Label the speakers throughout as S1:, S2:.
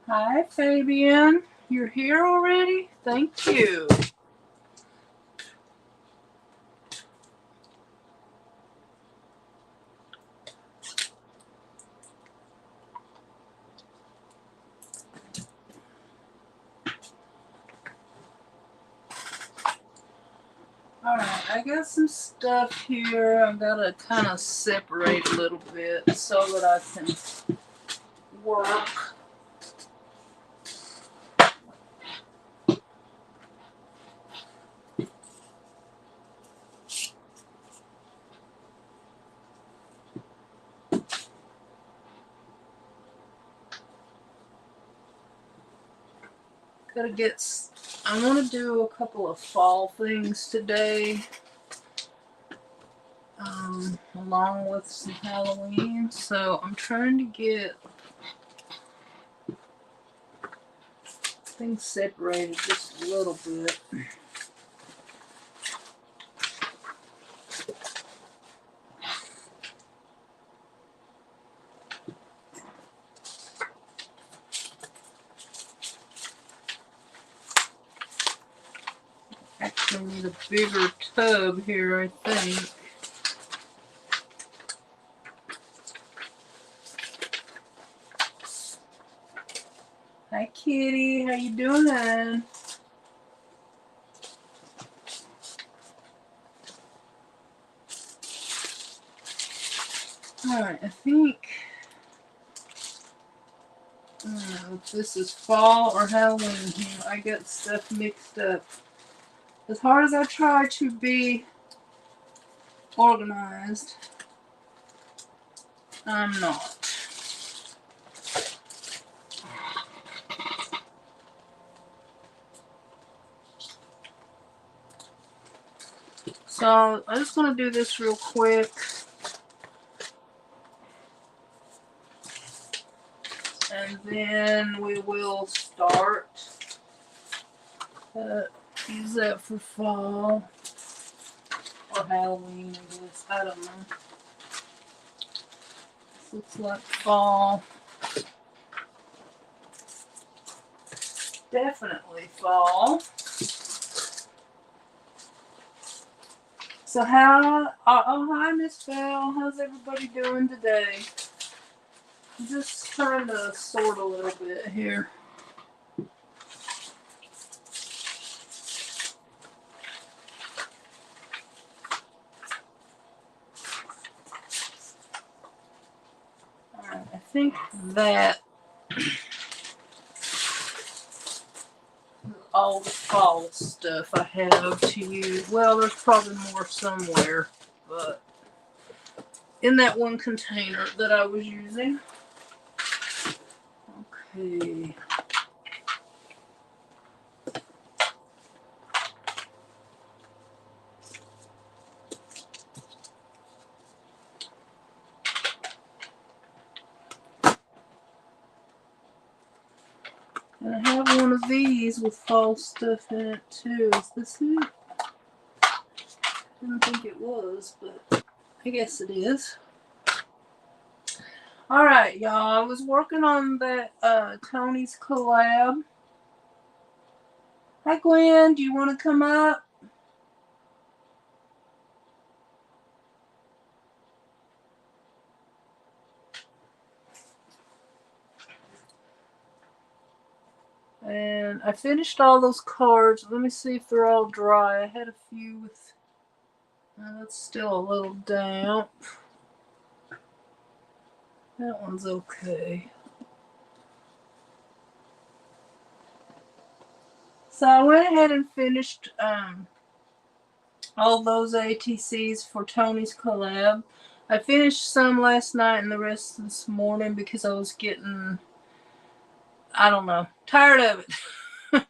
S1: Hi, Fabian. You're here already? Thank you. Alright, I got some stuff here. I've got to kind of separate a little bit so that I can work. Gotta get. I want to do a couple of fall things today, along with some Halloween. So I'm trying to get things separated just a little bit. Actually, need a bigger tub here, I think. Hi, Kitty. How you doing? Alright, I think if this is fall or Halloween here. I get stuff mixed up. As hard as I try to be organized, I'm not. So I'm just going to do this real quick. And then we will start. Use that for fall or Halloween, I guess. I don't know. This looks like fall. Definitely fall. So hi Miss Bell, how's everybody doing today? I'm just trying to sort a little bit here. Alright, I think that all the fall stuff I have to use. Well, there's probably more somewhere, but in that one container that I was using. Okay. And I have one of these with fall stuff in it too. Is this it? I didn't think it was, but I guess it is. Alright, y'all. I was working on that Tony's collab. Hi, Gwen. Do you want to come up? And I finished all those cards. Let me see if they're all dry. I had a few with... that's still a little damp. That one's okay. So I went ahead and finished all those ATCs for Tony's collab. I finished some last night and the rest this morning because I was getting, I don't know, tired of it.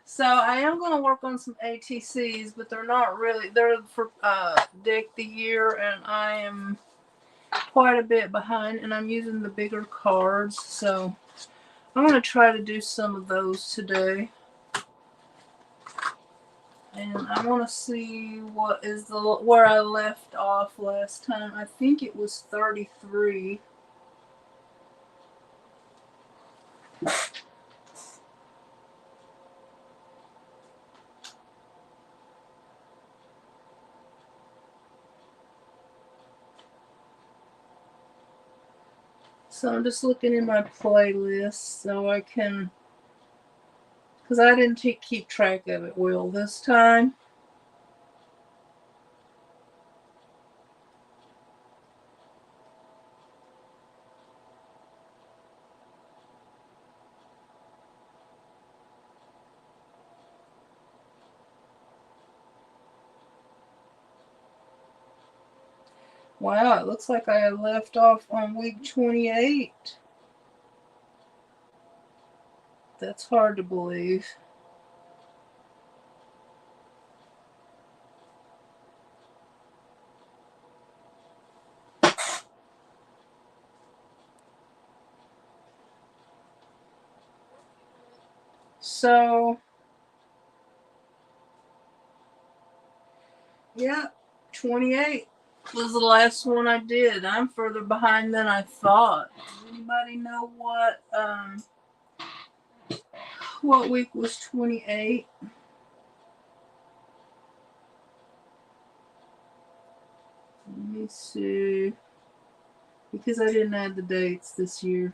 S1: So I am going to work on some ATCs, but they're not really, they're for Deck the Year, and I am quite a bit behind, and I'm using the bigger cards, so I'm going to try to do some of those today. And I want to see what is where I left off last time. I think it was 33. So I'm just looking in my playlist so I can, because I didn't keep track of it well this time. Wow, it looks like I left off on week 28. That's hard to believe. So, yeah, 28 was the last one I did. I'm further behind than I thought. Does anybody know what week was 28? Let me see. Because I didn't add the dates this year,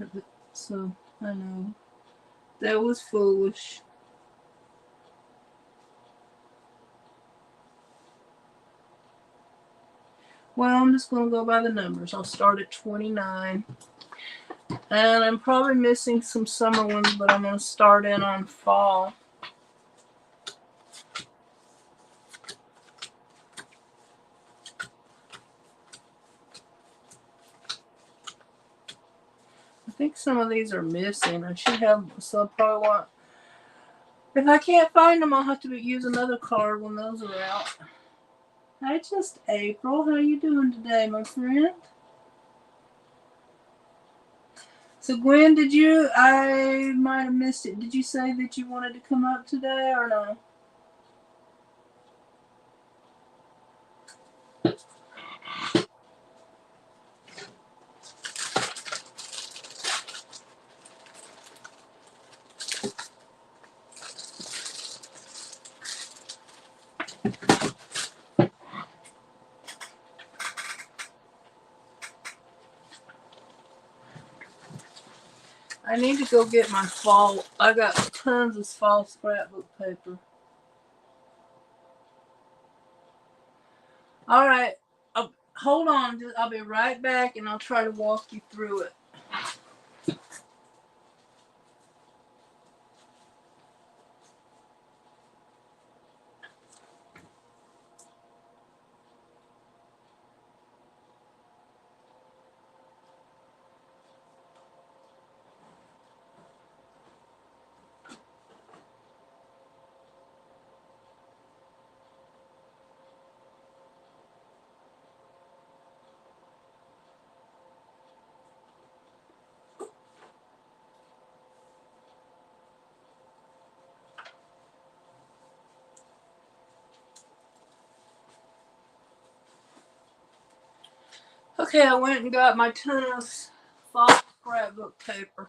S1: so I know. That was foolish. Well, I'm just going to go by the numbers. I'll start at 29. And I'm probably missing some summer ones, but I'm going to start in on fall. I think some of these are missing. I should have, so I probably want, if I can't find them, I'll have to use another card when those are out. Hi, just April. How you doing today, my friend? So Gwen, I might have missed it. Did you say that you wanted to come up today or no? I need to go get my fall. I got tons of fall scrapbook paper. All right. Hold on. I'll be right back and I'll try to walk you through it. Okay, I went and got my ton of fall scrapbook paper.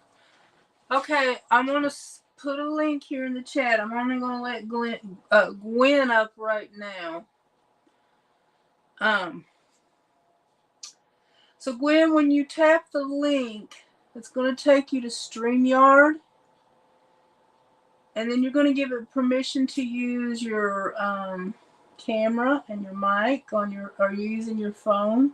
S1: Okay, I'm going to put a link here in the chat. I'm only going to let Gwen up right now. So Gwen, when you tap the link, it's going to take you to StreamYard. And then you're going to give it permission to use your camera and your mic on your, are you using your phone?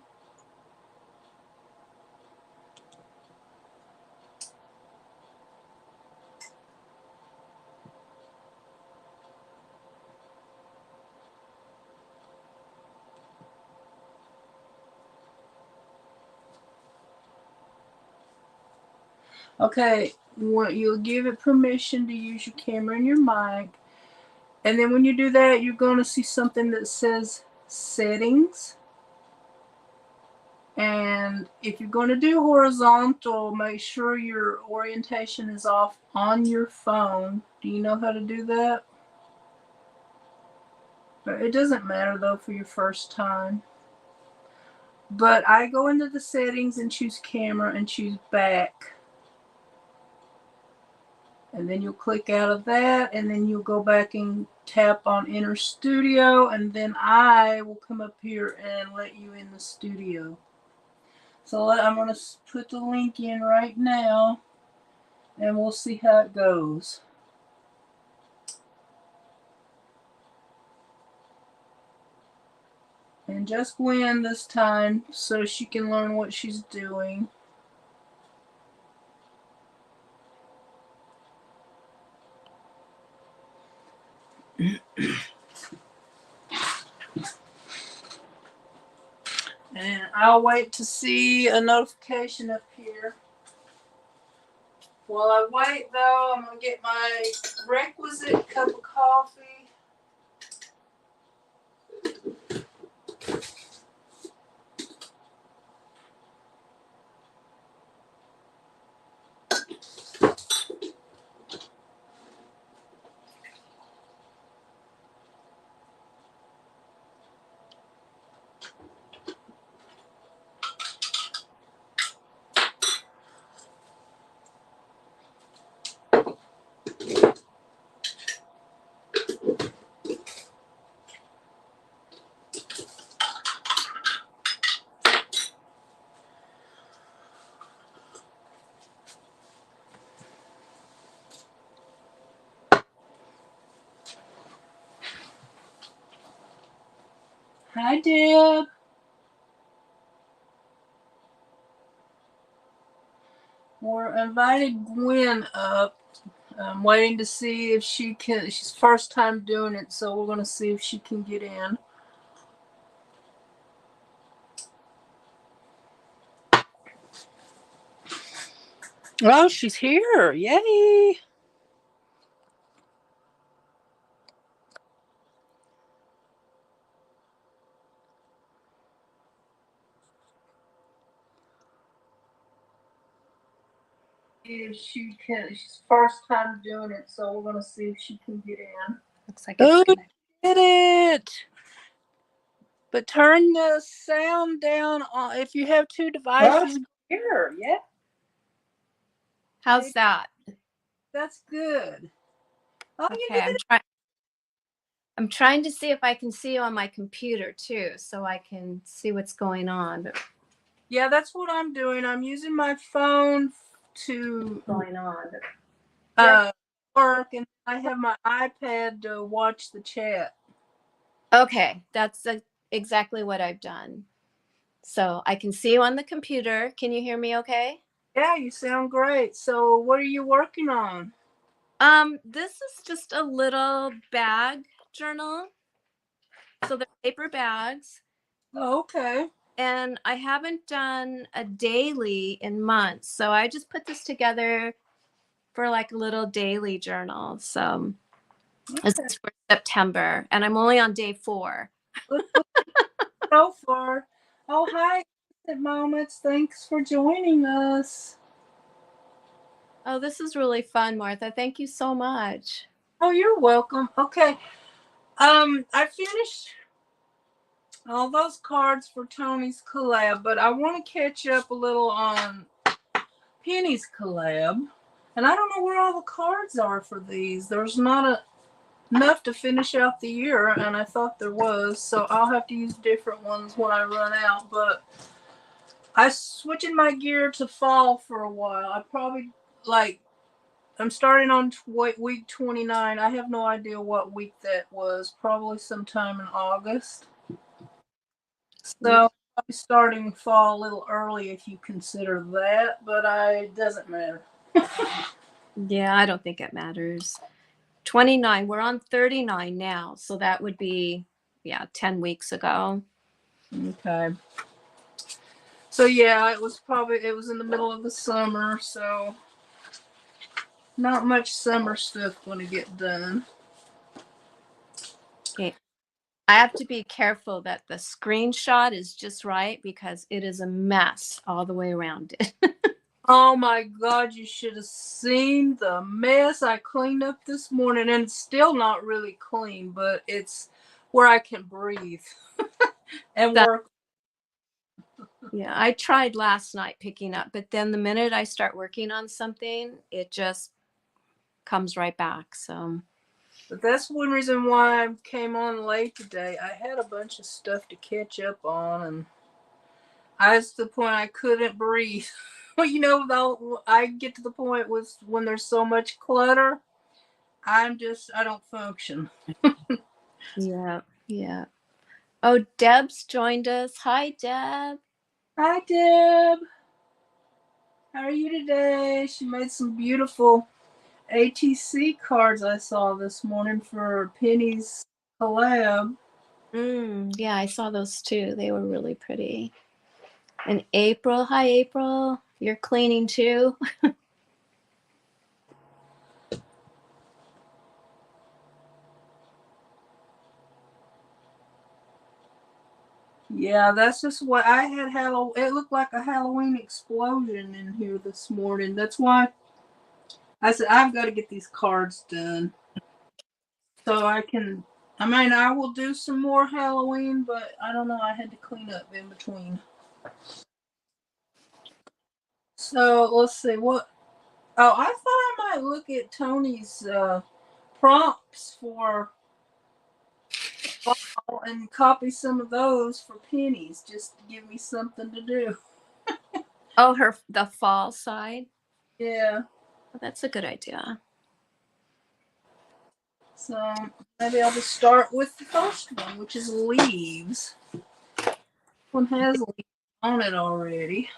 S1: Okay, you'll give it permission to use your camera and your mic. And then when you do that, you're going to see something that says settings. And if you're going to do horizontal, make sure your orientation is off on your phone. Do you know how to do that? It doesn't matter though for your first time. But I go into the settings and choose camera and choose back. And then you'll click out of that and then you'll go back and tap on enter studio and then I will come up here and let you in the studio. So I'm going to put the link in right now, and we'll see how it goes. And just Gwen this time so she can learn what she's doing. And I'll wait to see a notification up here. While I wait, though, I'm going to get my requisite cup of coffee. Hi, Deb. We're invited Gwen up. I'm waiting to see if she can. She's first time doing it, so we're going to see if she can get in. Oh, she's here. Yay. If she can, she's first time doing it, so we're going to see if she can get in.
S2: Looks like it's connected.
S1: Did it. But turn the sound down on, if you have two devices. Here, yeah.
S2: How's that?
S1: That's good. Oh,
S2: Okay, I'm trying to see if I can see you on my computer too, so I can see what's going on.
S1: Yeah, that's what I'm doing. I'm using my phone to work, and I have my iPad to watch the chat.
S2: Okay, that's exactly what I've done. So I can see you on the computer. Can you hear me okay?
S1: Yeah, you sound great. So what are you working on?
S2: This is just a little bag journal. So they're paper bags.
S1: Oh, okay.
S2: And I haven't done a daily in months. So I just put this together for like a little daily journal. So this is for September, and I'm only on day 4.
S1: So far. Oh, hi, Moments. Thanks for joining us.
S2: Oh, this is really fun, Martha. Thank you so much.
S1: Oh, you're welcome. Okay. I finished all those cards for Tony's collab, but I want to catch up a little on Penny's collab. And I don't know where all the cards are for these. There's not enough to finish out the year, and I thought there was, so I'll have to use different ones when I run out. But I'm switching my gear to fall for a while. I probably I'm starting on week 29. I have no idea what week that was. Probably sometime in August. So I'm starting fall a little early if you consider that, but it doesn't matter.
S2: Yeah, I don't think it matters. 29. We're on 39 now, so that would be 10 weeks ago.
S1: Okay. So yeah, it was in the middle of the summer, so not much summer stuff going to get done.
S2: Okay. I have to be careful that the screenshot is just right because it is a mess all the way around it.
S1: Oh my God, you should have seen the mess I cleaned up this morning, and it's still not really clean, but it's where I can breathe and work.
S2: Yeah, I tried last night picking up, but then the minute I start working on something, it just comes right back. So,
S1: But that's one reason why I came on late today. I had a bunch of stuff to catch up on, and I was to the point I couldn't breathe. Well, you know, though, I get to the point with when there's so much clutter, I don't function.
S2: Yeah, yeah. Oh, Deb's joined us. Hi, Deb.
S1: Hi, Deb. How are you today? She made some beautiful ATC cards I saw this morning for Penny's collab.
S2: Yeah, I saw those too. They were really pretty. And April, hi, April. You're cleaning too?
S1: Yeah, that's just what I had. It looked like a Halloween explosion in here this morning. That's why I said I've got to get these cards done so I can. I mean, I will do some more Halloween, but I don't know. I had to clean up in between. So let's see what. Oh, I thought I might look at Tony's prompts for fall and copy some of those for Pennies, just to give me something to do.
S2: Oh, the fall side.
S1: Yeah.
S2: Oh, that's a good idea.
S1: So maybe I'll just start with the first one, which is leaves. One has leaves on it already.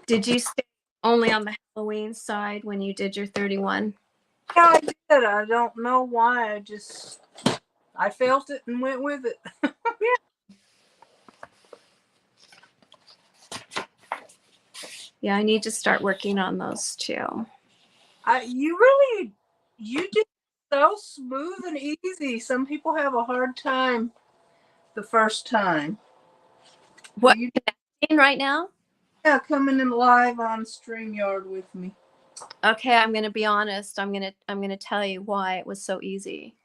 S2: Did you stay only on the Halloween side when you did your 31?
S1: Yeah, I did. I don't know why. I felt it and went with it.
S2: Yeah, I need to start working on those too.
S1: You did so smooth and easy. Some people have a hard time the first time.
S2: What you connecting right now?
S1: Yeah, coming in live on StreamYard with me.
S2: Okay, I'm gonna be honest. I'm gonna tell you why it was so easy.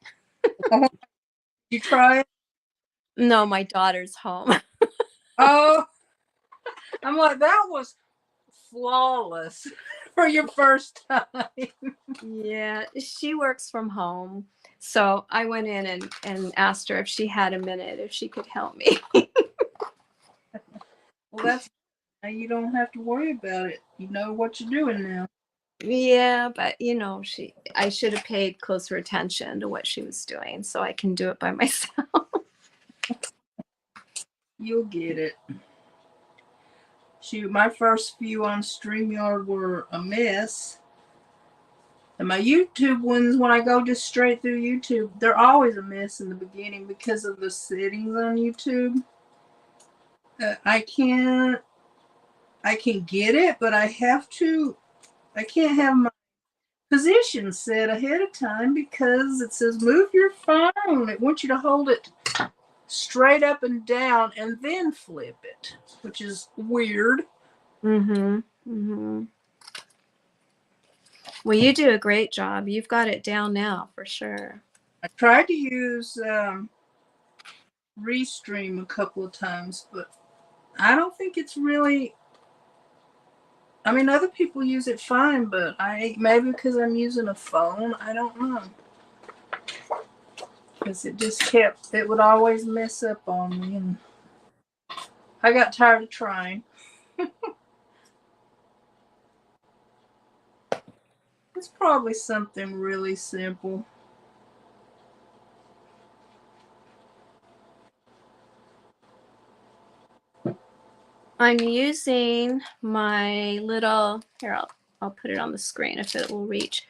S1: You try it?
S2: No, my daughter's home.
S1: Oh, I'm like, that was flawless for your first time.
S2: Yeah, she works from home. So I went in and asked her if she had a minute, if she could help me.
S1: Well, that's now you don't have to worry about it. You know what you're doing now.
S2: Yeah, but I should have paid closer attention to what she was doing so I can do it by myself.
S1: You'll get it. Shoot, my first few on StreamYard were a mess. And my YouTube ones, when I go just straight through YouTube, they're always a mess in the beginning because of the settings on YouTube. I can get it, but I can't have my position set ahead of time because it says move your phone. It wants you to hold it straight up and down and then flip it, which is weird.
S2: Well, you do a great job. You've got it down now for sure.
S1: I tried to use Restream a couple of times, but I don't think it's really. I mean, other people use it fine, but maybe because I'm using a phone, I don't know. Because it would always mess up on me, and I got tired of trying. It's probably something really simple.
S2: I'm using my little here. I'll put it on the screen if it will reach.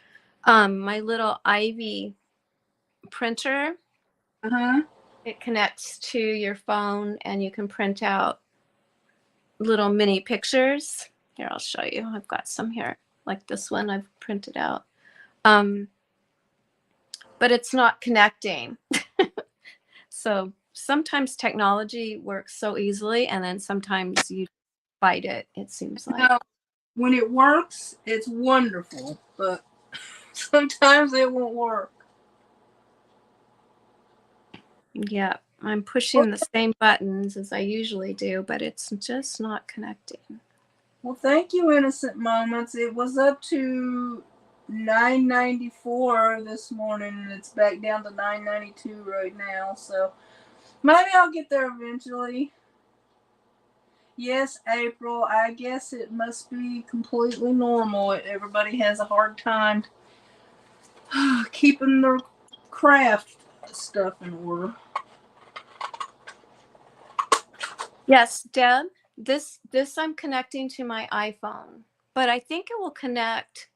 S2: My little Ivy printer. It connects to your phone, and you can print out little mini pictures. Here, I'll show you. I've got some here, like this one I've printed out. But it's not connecting. So sometimes technology works so easily, and then sometimes you fight it, it seems like.
S1: Now, when it works, it's wonderful, but sometimes it won't work.
S2: Yeah, I'm pushing the same buttons as I usually do, but it's just not connecting.
S1: Well, thank you, Innocent Moments. It was up to 994 this morning, and it's back down to 992 right now. So maybe I'll get there eventually. Yes, April. I guess it must be completely normal. Everybody has a hard time keeping their craft stuff in order.
S2: Yes, Deb, this I'm connecting to my iPhone, but I think it will connect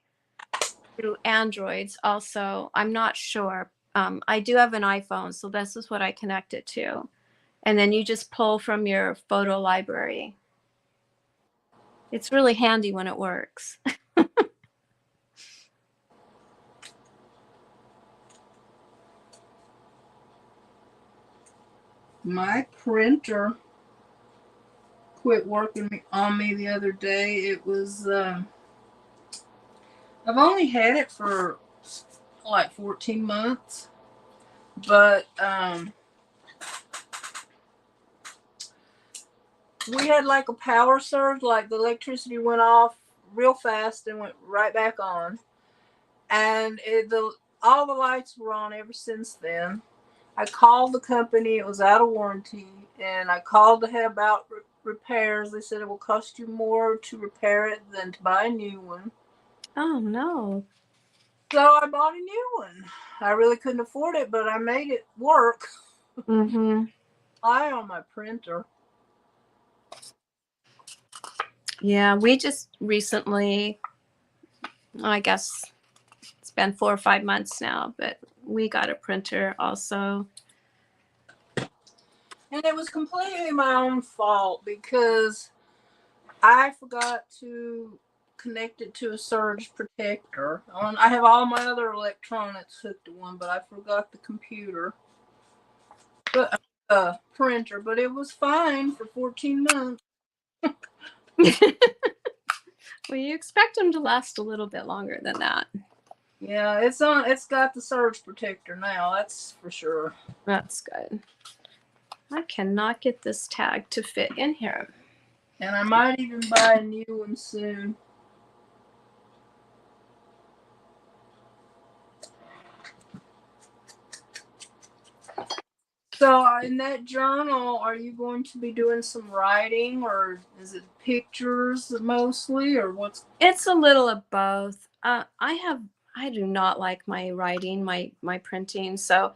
S2: to Androids also. I'm not sure. I do have an iPhone, so this is what I connect it to. And then you just pull from your photo library. It's really handy when it works.
S1: My printer quit working on me the other day. It was I've only had it for like 14 months, but we had like a power surge, like the electricity went off real fast and went right back on, and all the lights were on ever since then. I called the company; it was out of warranty, and I called to have about repairs. They said it will cost you more to repair it than to buy a new one.
S2: Oh no.
S1: So I bought a new one. I really couldn't afford it, but I made it work.
S2: Mm-hmm.
S1: I on my printer.
S2: Yeah, we just recently, I guess it's been 4 or 5 months now, but we got a printer also.
S1: And it was completely my own fault because I forgot to connect it to a surge protector. I have all my other electronics hooked to one, but I forgot the computer. But printer, but it was fine for 14 months.
S2: Well, you expect them to last a little bit longer than that.
S1: Yeah, it's got the surge protector now, that's for sure.
S2: That's good. I cannot get this tag to fit in here.
S1: And I might even buy a new one soon. So, in that journal, are you going to be doing some writing, or is it pictures mostly, or what's?
S2: It's a little of both. I do not like my writing, my printing. So,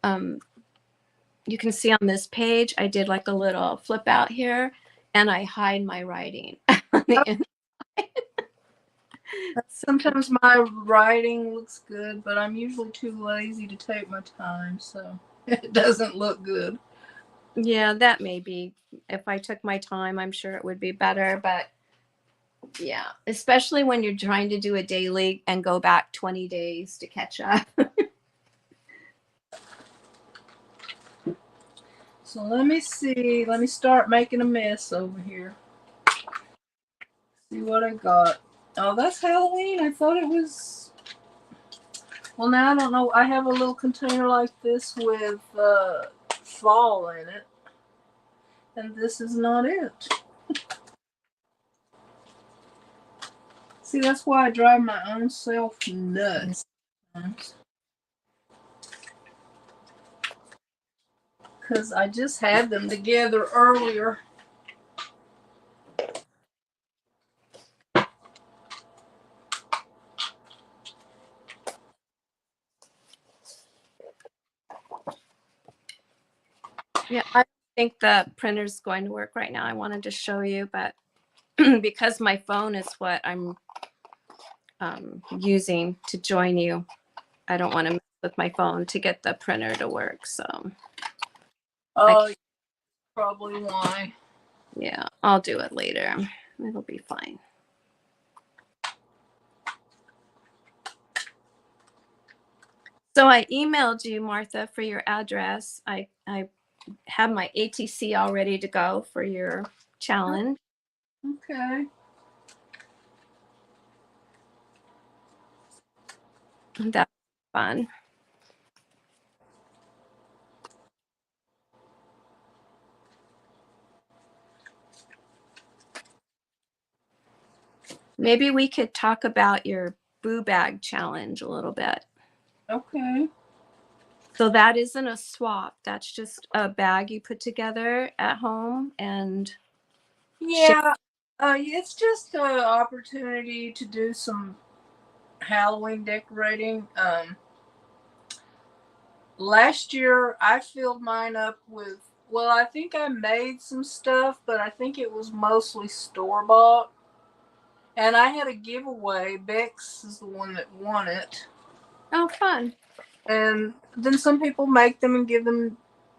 S2: you can see on this page, I did like a little flip out here, and I hide my writing on the inside.
S1: Sometimes my writing looks good, but I'm usually too lazy to take my time, so it doesn't look good.
S2: Yeah, that may be. If I took my time, I'm sure it would be better. But yeah, especially when you're trying to do a daily and go back 20 days to catch up.
S1: So let me see. Let me start making a mess over here. See what I got. Oh, that's Halloween. I thought it was. Well, now I don't know. I have a little container like this with fall in it, and this is not it. See, that's why I drive my own self nuts. Because I just had them together earlier.
S2: Yeah, I think the printer's going to work right now. I wanted to show you, but because my phone is what I'm using to join you, I don't want to mess with my phone to get the printer to work. So,
S1: Oh, probably why.
S2: yeah, I'll do it later. It'll be fine. So I emailed you, Martha, for your address. I have my ATC all ready to go for your challenge.
S1: Okay.
S2: That's fun. Maybe we could talk about your boo bag challenge a little bit.
S1: Okay.
S2: So that isn't a swap. That's just a bag you put together at home, and
S1: Yeah, it's just an opportunity to do some Halloween decorating. Last year I filled mine up with, well, I think I made some stuff, but I think it was mostly store bought. And I had a giveaway. Bex is the one that won it.
S2: Oh, fun.
S1: And then some people make them and give them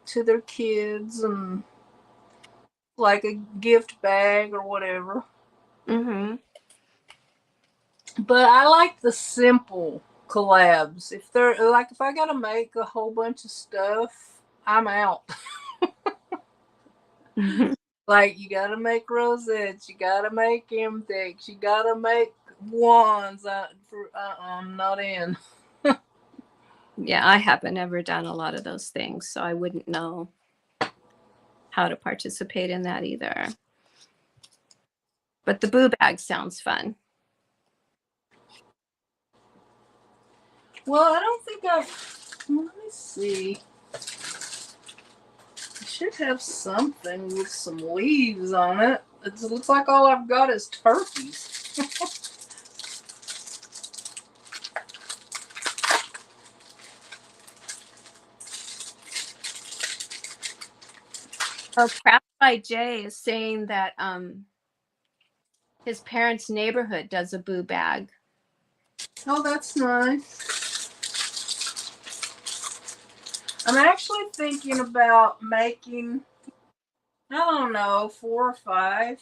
S1: to their kids and like a gift bag or whatever.
S2: Mm-hmm.
S1: But I like the simple collabs. If they're like, if I gotta make a whole bunch of stuff, I'm out. Like, you gotta make rosettes, you gotta make M-Tex, you gotta make wands. I'm not in.
S2: Yeah, I haven't never done a lot of those things, so I wouldn't know how to participate in that either. But the boo bag sounds fun.
S1: Well, I don't think let me see. I should have something with some leaves on it. It looks like all I've got is turkeys.
S2: Oh, Craft by Jay is saying that his parents' neighborhood does a boo bag.
S1: Oh, that's nice. I'm actually thinking about making, I don't know, 4 or 5.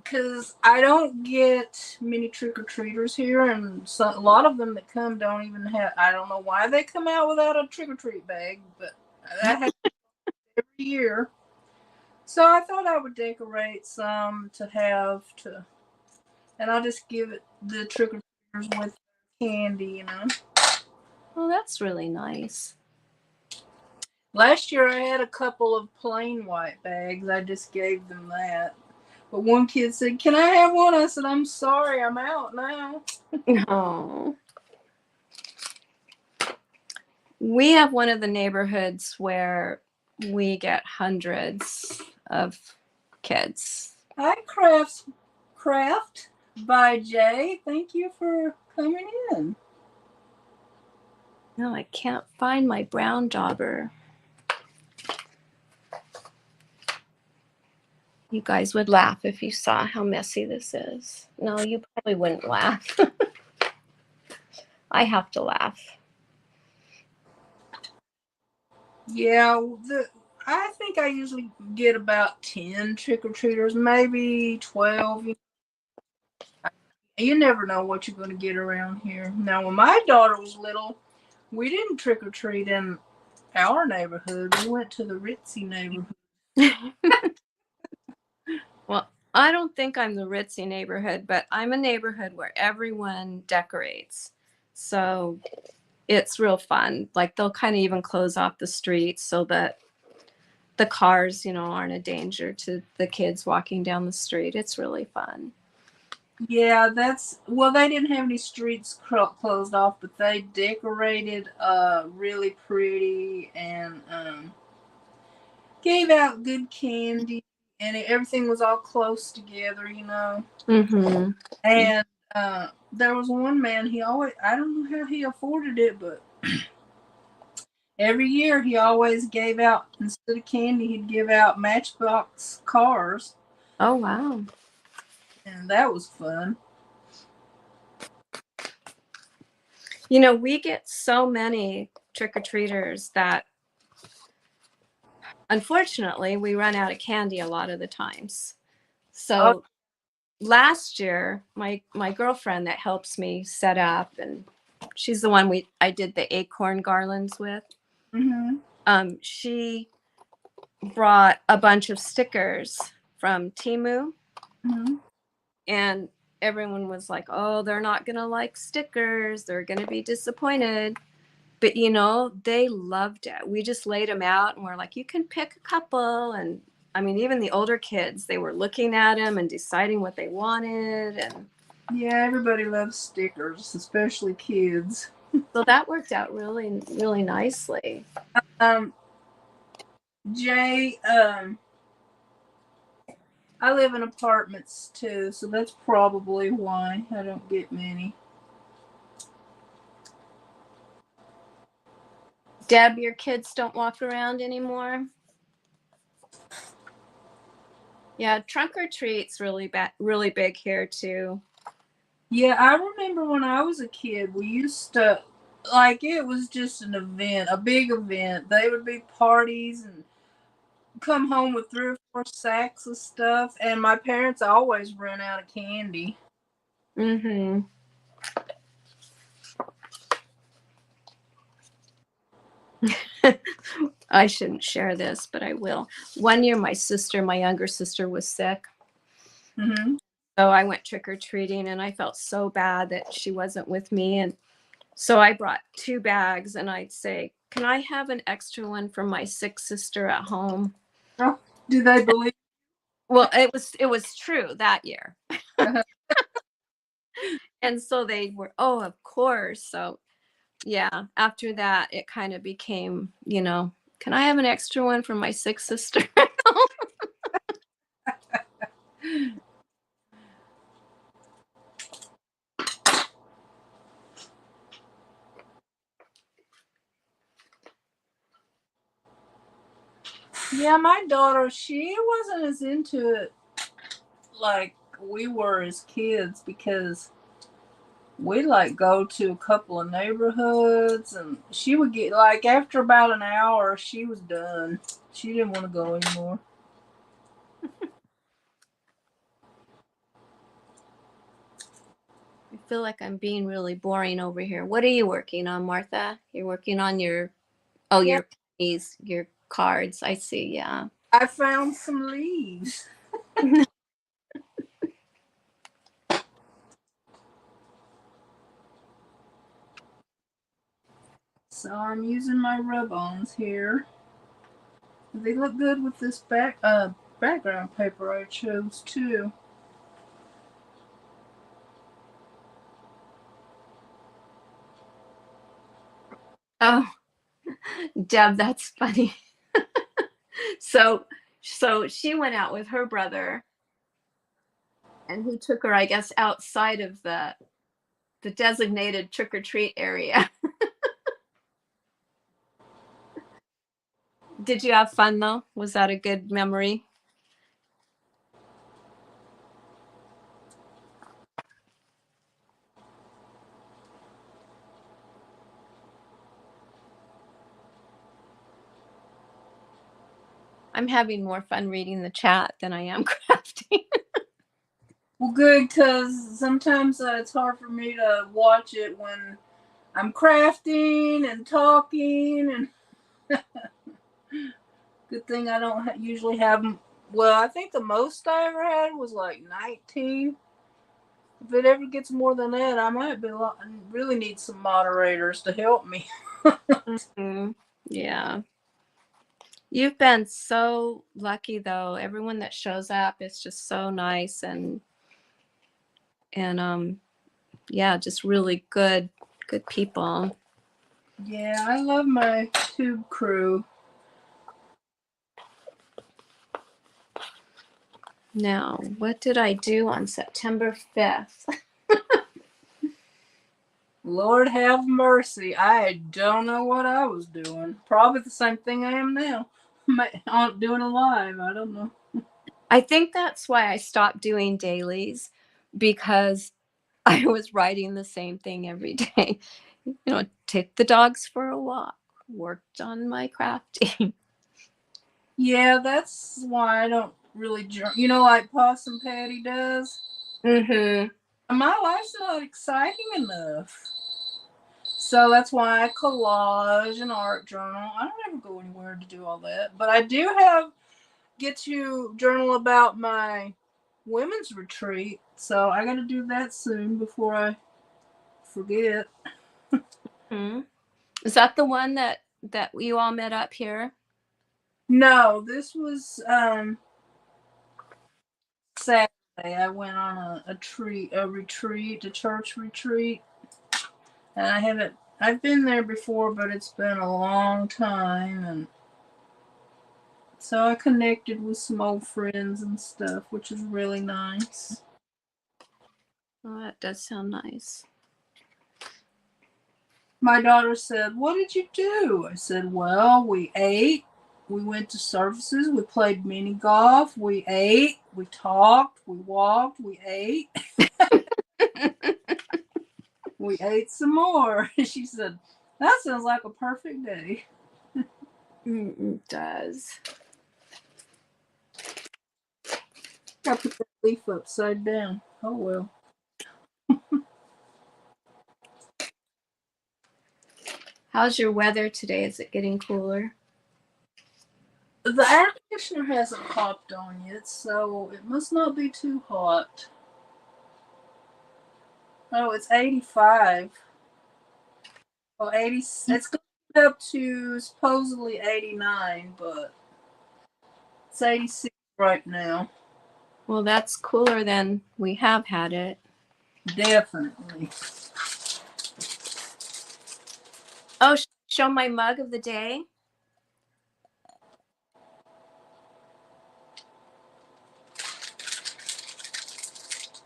S1: Because I don't get many trick-or-treaters here, and so, a lot of them that come don't even have, I don't know why they come out without a trick-or-treat bag, but that happens every year. So I thought I would decorate some to have to, and I'll just give it the trick-or-treaters with candy,
S2: Oh, that's really nice.
S1: Last year I had a couple of plain white bags. I just gave them that. But one kid said, "Can I have one?" I said, "I'm sorry, I'm out now."
S2: Oh. We have one of the neighborhoods where we get hundreds of kids.
S1: Hi, Craft by Jay. Thank you for coming in.
S2: No, I can't find my brown dauber. You guys would laugh if you saw how messy this is. No, you probably wouldn't laugh. I have to laugh.
S1: Yeah, I think I usually get about 10 trick-or-treaters, maybe 12. You never know what you're going to get around here. Now, when my daughter was little, we didn't trick-or-treat in our neighborhood. We went to the ritzy neighborhood.
S2: Well, I don't think I'm the ritzy neighborhood, but I'm a neighborhood where everyone decorates. So it's real fun. Like they'll kind of even close off the streets so that the cars, aren't a danger to the kids walking down the street. It's really fun.
S1: Yeah, well, they didn't have any streets closed off, but they decorated really pretty and gave out good candy, and everything was all close together.
S2: Mm-hmm.
S1: And there was one man, I don't know how he afforded it, but every year he always gave out, instead of candy, he'd give out Matchbox cars.
S2: Oh, wow.
S1: And that was fun.
S2: We get so many trick-or-treaters that unfortunately we run out of candy a lot of the times. So last year, my girlfriend that helps me set up, and she's the one I did the acorn garlands with.
S1: Mm-hmm.
S2: She brought a bunch of stickers from Temu,
S1: Mm-hmm.
S2: and everyone was like, "Oh, they're not gonna like stickers. They're gonna be disappointed." But they loved it. We just laid them out, and we're like, "You can pick a couple." And I mean, even the older kids, they were looking at them and deciding what they wanted, and
S1: yeah, everybody loves stickers, especially kids.
S2: so that worked out really, really nicely.
S1: Jay, I live in apartments too, so that's probably why I don't get many.
S2: Deb, your kids don't walk around anymore? Yeah, trunk or treat's really big here too.
S1: Yeah, I remember when I was a kid, we used to, like, it was just an event, a big event. They would be parties and come home with 3 or 4 sacks of stuff, and my parents always run out of candy.
S2: Mm-hmm. I shouldn't share this, but I will. One year, my younger sister, was sick.
S1: Mm-hmm.
S2: So I went trick or treating, and I felt so bad that she wasn't with me. And so I brought 2 bags, and I'd say, "Can I have an extra one for my sick sister at home?"
S1: Oh, do they believe?
S2: Well, it was true that year. And so they were, oh, of course. So yeah, after that, it kind of became, can I have an extra one for my sick sister?
S1: Yeah, my daughter, she wasn't as into it like we were as kids because we like go to a couple of neighborhoods and she would get like after about an hour she was done. She didn't want to go anymore.
S2: I feel like I'm being really boring over here. What are you working on, Martha? You're working on
S1: Yeah,
S2: your pennies, your cards. I see. Yeah.
S1: I found some leaves. So I'm using my rub-ons here. They look good with this background paper I chose too.
S2: Oh, Deb, that's funny. So, so she went out with her brother, and he took her, I guess, outside of the designated trick or treat area. Did you have fun though? Was that a good memory? I'm having more fun reading the chat than I am crafting.
S1: Well, good, because sometimes it's hard for me to watch it when I'm crafting and talking. And good thing I don't usually have. Well, I think the most I ever had was like 19. If it ever gets more than that, I might be really need some moderators to help me.
S2: Mhm. Yeah. You've been so lucky though. Everyone that shows up is just so nice and yeah, just really good people.
S1: Yeah, I love my tube crew.
S2: Now, what did I do on September 5th?
S1: Lord have mercy. I don't know what I was doing. Probably the same thing I am now. Doing a live. I don't know.
S2: I think that's why I stopped doing dailies, because I was writing the same thing every day. Take the dogs for a walk, worked on my crafting.
S1: Yeah, that's why I don't really, like Possum Patty does.
S2: Mm-hmm.
S1: My life's not exciting enough. So that's why I collage and art journal. I don't ever go anywhere to do all that. But I do get to journal about my women's retreat. So I got to do that soon before I forget.
S2: Hmm. Is that the one that you all met up here?
S1: No, this was Saturday. I went on a retreat, a church retreat. And I've been there before, but it's been a long time, and So I connected with some old friends and stuff, which is really nice.
S2: Oh, that does sound nice.
S1: My daughter said, "What did you do?" I said, "Well, we ate, we went to services, we played mini golf, we ate, we talked, we walked, we ate, we ate some more." She said, "That sounds like a perfect day."
S2: It does.
S1: I put that leaf upside down. Oh well.
S2: How's your weather today? Is it getting cooler?
S1: The air conditioner hasn't popped on yet, so it must not be too hot. Oh, it's 85. Well, 80. It's going up to supposedly 89, but it's 86 right now.
S2: Well, that's cooler than we have had it.
S1: Definitely.
S2: Oh, show my mug of the day.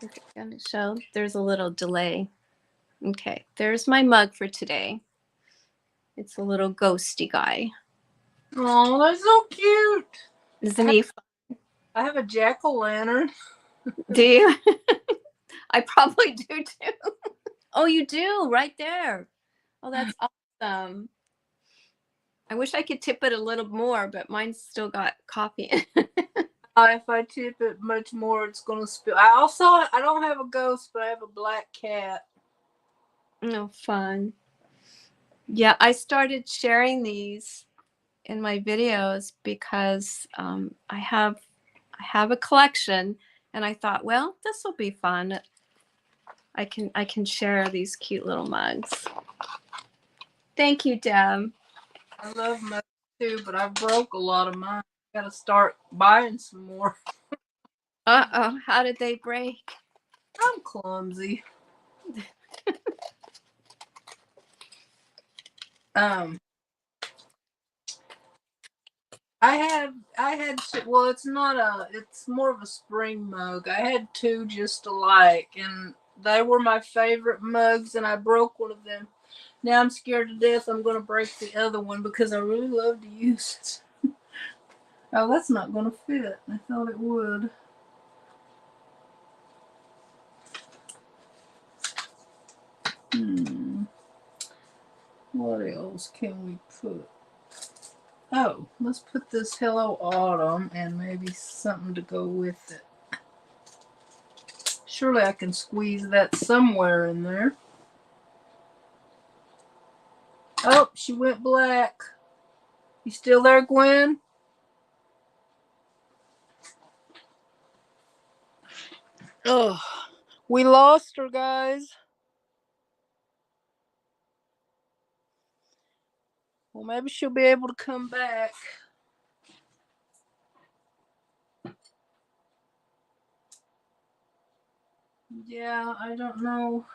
S2: Okay, gonna show. There's a little delay. Okay, there's my mug for today. It's a little ghosty guy.
S1: Oh, that's so cute.
S2: Isn't he fun?
S1: I have a jack-o'-lantern.
S2: Do you? I probably do too. Oh, you do right there. Oh, that's awesome. I wish I could tip it a little more, but mine's still got coffee in it.
S1: If I tip it much more, it's gonna spill. I don't have a ghost, but I have a black cat.
S2: Oh, fun. Yeah, I started sharing these in my videos because I have a collection, and I thought, well, this will be fun. I can share these cute little mugs. Thank you, Deb.
S1: I love mugs too, but I broke a lot of mine. Gotta start buying some more.
S2: Uh-oh, how did they break?
S1: I'm clumsy. Um, well, it's more of a spring mug. I had two just alike, and they were my favorite mugs, and I broke one of them. Now I'm scared to death I'm gonna break the other one because I really love to use it. Oh, that's not gonna fit. I thought it would. What else can we put? Oh, let's put this Hello Autumn and maybe something to go with it. Surely I can squeeze that somewhere in there. Oh, she went black. You still there, Gwen? Oh, we lost her, guys. Well, maybe she'll be able to come back. Yeah, I don't know.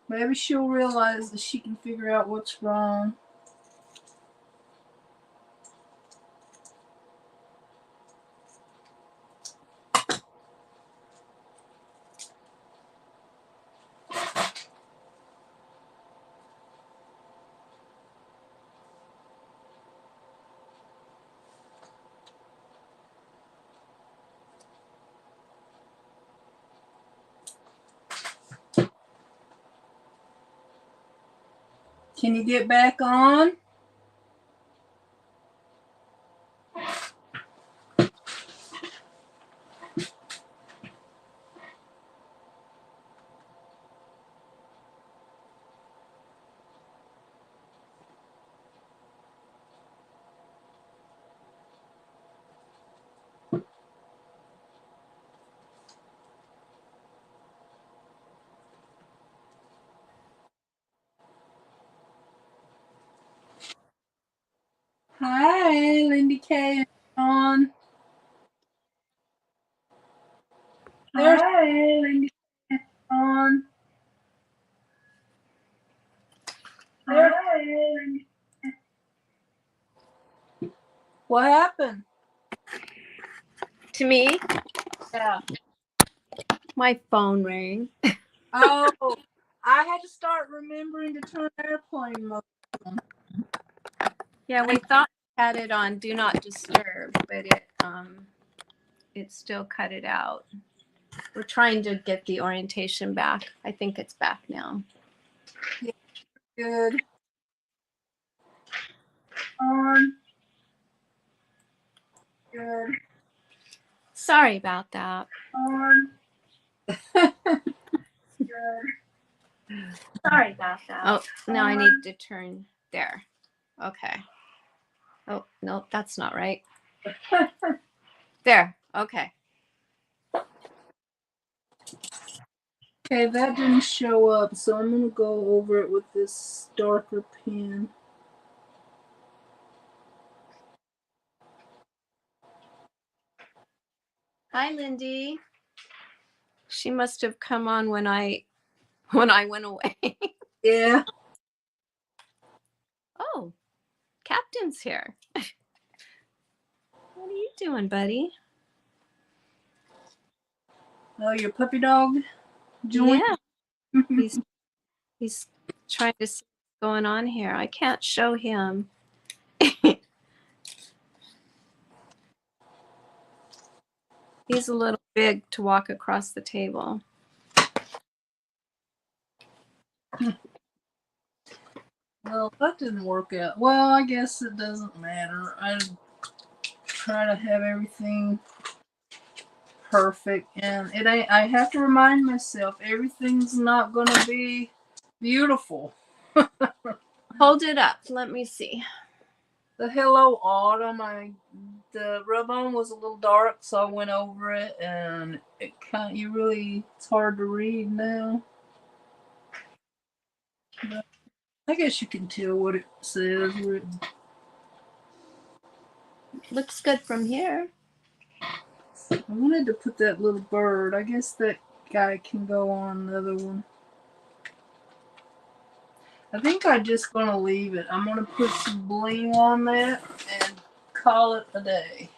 S1: Maybe she'll realize that she can figure out what's wrong. Can you get back on? Hi, Lindy K and Sean. There's Hi, Lindy K and Sean. Hi, Lindy. What happened?
S2: To me,
S1: Yeah.
S2: my phone rang.
S1: Oh, I had to start remembering to turn airplane mode on.
S2: Yeah, we thought we had it on Do Not Disturb, but it still cut it out. We're trying to get the orientation back. I think it's back now.
S1: Good. On. Good.
S2: Sorry about that.
S1: On. Good.
S2: Sorry about that. Oh, now I need to turn there. Okay. Oh, no, that's not right. There. Okay.
S1: Okay, that didn't show up, so I'm going to go over it with this darker pen.
S2: Hi, Lindy. She must have come on when I went away.
S1: Yeah.
S2: Oh, Captain's here. What are you doing, buddy?
S1: Oh, your puppy dog joined?
S2: Yeah, he's trying to see what's going on here. I can't show him. He's a little big to walk across the table.
S1: Well, that didn't work out. Well, I guess it doesn't matter. I try to have everything perfect, and it ain't. I have to remind myself everything's not gonna be beautiful.
S2: Hold it up. Let me see.
S1: The Hello Autumn, the rub-on was a little dark, so I went over it, and it's hard to read now. But I guess you can tell what it says written.
S2: Looks good from here.
S1: I wanted to put that little bird. I guess that guy can go on another one. I think I'm just gonna leave it. I'm gonna put some bling on that and call it a day.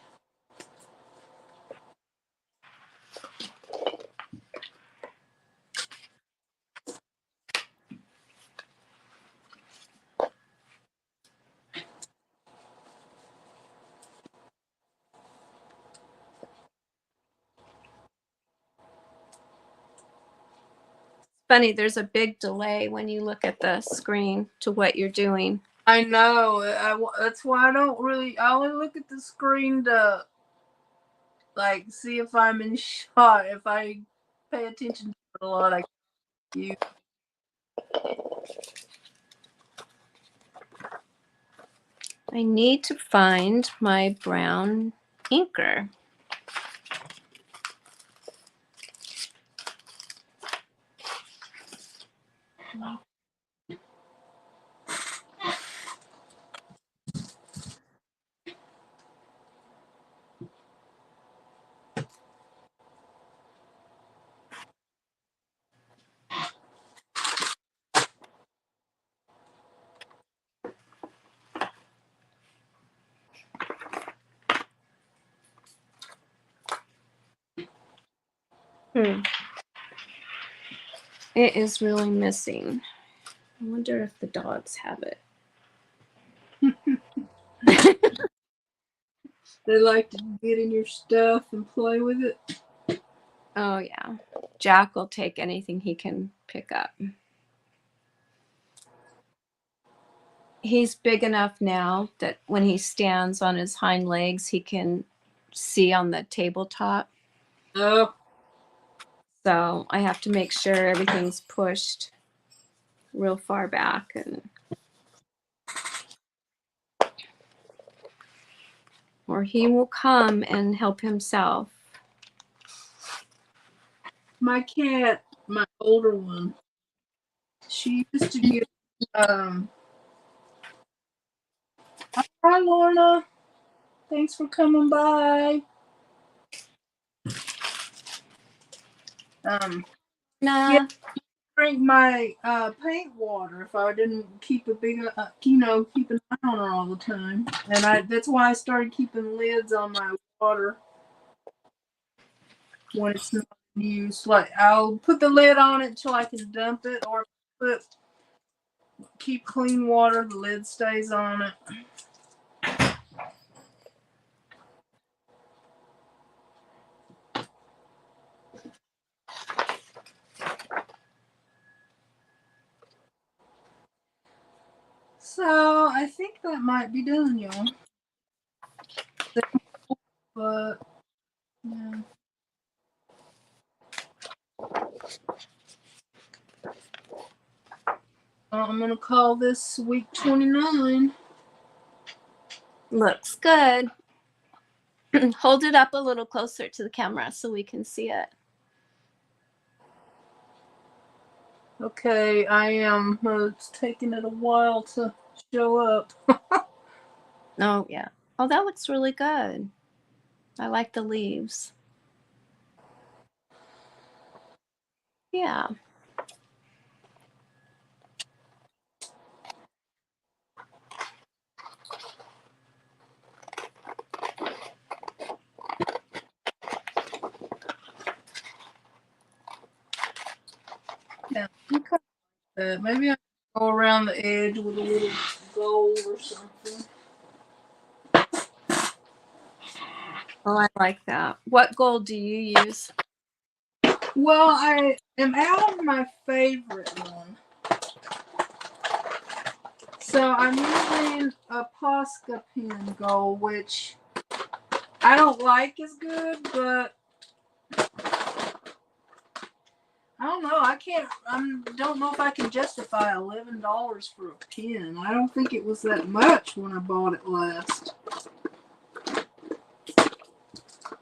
S2: Funny, there's a big delay when you look at the screen to what you're doing.
S1: I know. That's why I don't really. I only look at the screen to like see if I'm in shot. If I pay attention to it a lot, I can use.
S2: I need to find my brown inker. It is really missing. I wonder if the dogs have it.
S1: They like to get in your stuff and play with it.
S2: Oh, yeah. Jack will take anything he can pick up. He's big enough now that when he stands on his hind legs, he can see on the tabletop.
S1: Oh.
S2: So I have to make sure everything's pushed real far back. Or he will come and help himself.
S1: My cat, my older one, she used to get hi Lorna. Thanks for coming by.
S2: Nah.
S1: Yeah, drink my paint water if I didn't keep a big, keep an eye on her all the time. And that's why I started keeping lids on my water when it's not in use. Like I'll put the lid on it until I can dump it, or keep clean water, the lid stays on it. So I think that might be done, y'all. But yeah. I'm gonna call this week 29.
S2: Looks good. Hold it up a little closer to the camera so we can see it.
S1: Okay, I am. It's taking it a while to show up.
S2: Oh, yeah. Oh, that looks really good. I like the leaves. Yeah.
S1: Yeah, maybe I can go around the edge with a little gold or something.
S2: Oh, I like that. What gold do you use?
S1: Well, I am out of my favorite one. So I'm using a Posca pen gold, which I don't like as good, but I don't know. I don't know if I can justify $11 for a pen. I don't think it was that much when I bought it last.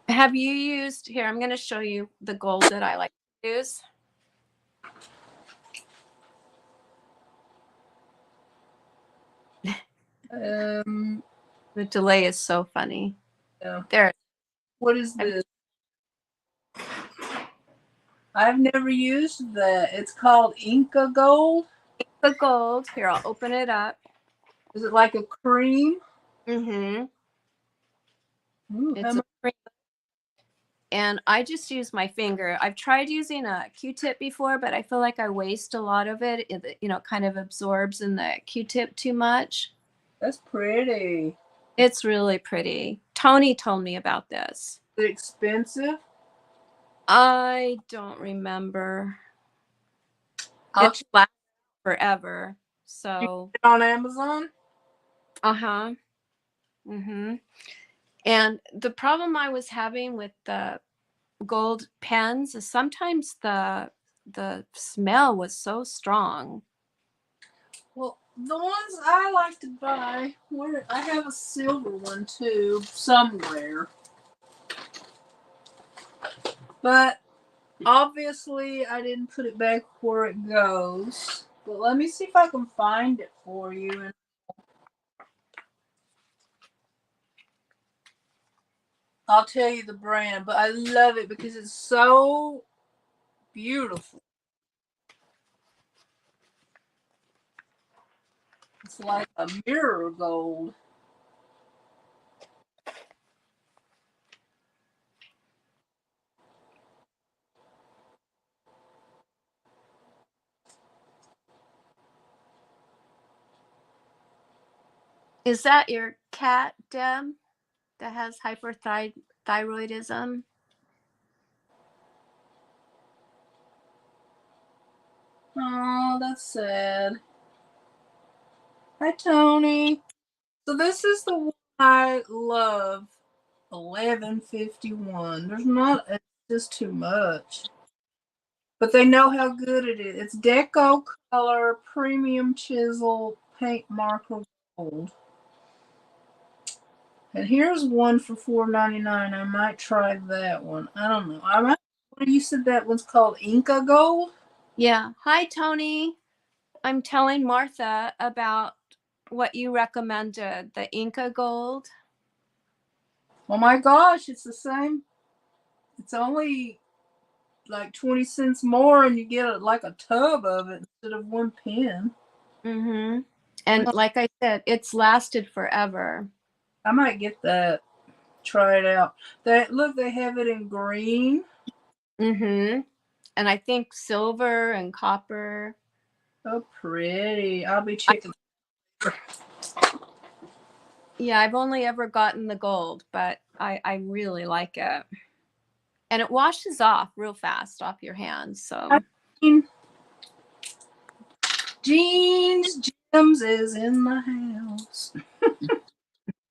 S2: Have you used, here, I'm going to show you the gold that I like to use. The delay is so funny.
S1: Yeah.
S2: There.
S1: What is this? I've never used that. It's called Inca Gold.
S2: The gold. Here, I'll open it up.
S1: Is it like a cream?
S2: Mm-hmm.
S1: Ooh,
S2: It's a cream. And I just use my finger. I've tried using a Q-tip before, but I feel like I waste a lot of it. It, kind of absorbs in the Q-tip too much.
S1: That's pretty.
S2: It's really pretty. Tony told me about this.
S1: Is it expensive?
S2: I don't remember. It's last forever. So
S1: on Amazon?
S2: uh-huh. Mm-hmm. And the problem I was having with the gold pens is sometimes the smell was so strong.
S1: Well, the ones I like to buy, I have a silver one too, somewhere. But obviously, I didn't put it back where it goes. But let me see if I can find it for you. I'll tell you the brand, but I love it because it's so beautiful. It's like a mirror gold.
S2: Is that your cat, Deb, that has hyperthyroidism?
S1: Oh, that's sad. Hi, Tony. So this is the one I love. 1151. It's just too much. But they know how good it is. It's Deco Color Premium Chisel Paint Marker Gold. And here's one for $4.99. I might try that one. I don't know. You said that one's called Inca Gold?
S2: Yeah. Hi, Tony. I'm telling Martha about what you recommended, the Inca Gold.
S1: Oh my gosh, it's the same. It's only like 20 cents more and you get like a tub of it instead of one pen.
S2: Mm-hmm. And like I said, it's lasted forever.
S1: I might get that. Try it out. Look, they have it in green.
S2: Mm-hmm. And I think silver and copper.
S1: So pretty. I'll be checking.
S2: Yeah, I've only ever gotten the gold, but I really like it. And it washes off real fast off your hands. So
S1: Jeans Gems is in the house.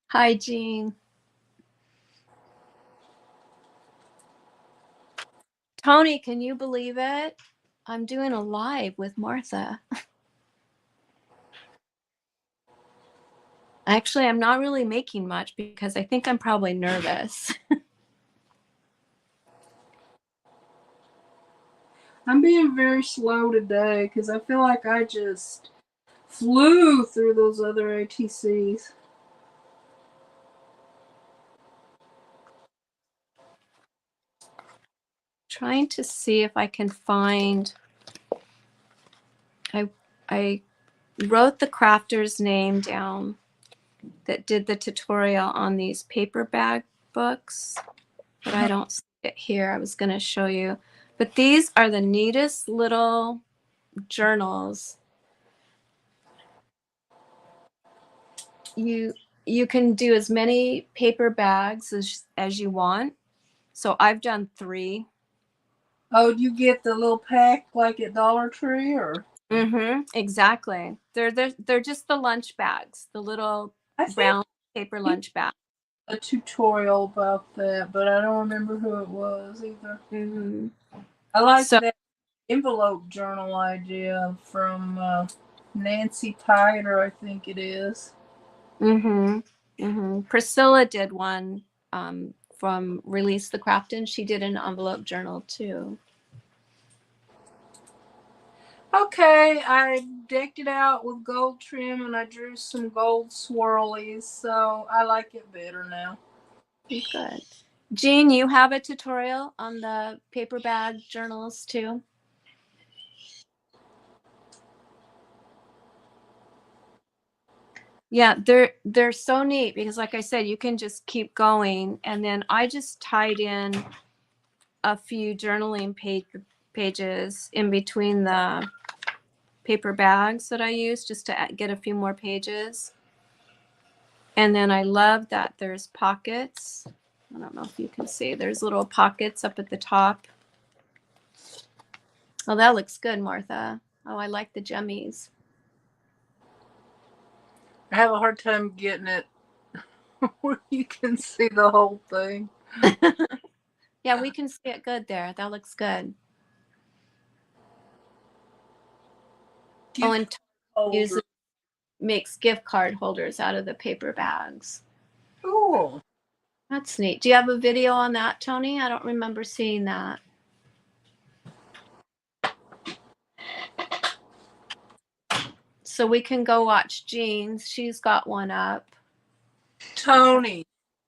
S2: hi, Jean. Tony, can you believe it? I'm doing a live with Martha. Actually, I'm not really making much because I think I'm probably nervous.
S1: I'm being very slow today because I feel like I just flew through those other ATCs.
S2: Trying to see if I can find. I wrote the crafter's name down that did the tutorial on these paper bag books, but I don't see it here. I was going to show you. But these are the neatest little journals. You can do as many paper bags as you want. So I've done 3.
S1: Oh, do you get the little pack like at Dollar Tree or?
S2: Mm-hmm. Exactly. They're just the lunch bags, the little
S1: I think
S2: brown paper lunch bag.
S1: a tutorial about that, but I don't remember who it was either.
S2: Mm-hmm.
S1: I like
S2: So,
S1: that envelope journal idea from Nancy Tyler, I think it is.
S2: mm-hmm. Mm-hmm. Priscilla did one from Release the Crafton. She did an envelope journal too.
S1: Okay, I decked it out with gold trim and I drew some gold swirlies, so I like it better now.
S2: Good. Jean, you have a tutorial on the paper bag journals too? Yeah, they're so neat because like I said, you can just keep going. And then I just tied in a few journaling pages in between the paper bags that I use just to get a few more pages. And then I love that there's pockets. I don't know if you can see. There's little pockets up at the top. Oh, that looks good, Martha. Oh, I like the jemmies.
S1: I have a hard time getting it where you can see the whole thing.
S2: Yeah, we can see it good there. That looks good. And makes gift card holders out of the paper bags.
S1: Cool.
S2: That's neat. Do you have a video on that, Tony? I don't remember seeing that. So we can go watch Jean's. She's got one up.
S1: Tony,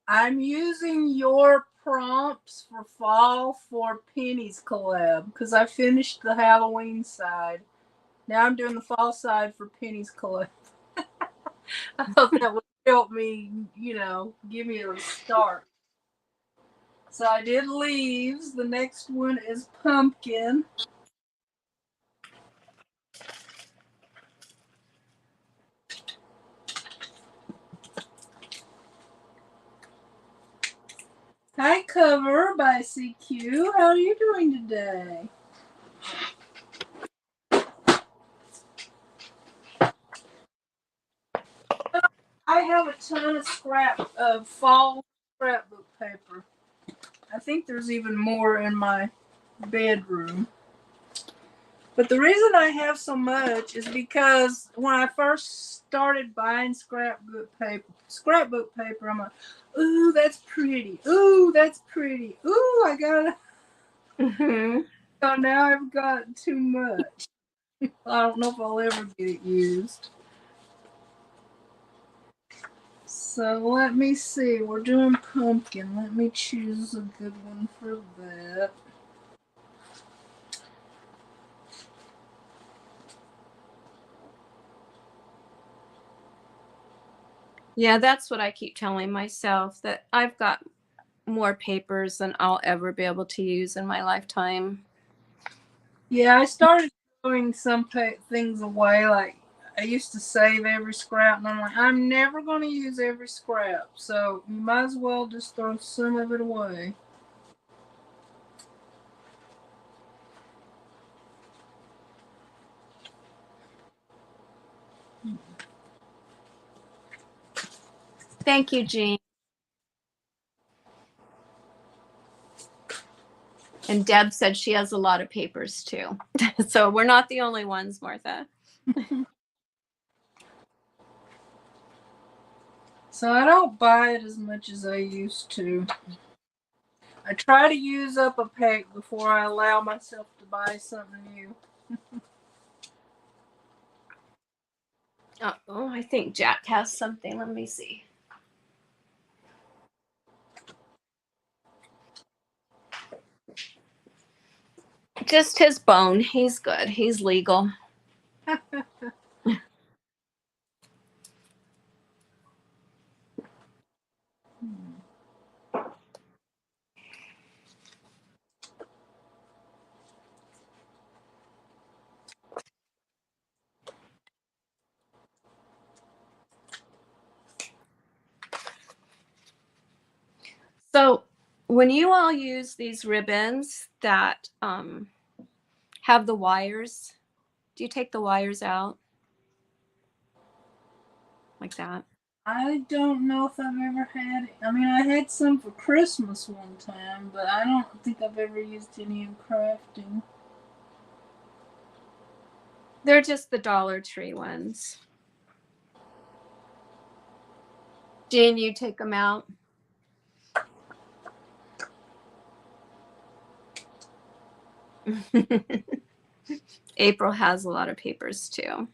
S1: I'm using your prompts for fall for Penny's collab because I finished the Halloween side. Now I'm doing the fall side for Penny's collab. I thought that would help me, give me a start. So I did leaves. The next one is pumpkin. Hi, Cover by CQ. How are you doing today? I have a ton of fall scrapbook paper. I think there's even more in my bedroom. But the reason I have so much is because when I first started buying scrapbook paper, I'm like, ooh, that's pretty. Ooh, that's pretty. Ooh, I got it.
S2: Mm-hmm.
S1: So now I've got too much. I don't know if I'll ever get it used. So let me see. We're doing pumpkin. Let me choose a good one for that.
S2: Yeah, that's what I keep telling myself, that I've got more papers than I'll ever be able to use in my lifetime.
S1: Yeah, I started throwing some things away. Like I used to save every scrap, and I'm like, I'm never going to use every scrap, so you might as well just throw some of it away.
S2: Thank you, Jean. And Deb said she has a lot of papers too. So we're not the only ones, Martha.
S1: So I don't buy it as much as I used to. I try to use up a pack before I allow myself to buy something new.
S2: Oh, I think Jack has something. Let me see. Just his bone. He's good. He's legal. So when you all use these ribbons that have the wires, do you take the wires out like that?
S1: I don't know if I've ever had it. I mean, I had some for Christmas one time, but I don't think I've ever used any in crafting.
S2: They're just the Dollar Tree ones. Jean, you take them out. April has a lot of papers too.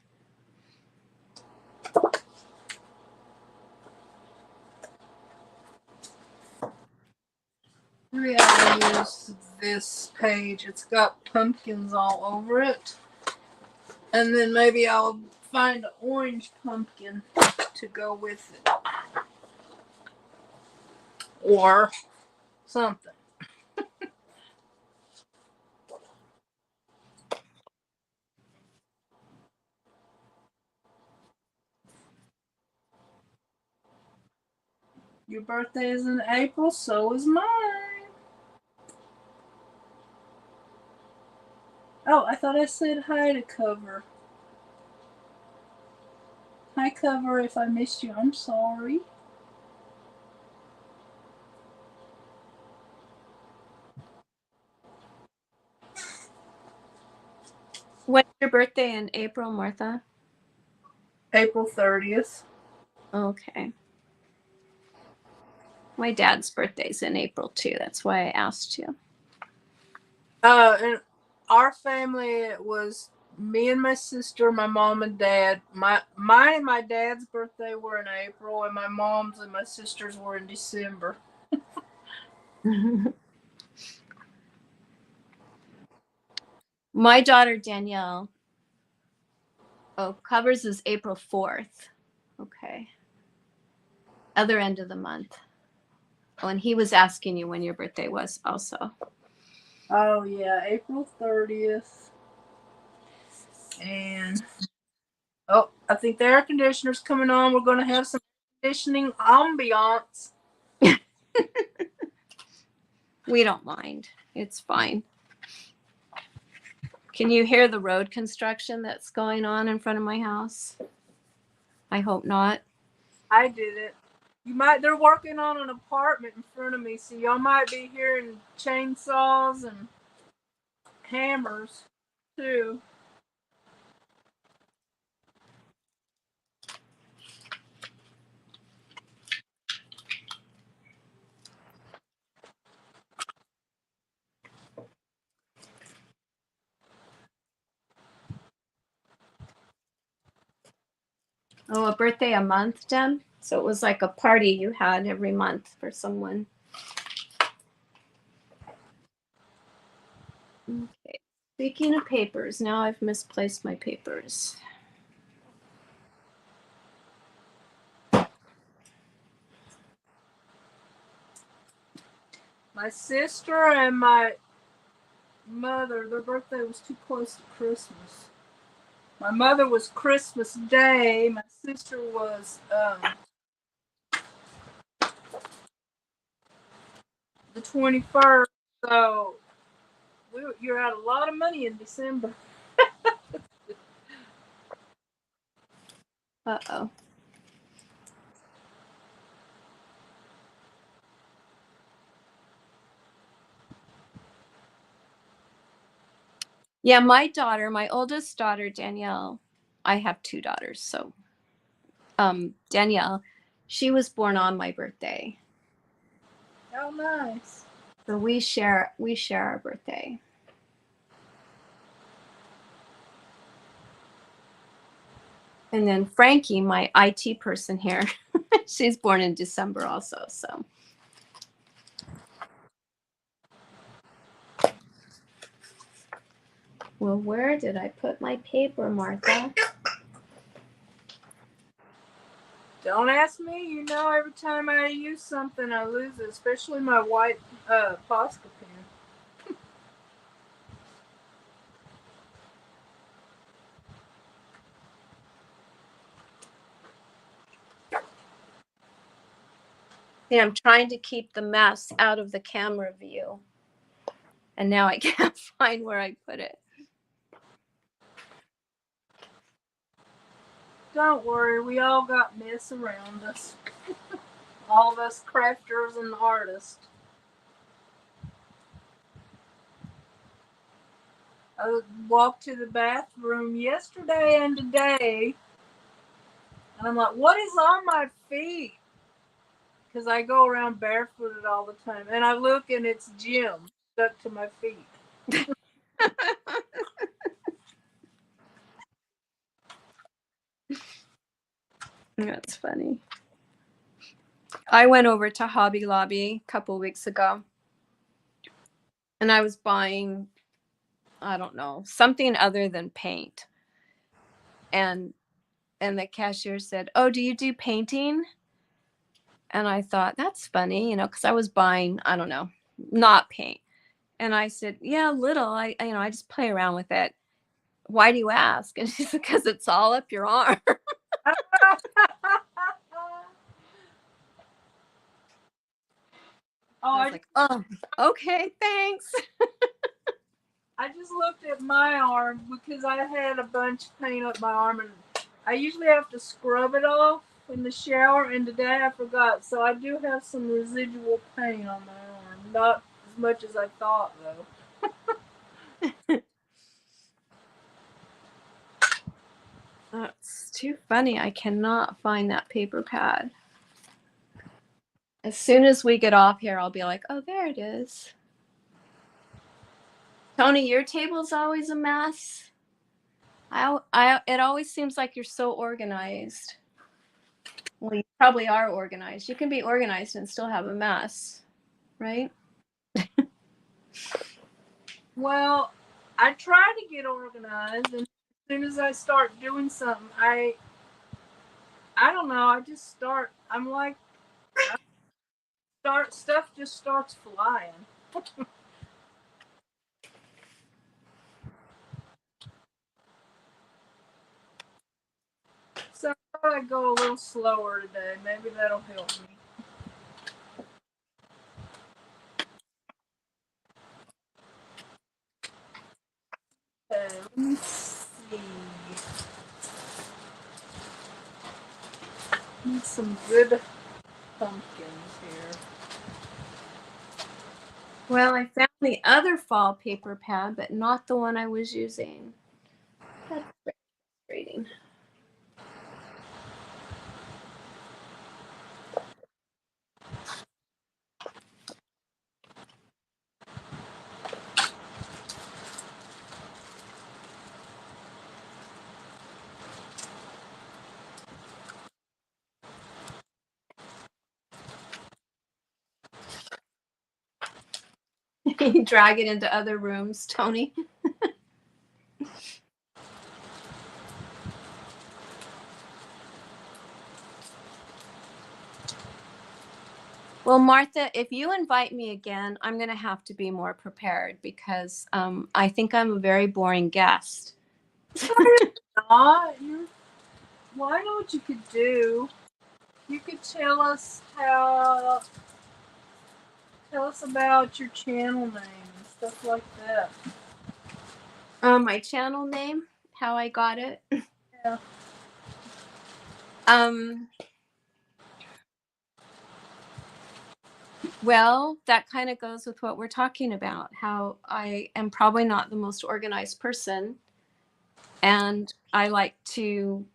S1: Maybe I'll use this page. It's got pumpkins all over it. And then maybe I'll find an orange pumpkin to go with it. Or something. Your birthday is in April, so is mine. Oh, I thought I said hi to Cover. Hi, Cover. If I missed you, I'm sorry.
S2: When's your birthday in April, Martha?
S1: April 30th.
S2: Okay. My dad's birthday's in April too. That's why I asked you.
S1: In our family, it was me and my sister, my mom and dad. Mine and my dad's birthday were in April, and my mom's and my sister's were in December.
S2: My daughter Danielle. Oh, Covers is April 4th. Okay. Other end of the month. Oh, and he was asking you when your birthday was also.
S1: Oh yeah, April 30th. And oh, I think the air conditioner's coming on. We're gonna have some conditioning ambiance.
S2: We don't mind. It's fine. Can you hear the road construction that's going on in front of my house? I hope not.
S1: I did it. They're working on an apartment in front of me, so y'all might be hearing chainsaws and hammers too.
S2: Oh, a birthday a month, Jen? So it was like a party you had every month for someone. Okay. Speaking of papers, now I've misplaced my papers.
S1: My sister and my mother, their birthday was too close to Christmas. My mother was Christmas Day. My sister was the 21st. So you're out a lot of money in December.
S2: Uh-oh. Yeah, my daughter, my oldest daughter, Danielle, I have two daughters, so Danielle, she was born on my birthday.
S1: How nice.
S2: So we share our birthday. And then Frankie, my IT person here, she's born in December also, so. Well, where did I put my paper, Martha?
S1: Don't ask me. You know, every time I use something, I lose it, especially my white Posca pen.
S2: Yeah, I'm trying to keep the mess out of the camera view. And now I can't find where I put it.
S1: Don't worry, we all got mess around us. All of us crafters and artists. I walked to the bathroom yesterday and today, and I'm like, what is on my feet? Because I go around barefooted all the time. And I look and it's Jim stuck to my feet.
S2: That's funny. I went over to Hobby Lobby a couple weeks ago, and I was buying, I don't know, something other than paint. And the cashier said, "Oh, do you do painting?" And I thought, that's funny, because I was buying, I don't know, not paint. And I said, "Yeah, a little. I just play around with it." "Why do you ask?" And she said, "Because it's all up your arm." I was like, "Oh, okay, thanks."
S1: I just looked at my arm because I had a bunch of paint up my arm, and I usually have to scrub it off in the shower, and today I forgot. So I do have some residual paint on my arm. Not as much as I thought, though.
S2: That's too funny. I cannot find that paper pad. As soon as we get off here, I'll be like, "Oh, there it is." Tony, your table's always a mess. It always seems like you're so organized. Well, you probably are organized. You can be organized and still have a mess, right?
S1: Well, I try to get organized, and as soon as I start doing something, I don't know. I just start. I'm like, stuff just starts flying. So I thought I'd go a little slower today. Maybe that'll help me. Okay, let me see. Need some good pumpkins here.
S2: Well, I found the other fall paper pad, but not the one I was using. That's frustrating. You drag it into other rooms, Tony. Well, Martha, if you invite me again, I'm going to have to be more prepared because I think I'm a very boring guest.
S1: Not. Well, I know what you could do. You could tell us about your channel name and stuff like that.
S2: My channel name, how I got it.
S1: Yeah.
S2: Well, that kind of goes with what we're talking about, how I am probably not the most organized person. And I like to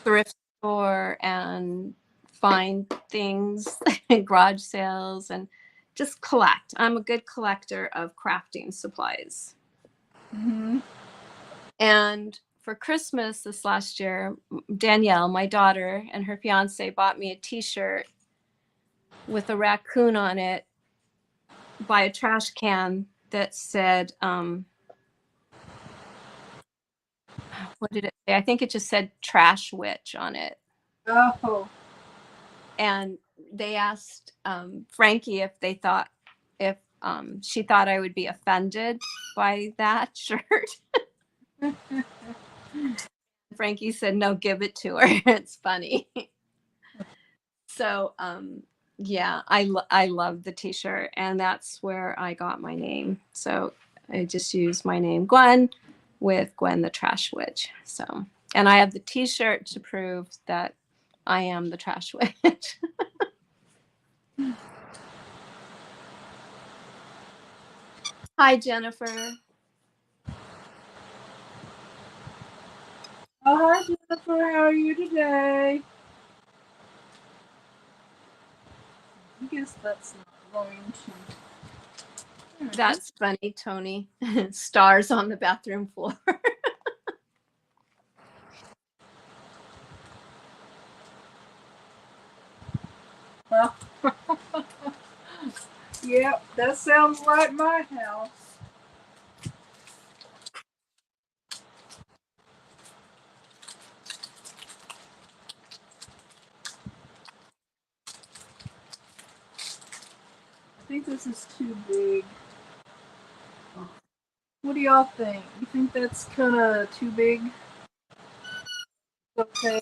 S2: thrift store and find things in garage sales and just collect. I'm a good collector of crafting supplies.
S1: Mm-hmm.
S2: And for Christmas this last year, Danielle, my daughter, and her fiance bought me a t-shirt with a raccoon on it by a trash can that said, what did it say? I think it just said Trash Witch on it.
S1: Oh.
S2: And they asked Frankie if she thought I would be offended by that shirt. Frankie said, no, give it to her. It's funny. So, yeah, I love the t-shirt, and that's where I got my name. So I just use my name, Gwen, with Gwen the Trash Witch. So, and I have the t-shirt to prove that I am the Trash Witch. Hi, Jennifer.
S1: Oh, hi, Jennifer. How are you today? I guess that's not going to.
S2: That's funny, Tony. Stars on the bathroom floor.
S1: Well, yep, that sounds like my house. I think this is too big. What do y'all think? You think that's kind of too big? Okay.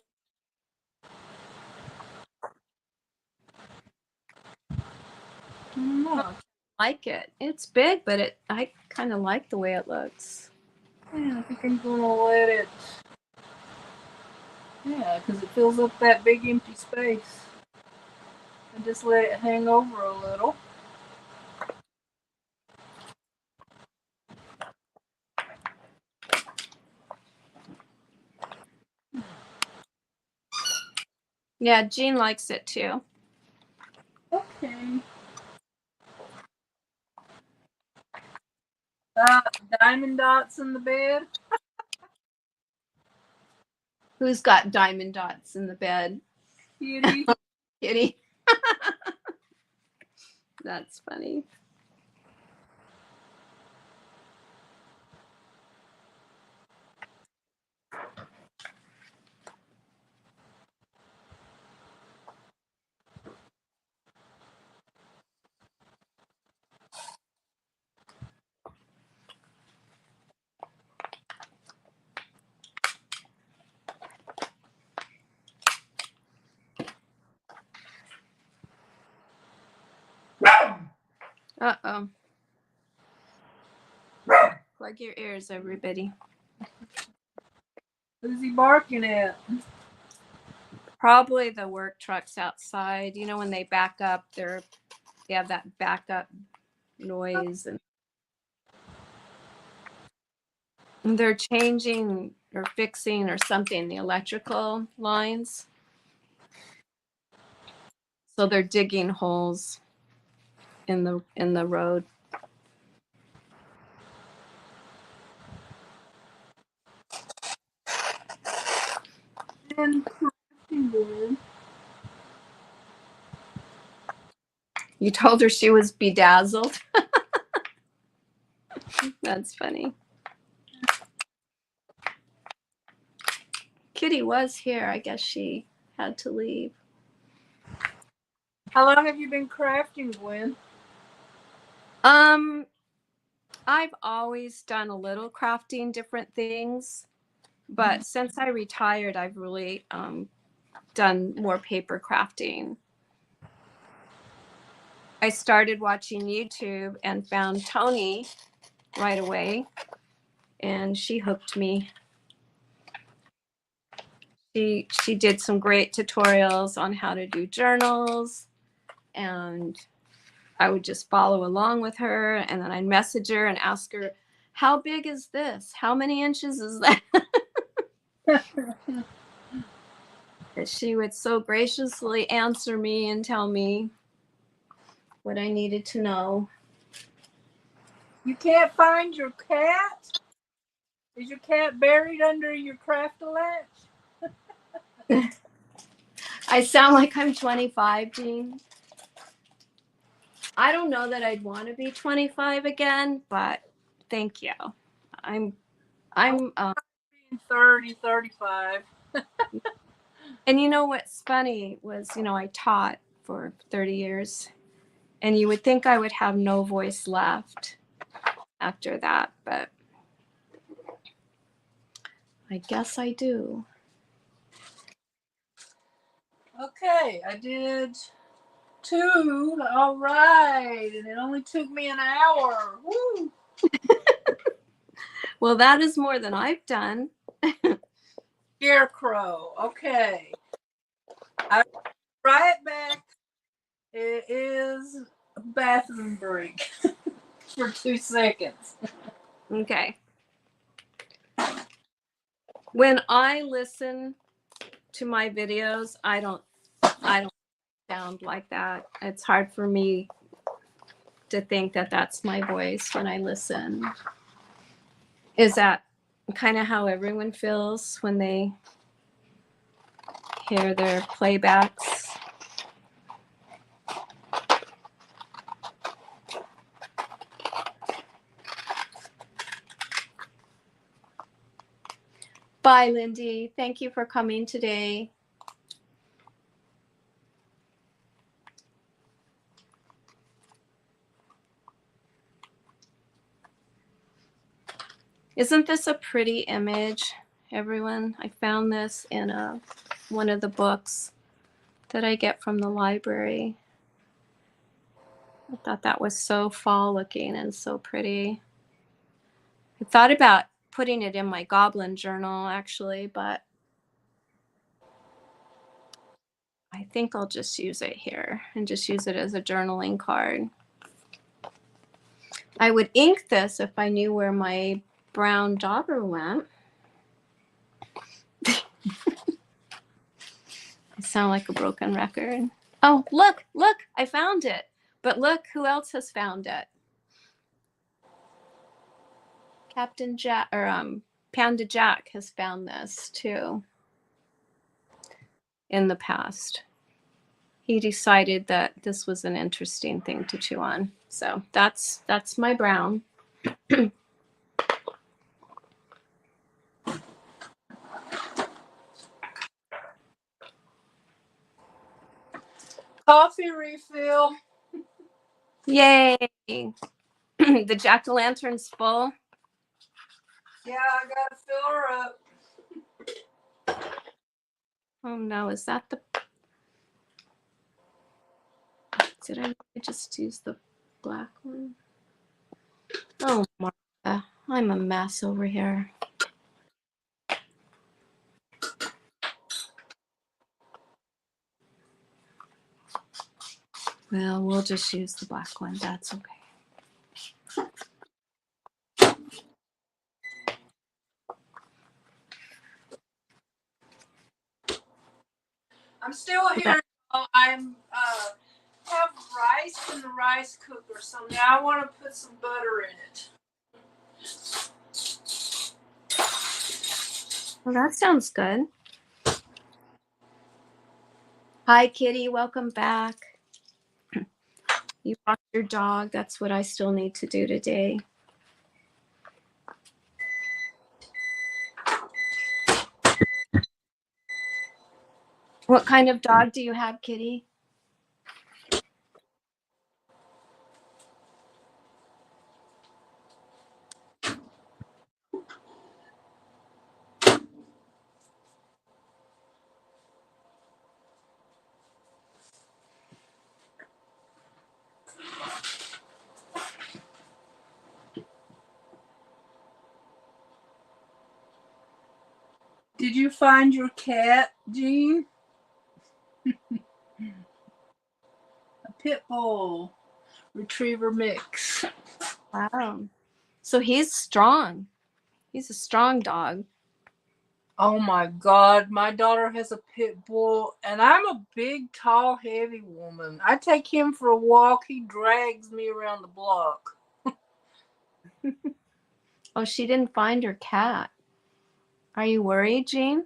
S1: I don't know.
S2: Like it. It's big, but I kind of like the way it looks.
S1: Yeah, I think I'm gonna let it. Yeah, because it fills up that big empty space. And just let it hang over a little.
S2: Yeah, Jean likes it too.
S1: Okay. Diamond dots in the bed.
S2: Who's got diamond dots in the bed?
S1: Kitty.
S2: Kitty. That's funny. Uh-oh. Plug your ears, everybody.
S1: Who's he barking at?
S2: Probably the work trucks outside. You know, when they back up, they have that backup noise, and they're changing or fixing or something the electrical lines. So they're digging holes in the road.
S1: And crafting board.
S2: You told her she was bedazzled. That's funny. Kitty was here. I guess she had to leave.
S1: How long have you been crafting, Gwen?
S2: I've always done a little crafting, different things, but since I retired, I've really done more paper crafting. I started watching YouTube and found Toni right away, and she hooked me. She did some great tutorials on how to do journals, and I would just follow along with her, and then I'd message her and ask her, how big is this? How many inches is that? She would so graciously answer me and tell me what I needed to know.
S1: You can't find your cat? Is your cat buried under your craft-a-latch?
S2: I sound like I'm 25, Jean. I don't know that I'd want to be 25 again, but thank you. I'm
S1: 30, 35.
S2: and you know what's funny was, I taught for 30 years, and you would think I would have no voice left after that, but I guess I do.
S1: Okay, I did 2. All right, and it only took me an hour. Woo!
S2: Well, that is more than I've done.
S1: Scarecrow. Okay. I'll right back. It is a bathroom break for 2 seconds.
S2: Okay. When I listen to my videos, I don't sound like that. It's hard for me to think that that's my voice when I listen. Is that kind of how everyone feels when they hear their playbacks? Bye, Lindy. Thank you for coming today. Isn't this a pretty image, everyone? I found this in one of the books that I get from the library. I thought that was so fall looking and so pretty. I thought about putting it in my goblin journal actually, but I think I'll just use it here and just use it as a journaling card. I would ink this if I knew where my brown dauber went. I sound like a broken record. Oh, look, I found it. But look who else has found it. Captain Jack, or Panda Jack has found this too in the past. He decided that this was an interesting thing to chew on. So that's my brown.
S1: Coffee refill.
S2: Yay! The jack-o'-lantern's full.
S1: Yeah, I gotta fill her up.
S2: Oh no, is that the... Did I just use the black one? Oh, Martha, I'm a mess over here. Well, we'll just use the black one. That's okay.
S1: I'm still here. I'm have rice in the rice cooker, so now I want to put some butter in it.
S2: Well, that sounds good. Hi, Kitty. Welcome back. You walked your dog. That's what I still need to do today. What kind of dog do you have, Kitty?
S1: Did you find your cat, Jean? A pit bull retriever mix.
S2: Wow. So he's strong. He's a strong dog.
S1: Oh my God, my daughter has a pit bull, and I'm a big, tall, heavy woman. I take him for a walk, he drags me around the block.
S2: Oh, she didn't find her cat. Are you worried, Jean?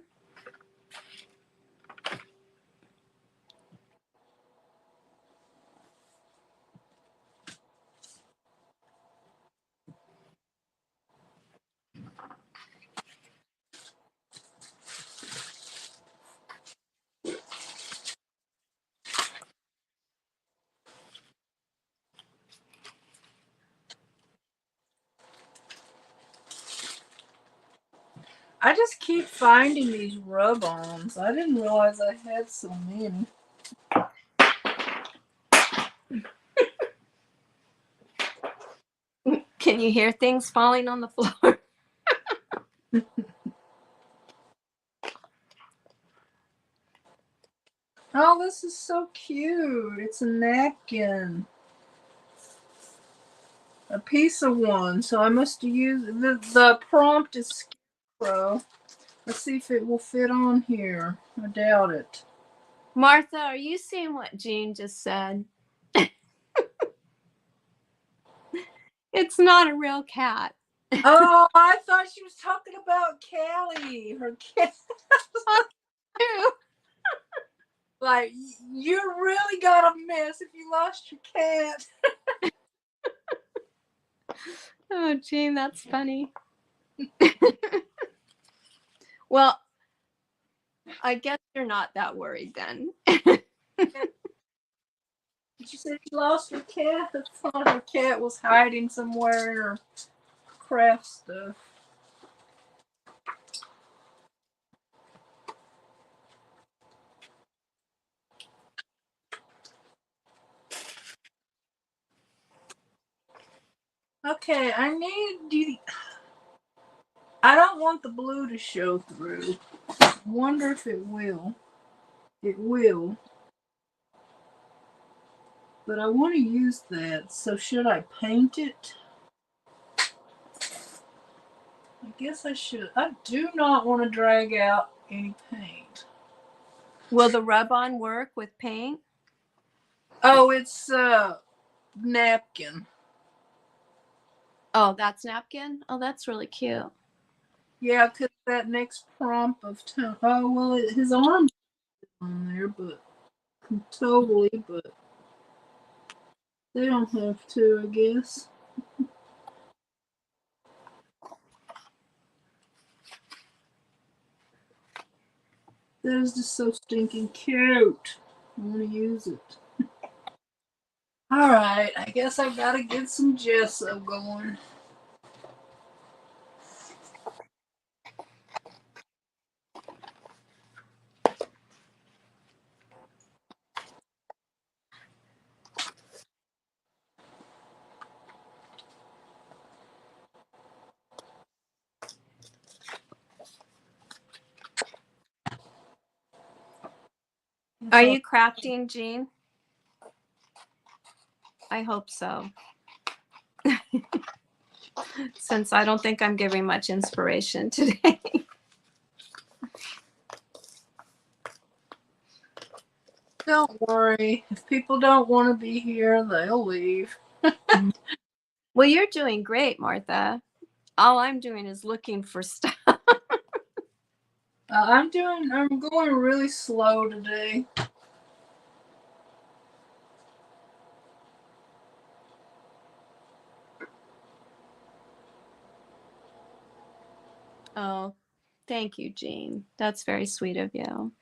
S1: I just keep finding these rub-ons. I didn't realize I had so many.
S2: Can you hear things falling on the floor?
S1: Oh, this is so cute. It's a napkin. A piece of one. So I must use the prompt is Scarecrow. Let's see if it will fit on here. I doubt it.
S2: Martha, are you seeing what Jean just said? It's not a real cat.
S1: Oh, I thought she was talking about Callie, her cat. Like, you really got a mess if you lost your cat.
S2: Oh, Jean, that's funny. Well, I guess you're not that worried then.
S1: She said she lost her cat. I thought her cat was hiding somewhere in her craft stuff. Okay, I need you. I don't want the blue to show through. Wonder if it will. It will. But I want to use that. So should I paint it? I guess I should. I do not want to drag out any paint.
S2: Will the rub-on work with paint?
S1: Oh, it's napkin.
S2: Oh, that's napkin? Oh, that's really cute.
S1: Yeah, because that next prompt of tone. Oh, well, his arm's on there, but totally, but they don't have to, I guess. That is just so stinking cute. I want to use it. All right, I guess I gotta get some gesso going.
S2: Are you crafting, Jean? I hope so. Since I don't think I'm giving much inspiration today.
S1: Don't worry. If people don't want to be here, they'll leave.
S2: Well, you're doing great, Martha. All I'm doing is looking for stuff.
S1: I'm going really slow today.
S2: Oh, thank you, Jean. That's very sweet of you.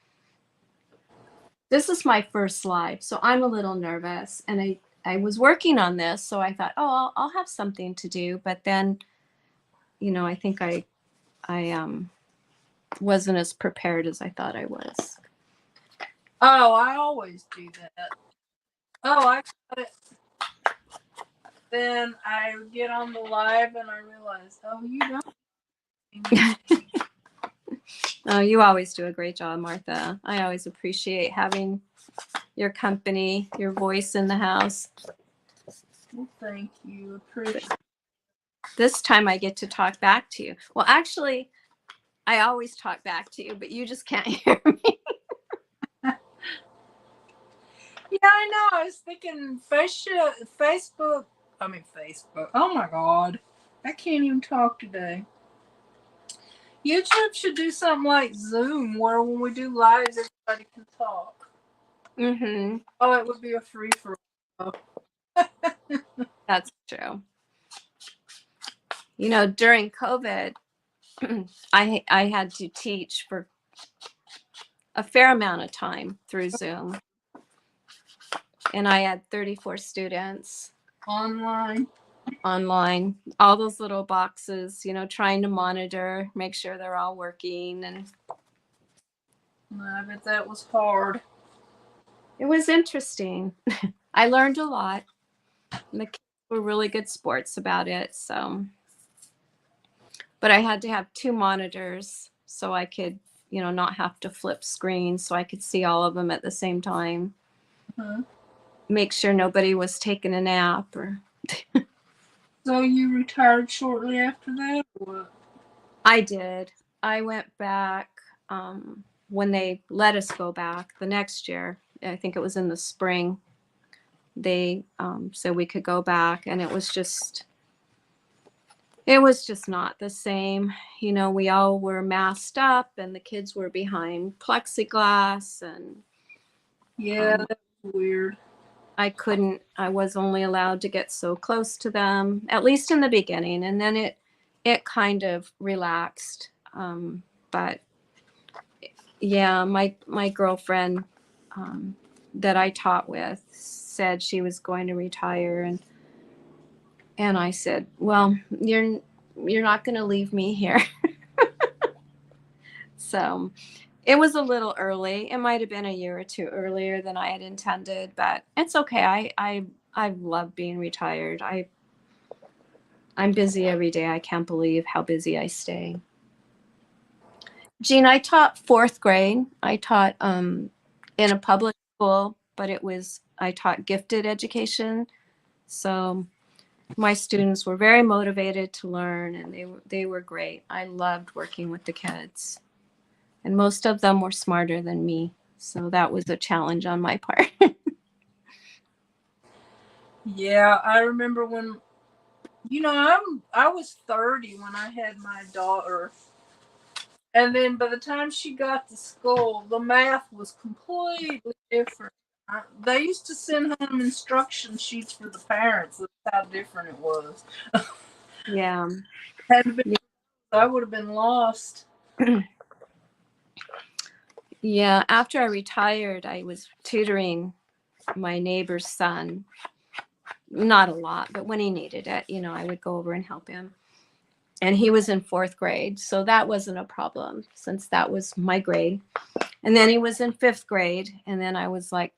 S2: This is my first live, so I'm a little nervous. And I was working on this, so I thought, oh, I'll have something to do. But then, I think I wasn't as prepared as I thought I was.
S1: Oh, I always do that. Oh, I got it. Then I get on the live and I realize, oh, you don't.
S2: Oh, you always do a great job, Martha. I always appreciate having your company, your voice in the house.
S1: Well, thank you. Appreciate
S2: This time I get to talk back to you. Well, actually, I always talk back to you, but you just can't hear me.
S1: Yeah, I know. I was thinking Facebook. I mean, Facebook. Oh my God. I can't even talk today. YouTube should do something like Zoom where when we do lives, everybody can talk.
S2: Mm-hmm.
S1: Oh, it would be a free for all.
S2: That's true. You know, during COVID, I had to teach for a fair amount of time through Zoom. And I had 34 students
S1: Online.
S2: online, all those little boxes, you know, trying to monitor, make sure they're all working. And
S1: I bet that was hard.
S2: it was interesting. I learned a lot. And the kids were really good sports about it. So, but I had to have 2 monitors so I could, you know, not have to flip screens so I could see all of them at the same time.
S1: Uh-huh.
S2: Make sure nobody was taking a nap or.
S1: So you retired shortly after that, or what?
S2: I did. I went back when they let us go back the next year. I think it was in the spring. They said we could go back, and it was just not the same. You know, we all were masked up, and the kids were behind plexiglass, and
S1: Yeah, that's weird.
S2: I was only allowed to get so close to them, at least in the beginning, and then it kind of relaxed. But yeah, my girlfriend that I taught with said she was going to retire, and I said, well, you're not going to leave me here. So it was a little early. It might have been a year or two earlier than I had intended, but it's okay. I love being retired. I'm busy every day. I can't believe how busy I stay. Jean, I taught 4th grade. I taught in a public school, but I taught gifted education. So my students were very motivated to learn, and they were great. I loved working with the kids. And most of them were smarter than me. So that was a challenge on my part.
S1: Yeah, I remember when, I was 30 when I had my daughter. And then by the time she got to school, the math was completely different. They used to send home instruction sheets for the parents. That's how different it was.
S2: Yeah.
S1: Had been, I would have been lost.
S2: Yeah. After I retired, I was tutoring my neighbor's son. Not a lot, but when he needed it, you know, I would go over and help him. And he was in 4th grade. So that wasn't a problem since that was my grade. And then he was in 5th grade. And then I was like,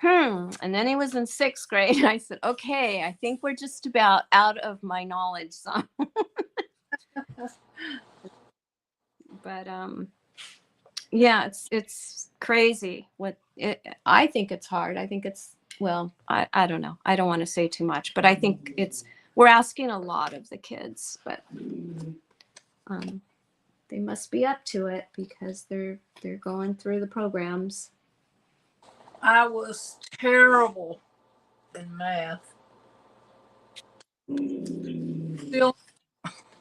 S2: and then he was in 6th grade. And I said, okay, I think we're just about out of my knowledge zone. But yeah, it's crazy I think it's hard. I think it's, well, I don't know. I don't want to say too much, but I think we're asking a lot of the kids, but they must be up to it because they're going through the programs.
S1: I was terrible in math. Still,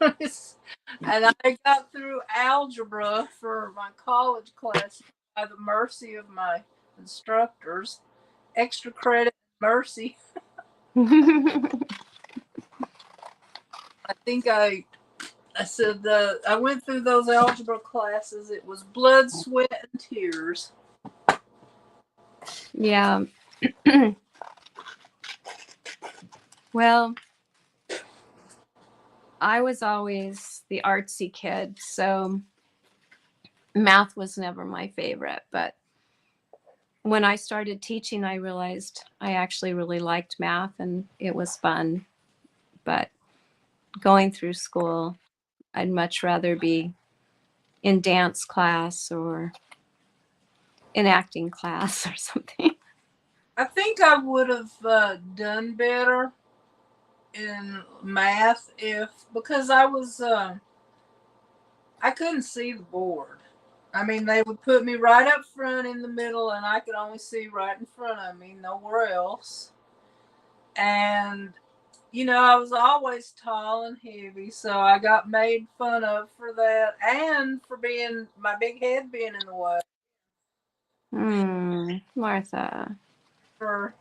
S1: and I got through algebra for my college class by the mercy of my instructors. Extra credit, mercy. I think I said I went through those algebra classes. It was blood, sweat, and tears.
S2: Yeah. Well, I was always the artsy kid, so math was never my favorite. But when I started teaching, I realized I actually really liked math and it was fun. But going through school, I'd much rather be in dance class or in acting class or something.
S1: I think I would have done better in math because I couldn't see the board. I mean, they would put me right up front in the middle, and I could only see right in front of me, nowhere else. And I was always tall and heavy, so I got made fun of for that, and for being my big head being in the way.
S2: Martha.
S1: For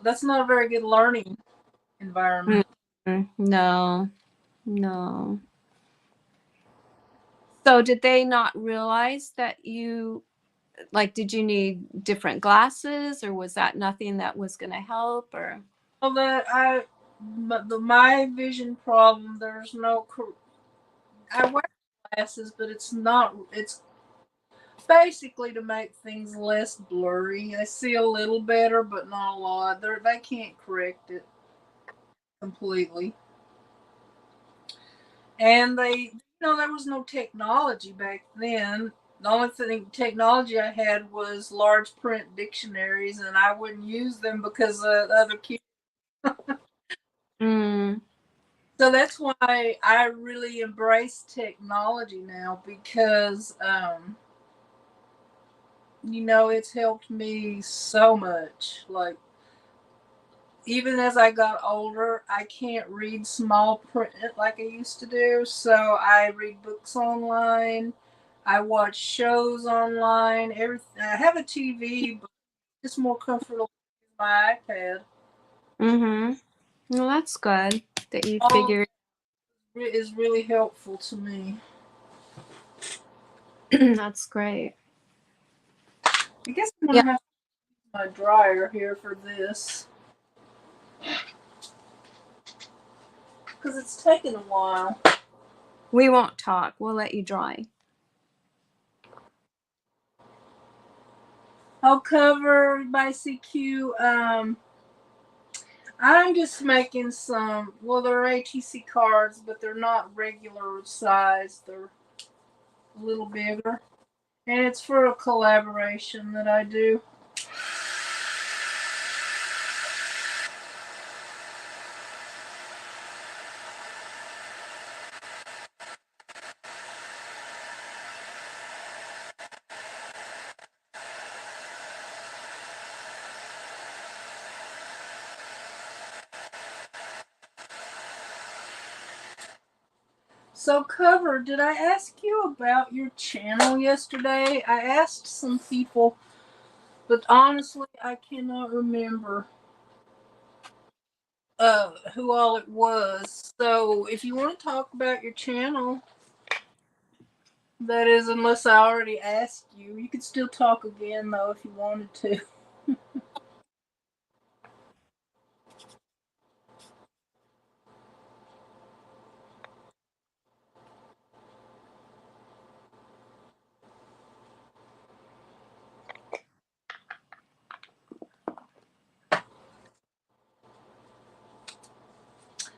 S1: that's not a very good learning environment.
S2: No, no. So did they not realize that did you need different glasses, or was that nothing that was going to help, or?
S1: Well, my vision problem. There's no. I wear glasses, but it's basically to make things less blurry. I see a little better, but not a lot. They can't correct it completely. And there was no technology back then. The only technology I had was large print dictionaries, and I wouldn't use them because other kids.
S2: Mm.
S1: So that's why I really embrace technology now because, it's helped me so much. Like, even as I got older, I can't read small print like I used to do. So I read books online. I watch shows online. Everything. I have a TV, but it's more comfortable with my iPad.
S2: Mm-hmm. Well, that's good that you
S1: All
S2: figured.
S1: is really helpful to me.
S2: That's great.
S1: I guess I'm
S2: Yeah,
S1: gonna have to use my dryer here for this because it's taken a while.
S2: we won't talk. We'll let you dry.
S1: I'll cover by CQ. I'm just making some. Well, they're ATC cards, but they're not regular size. They're a little bigger, and it's for a collaboration that I do. So, Cover, did I ask you about your channel yesterday? I asked some people, but honestly, I cannot remember who all it was. So, if you want to talk about your channel, that is, unless I already asked you, you could still talk again, though, if you wanted to.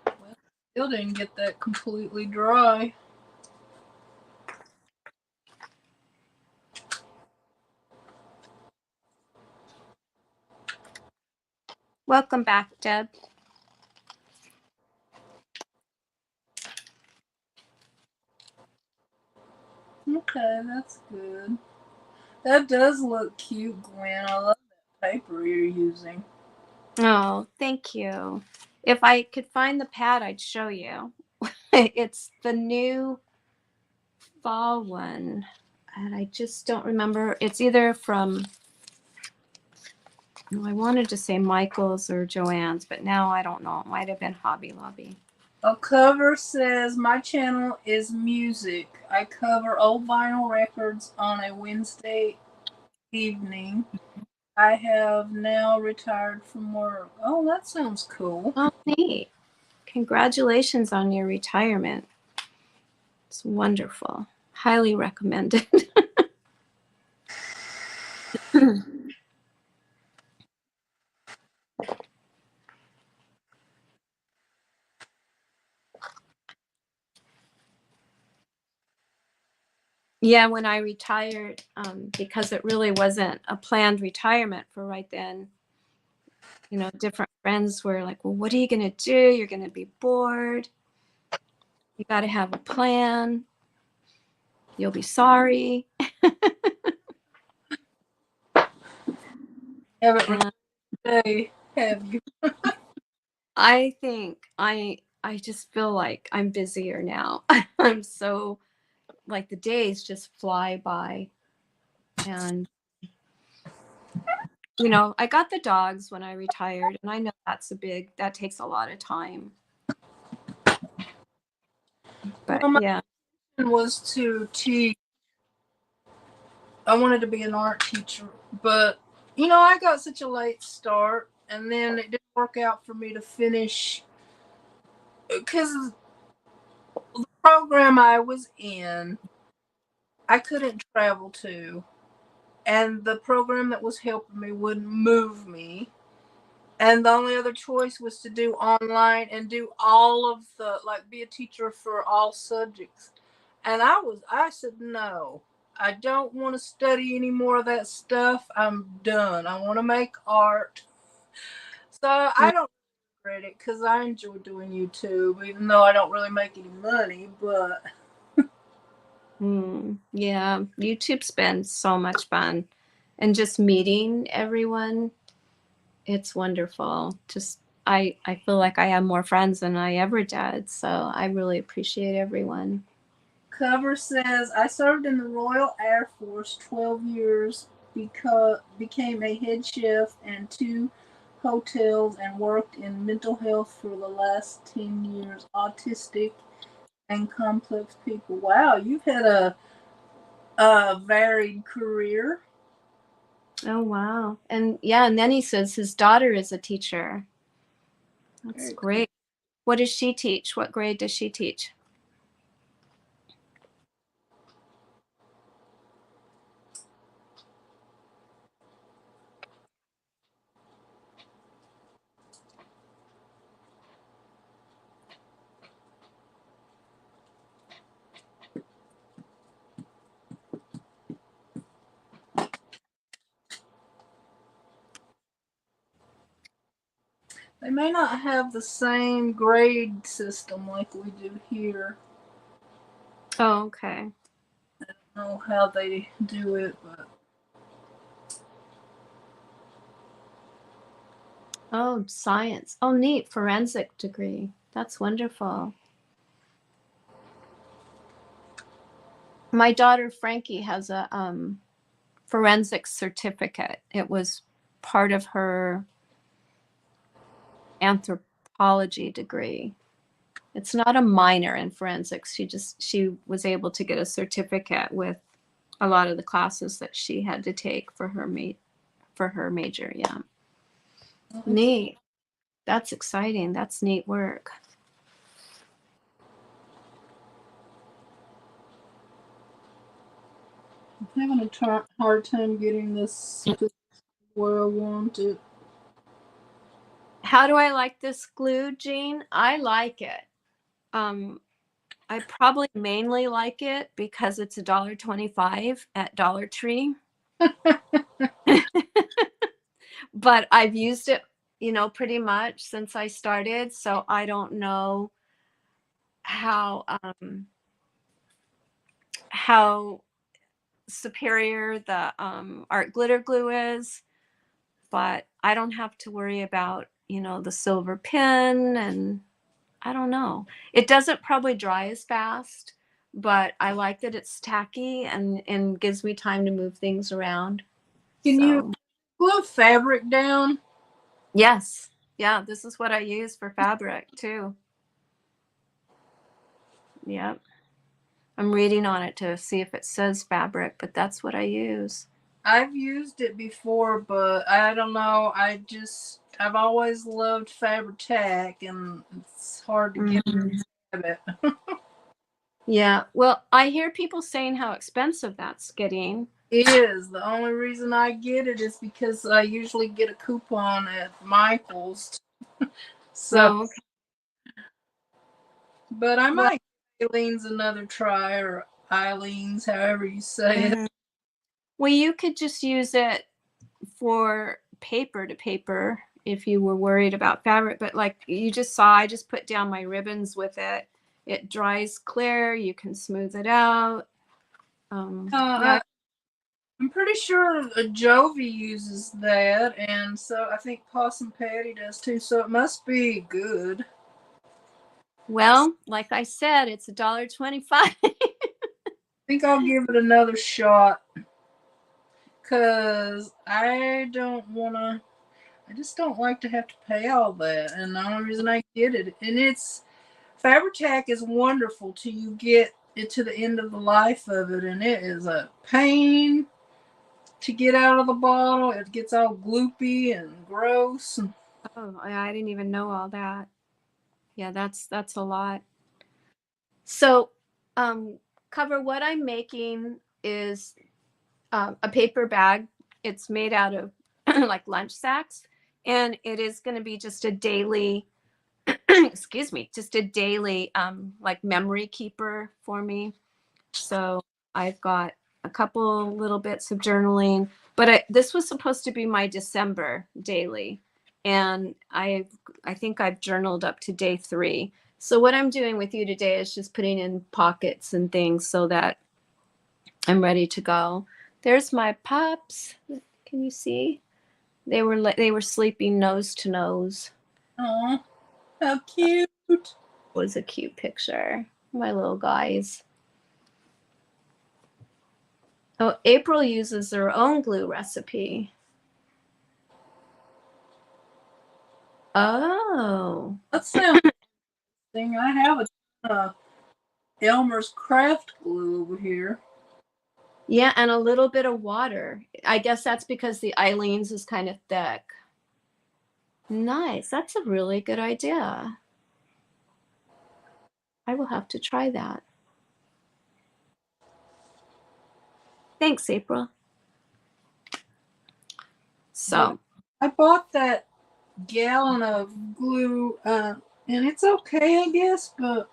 S1: Well, still didn't get that completely dry.
S2: Welcome back, Deb.
S1: Okay, that's good. That does look cute, Gwen. I love that paper you're using.
S2: Oh, thank you. If I could find the pad, I'd show you. It's the new fall one, and I just don't remember. It's either from, well, I wanted to say Michael's or Joann's, but now I don't know. It might have been Hobby Lobby.
S1: A cover says, "My channel is music. I cover old vinyl records on a Wednesday evening. I have now retired from work." Oh, that sounds cool.
S2: Oh, neat. Congratulations on your retirement. It's wonderful. Highly recommended. Yeah, when I retired, because it really wasn't a planned retirement for right then, you know, different friends were like, well, what are you going to do? You're going to be bored. You got to have a plan. You'll be sorry.
S1: Haven't
S2: And
S1: really, have you?
S2: I think I just feel like I'm busier now. I'm so like the days just fly by. And you know, I got the dogs when I retired, and I know that takes a lot of time. But
S1: Well, my
S2: yeah.
S1: plan was to teach. I wanted to be an art teacher, but you know, I got such a late start, and then it didn't work out for me to finish because the program I was in, I couldn't travel to, and the program that was helping me wouldn't move me. And the only other choice was to do online and do all of the, like, be a teacher for all subjects. And I said, no, I don't want to study any more of that stuff. I'm done. I want to make art. So I don't regret it because I enjoy doing YouTube, even though I don't really make any money. But
S2: Yeah, YouTube's been so much fun. And just meeting everyone, it's wonderful. Just I feel like I have more friends than I ever did. So I really appreciate everyone.
S1: Cover says, I served in the Royal Air Force 12 years, became a head chef and two hotels, and worked in mental health for the last 10 years. Autistic and complex people. Wow, you've had a varied career.
S2: Oh wow. And yeah, and then he says his daughter is a teacher. That's
S1: Very cool.
S2: great. What does she teach? What grade does she teach?
S1: They may not have the same grade system like we do here.
S2: Oh, okay.
S1: I don't know how they do it, but
S2: Oh, science. Oh, neat. Forensic degree. That's wonderful. My daughter Frankie has a forensic certificate. It was part of her anthropology degree. It's not a minor in forensics. She was able to get a certificate with a lot of the classes that she had to take for her major. Yeah. Neat. That's exciting. That's neat work.
S1: I'm having a hard time getting this where I want it.
S2: How do I like this glue, Jean? I like it. Um, I probably mainly like it because it's $1.25 at Dollar Tree. But I've used it, you know, pretty much since I started. So I don't know how superior the art glitter glue is, but I don't have to worry about, you know, the silver pin, and I don't know. It doesn't probably dry as fast, but I like that it's tacky and gives me time to move things around.
S1: Can you
S2: So,
S1: glue fabric down?
S2: yes. Yeah, this is what I use for fabric too. Yep. I'm reading on it to see if it says fabric, but that's what I use.
S1: I've used it before, but I don't know. I've always loved Fabri-Tac, and it's hard to get
S2: Mhm.
S1: it.
S2: Yeah. Well, I hear people saying how expensive that's getting.
S1: It is. The only reason I get it is because I usually get a coupon at Michael's. So,
S2: Oh, okay.
S1: but I
S2: Well,
S1: might give Aleene's another try, or Eileen's, however you say it.
S2: Mhm. Well, you could just use it for paper to paper if you were worried about fabric, but like you just saw, I just put down my ribbons with it. It dries clear, you can smooth it out. Yeah.
S1: I'm pretty sure Jovi uses that, and so I think Possum Patty does too. So it must be good.
S2: Well, like I said, it's $1.25.
S1: I think I'll give it another shot because I don't want to. I just don't like to have to pay all that, and the only reason I get it, and it's Fabri-Tac is wonderful till you get it to the end of the life of it, and it is a pain to get out of the bottle. It gets all gloopy and gross.
S2: Oh, I didn't even know all that. Yeah, that's a lot. So, cover what I'm making is a paper bag. It's made out of like lunch sacks, and it is going to be just a daily, excuse me, just a daily like memory keeper for me. So I've got a couple little bits of journaling, but this was supposed to be my December daily, and I think I've journaled up to day 3. So what I'm doing with you today is just putting in pockets and things so that I'm ready to go. There's my pups. Can you see? They were sleeping nose to nose.
S1: Oh, how cute!
S2: It was a cute picture. My little guys. Oh, April uses her own glue recipe. Oh.
S1: That sounds interesting. I have a Elmer's craft glue over here.
S2: Yeah, and a little bit of water. I guess that's because the Eileen's is kind of thick. Nice. That's a really good idea. I will have to try that. Thanks, April. So,
S1: I bought that gallon of glue, and it's okay, I guess, but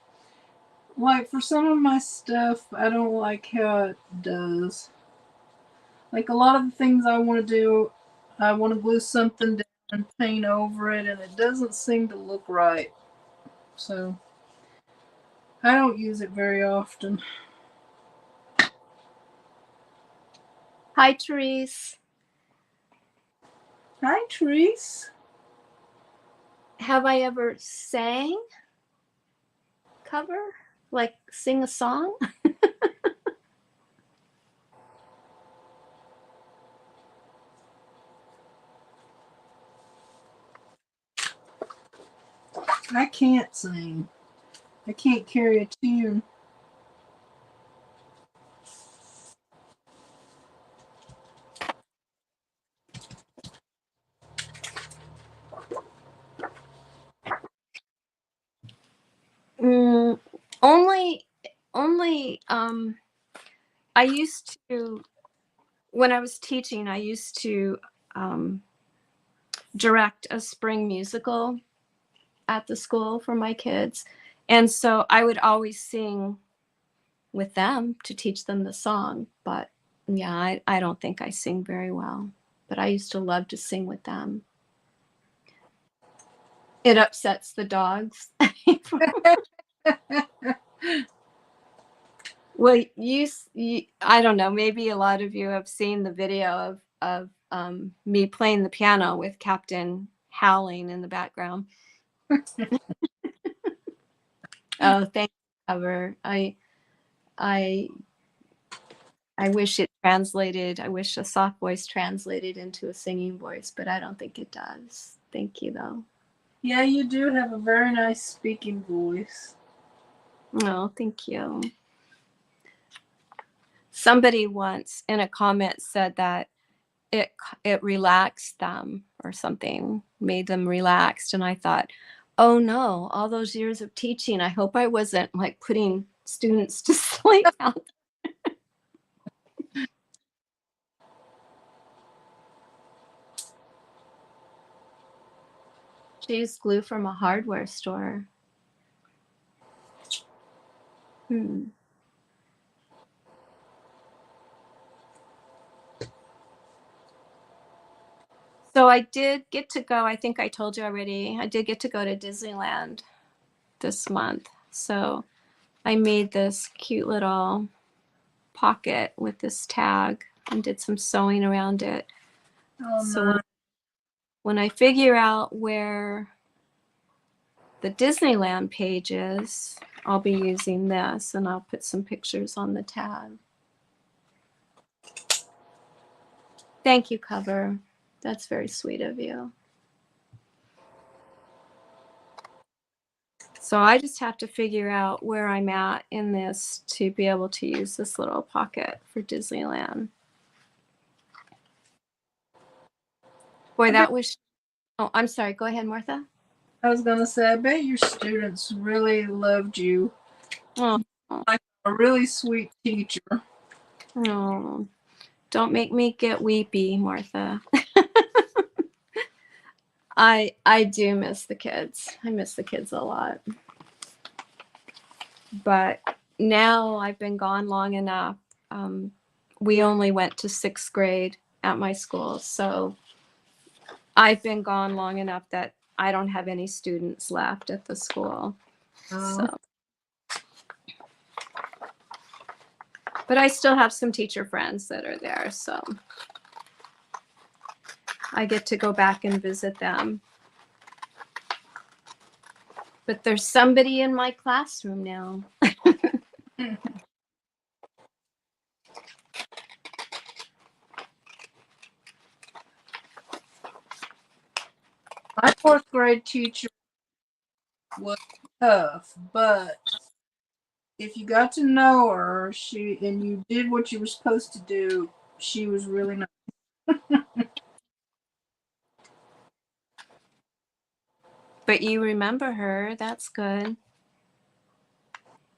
S1: like for some of my stuff, I don't like how it does. Like a lot of the things I want to do, I want to glue something down and paint over it, and it doesn't seem to look right. So I don't use it very often.
S2: hi, Therese.
S1: Hi, Therese.
S2: Have I ever sang cover? Like sing a song?
S1: I can't sing. I can't carry a tune.
S2: Mm, only I used to when I was teaching, I used to um, direct a spring musical at the school for my kids. And so I would always sing with them to teach them the song. But yeah, I don't think I sing very well. But I used to love to sing with them. It upsets the dogs. Well, I don't know. Maybe a lot of you have seen the video of me playing the piano with Captain howling in the background. Oh, thank you, cover. I I wish it translated. I wish a soft voice translated into a singing voice, but I don't think it does. Thank you, though.
S1: Yeah, you do have a very nice speaking voice.
S2: Oh, thank you. Somebody once in a comment said that it relaxed them or something, made them relaxed, and I thought, oh no, all those years of teaching, I hope I wasn't like putting students to sleep out. She used glue from a hardware store. Hmm. So I did get to go. I think I told you already. I did get to go to Disneyland this month. So I made this cute little pocket with this tag and did some sewing around it.
S1: Oh,
S2: So
S1: nice.
S2: when I figure out where the Disneyland page is, I'll be using this and I'll put some pictures on the tag. Thank you, Cover. That's very sweet of you. So I just have to figure out where I'm at in this to be able to use this little pocket for Disneyland. Boy, that was, oh, I'm sorry. Go ahead, Martha.
S1: I was gonna say, I bet your students really loved you.
S2: Oh,
S1: Like a really sweet teacher.
S2: oh, don't make me get weepy, Martha. I do miss the kids. I miss the kids a lot. But now I've been gone long enough. We only went to 6th grade at my school. So I've been gone long enough that I don't have any students left at the school. So, but I still have some teacher friends that are there. So I get to go back and visit them. But there's somebody in my classroom now.
S1: My 4th grade teacher was tough, but if you got to know her, and you did what you were supposed to do, she was really nice.
S2: But you remember her. That's good.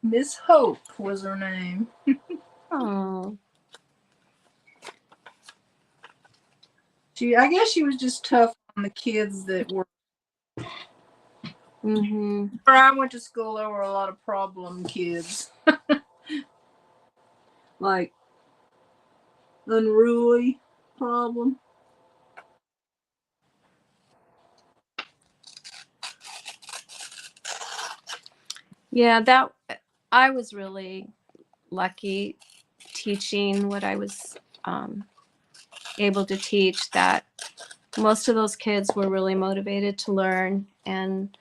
S1: Miss Hope was her name.
S2: Oh.
S1: I guess she was just tough on the kids that were.
S2: Mm-hmm.
S1: Where I went to school, there were a lot of problem kids, like unruly problem.
S2: Yeah, that I was really lucky teaching what I was able to teach, that most of those kids were really motivated to learn. And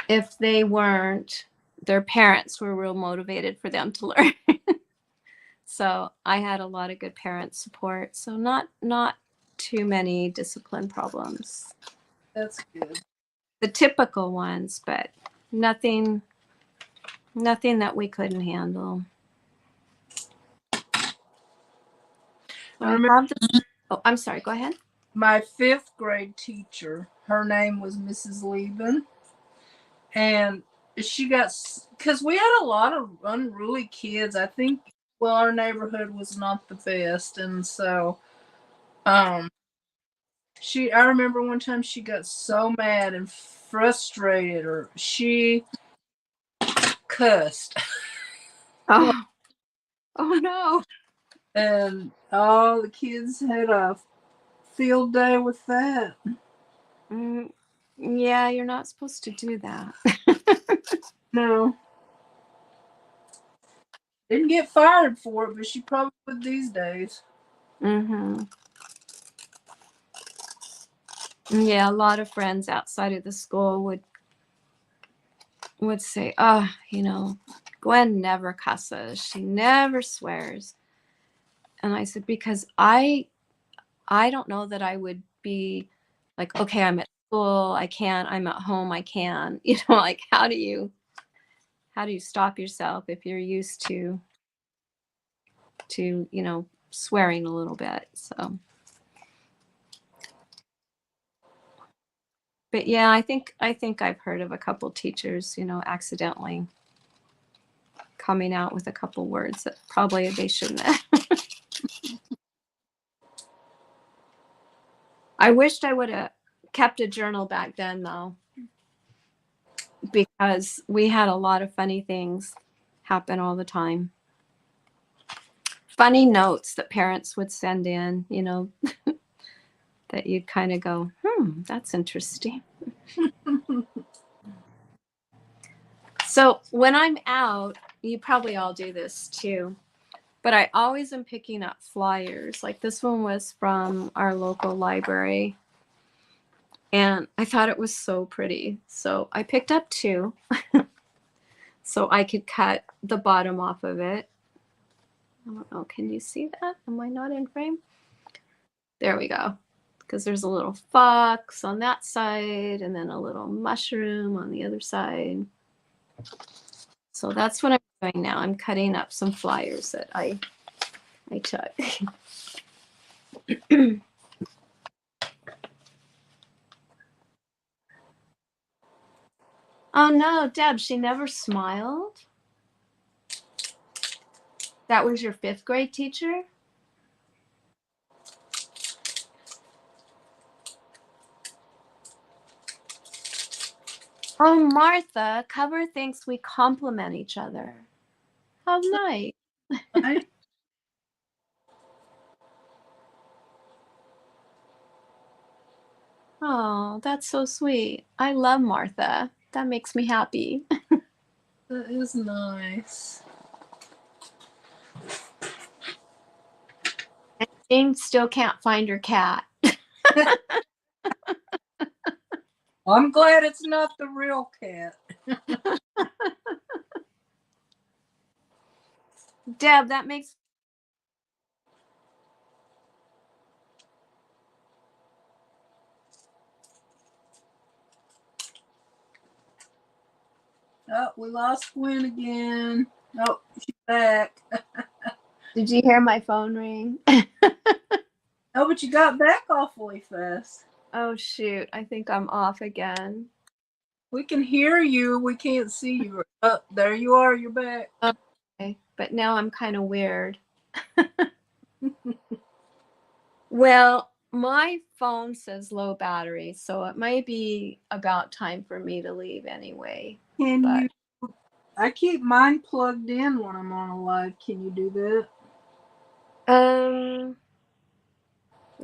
S2: if they weren't, their parents were real motivated for them to learn. So I had a lot of good parent support. So not too many discipline problems.
S1: That's good.
S2: The typical ones, but nothing that we couldn't handle. Oh, I'm sorry. Go ahead.
S1: My 5th grade teacher, her name was Mrs. Lieben, and she got, because we had a lot of unruly kids. I think, well, our neighborhood was not the best, and so I remember one time she got so mad and frustrated, or she cussed.
S2: Oh, oh no.
S1: And all the kids had a field day with that.
S2: Yeah, you're not supposed to do that.
S1: No. Didn't get fired for it, but she probably would these days.
S2: Mm-hmm. Yeah, a lot of friends outside of the school would say, "Oh, Gwen never cusses. She never swears." And I said, because I don't know that I would be like, okay, I'm at school, I can't. I'm at home, I can. Like how do you stop yourself if you're used to swearing a little bit? So. But yeah, I think I've heard of a couple teachers, accidentally coming out with a couple words that probably they shouldn't have. I wished I would have kept a journal back then, though, because we had a lot of funny things happen all the time. Funny notes that parents would send in, that you'd kind of go, that's interesting. So when I'm out, you probably all do this too, but I always am picking up flyers. Like this one was from our local library, and I thought it was so pretty. So I picked up 2 so I could cut the bottom off of it. I don't know, can you see that? Am I not in frame? There we go. Because there's a little fox on that side and then a little mushroom on the other side. So that's what I'm doing now. I'm cutting up some flyers that I took. Oh no, Deb, she never smiled? That was your 5th grade teacher? Oh, Martha, Cover thinks we compliment each other. How nice.
S1: Right?
S2: Oh, that's so sweet. I love Martha. That makes me happy.
S1: That is nice.
S2: And Jane still can't find her cat.
S1: I'm glad it's not the real cat.
S2: Deb, that makes...
S1: Oh, we lost Gwen again. Oh, she's back.
S2: Did you hear my phone ring?
S1: Oh, but you got back awfully fast.
S2: Oh, shoot. I think I'm off again.
S1: We can hear you. We can't see you. Oh, there you are. You're back.
S2: Okay. But now I'm kind of weird. Well, my phone says low battery, so it might be about time for me to leave anyway.
S1: Can
S2: But
S1: you? I keep mine plugged in when I'm on a live. Can you do that?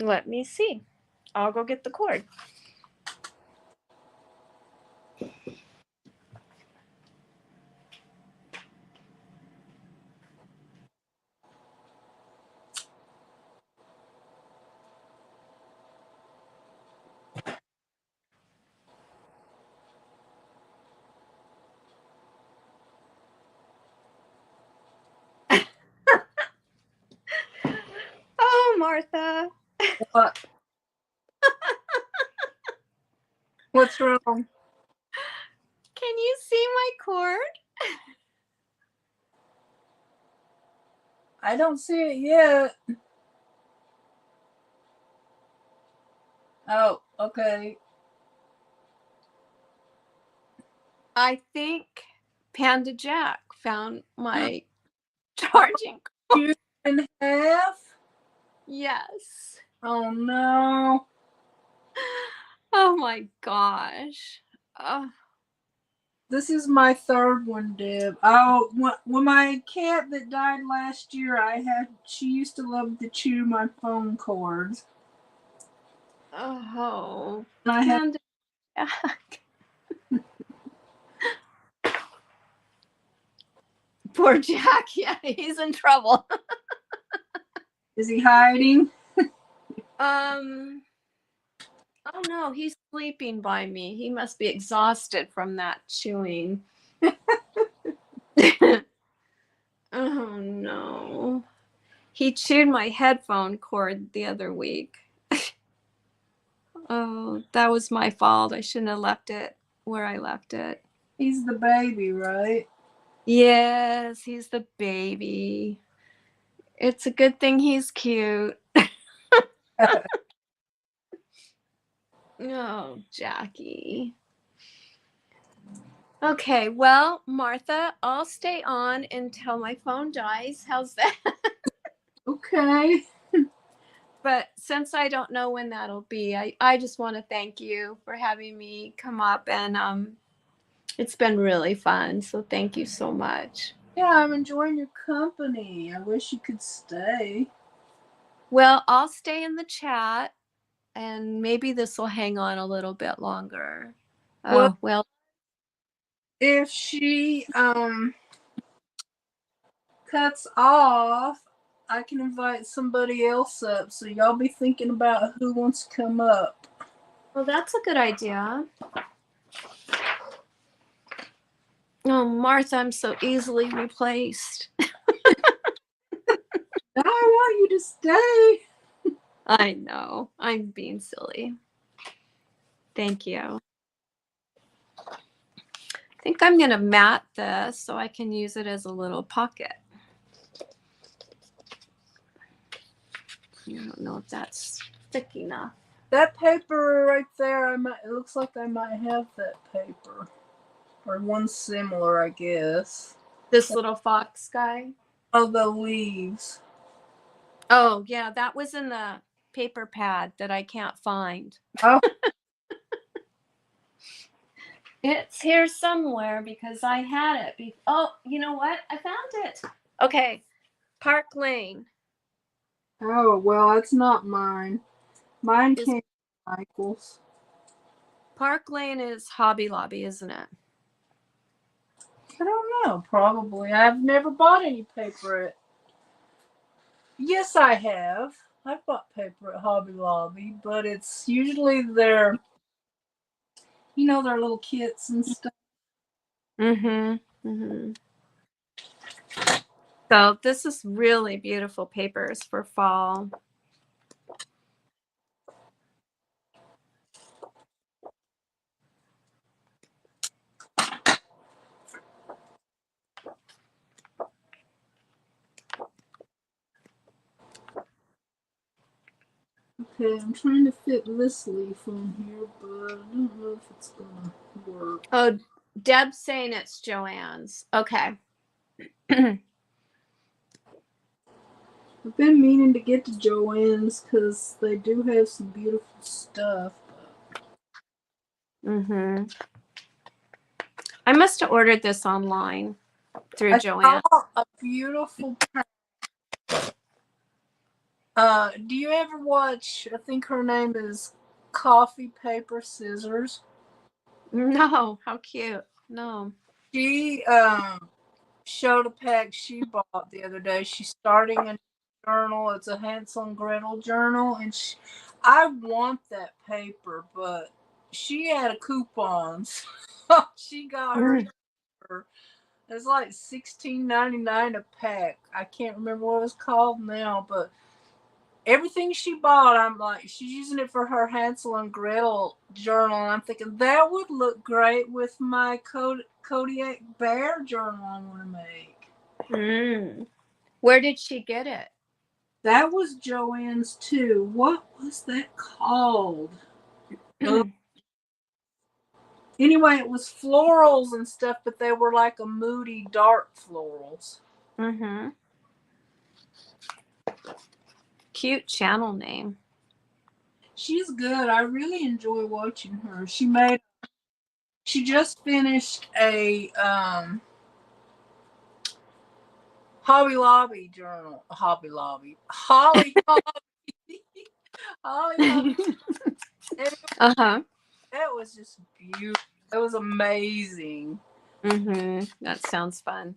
S2: let me see. I'll go get the cord. Oh, Martha.
S1: What? What's wrong?
S2: Can you see my cord?
S1: I don't see it yet. Oh, okay.
S2: I think Panda Jack found my charging cord.
S1: You in half?
S2: Yes.
S1: Oh no.
S2: Oh my gosh. Oh,
S1: This is my 3rd one, Deb. Oh, when my cat that died last year, she used to love to chew my phone cords.
S2: oh.
S1: And I had,
S2: Panda Jack. Poor Jack. Yeah, he's in trouble.
S1: is he hiding?
S2: Oh no, he's sleeping by me. He must be exhausted from that chewing. Oh no. He chewed my headphone cord the other week. Oh, that was my fault. I shouldn't have left it where I left it.
S1: He's the baby, right?
S2: Yes, he's the baby. It's a good thing he's cute. Oh, Jackie. Okay, well, Martha, I'll stay on until my phone dies. How's that?
S1: Okay.
S2: But since I don't know when that'll be, I just want to thank you for having me come up, and it's been really fun. So thank you so much.
S1: Yeah, I'm enjoying your company. I wish you could stay.
S2: Well, I'll stay in the chat and maybe this will hang on a little bit longer.
S1: Well,
S2: Oh, well,
S1: if she cuts off, I can invite somebody else up. So y'all be thinking about who wants to come up.
S2: well, that's a good idea. Oh, Martha, I'm so easily replaced.
S1: I want you to stay.
S2: I know. I'm being silly. Thank you. I think I'm going to mat this so I can use it as a little pocket. I don't know if that's thick enough.
S1: That paper right there, it looks like I might have that paper. Or one similar, I guess.
S2: This little fox guy?
S1: Oh, the leaves.
S2: Oh, yeah, that was in the paper pad that I can't find.
S1: Oh.
S2: It's here somewhere because I had it. Oh, you know what? I found it. Okay. Park Lane.
S1: Oh, well, that's not mine. Mine
S2: Is
S1: came from Michael's.
S2: Park Lane is Hobby Lobby, isn't it?
S1: I don't know, probably. I've never bought any paper at... Yes, I have. I've bought paper at Hobby Lobby, but it's usually their, their little kits and stuff.
S2: Mm-hmm. Mm-hmm. So this is really beautiful papers for fall.
S1: Okay, I'm trying to fit this leaf on here, but I don't know if it's gonna work.
S2: Oh, Deb's saying it's Joanne's. Okay.
S1: I've been meaning to get to Joann's because they do have some beautiful stuff.
S2: Mm-hmm. I must have ordered this online through
S1: I
S2: Joanne.
S1: saw a beautiful do you ever watch, I think her name is Coffee Paper Scissors?
S2: No, how cute. No.
S1: She showed a pack she bought the other day. She's starting a journal. It's a Hansel and Gretel journal, and I want that paper, but she had a coupon, so she got her. It's like $16.99 a pack. I can't remember what it's called now, but everything she bought, I'm like, she's using it for her Hansel and Gretel journal. And I'm thinking that would look great with my Kodiak Bear journal I want to make.
S2: Where did she get it?
S1: That was Joann's too. What was that called? Anyway, it was florals and stuff, but they were like a moody, dark florals.
S2: Mm-hmm. Cute channel name.
S1: She's good. I really enjoy watching her. She just finished a Hobby Lobby journal. Hobby Lobby. Holly Hobby. Holly Hobby.
S2: Uh-huh.
S1: That was just beautiful. That was amazing.
S2: Mm-hmm. That sounds fun.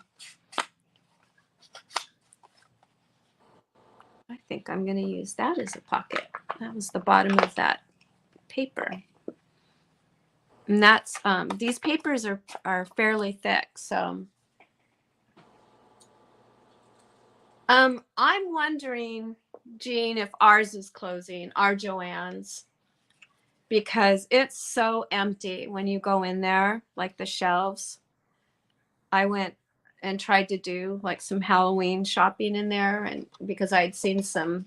S2: I think I'm going to use that as a pocket. That was the bottom of that paper. And that's, these papers are fairly thick, so. I'm wondering, Jean, if ours is closing, our Joann's, because it's so empty when you go in there, like the shelves. I went and tried to do like some Halloween shopping in there, and because I'd seen some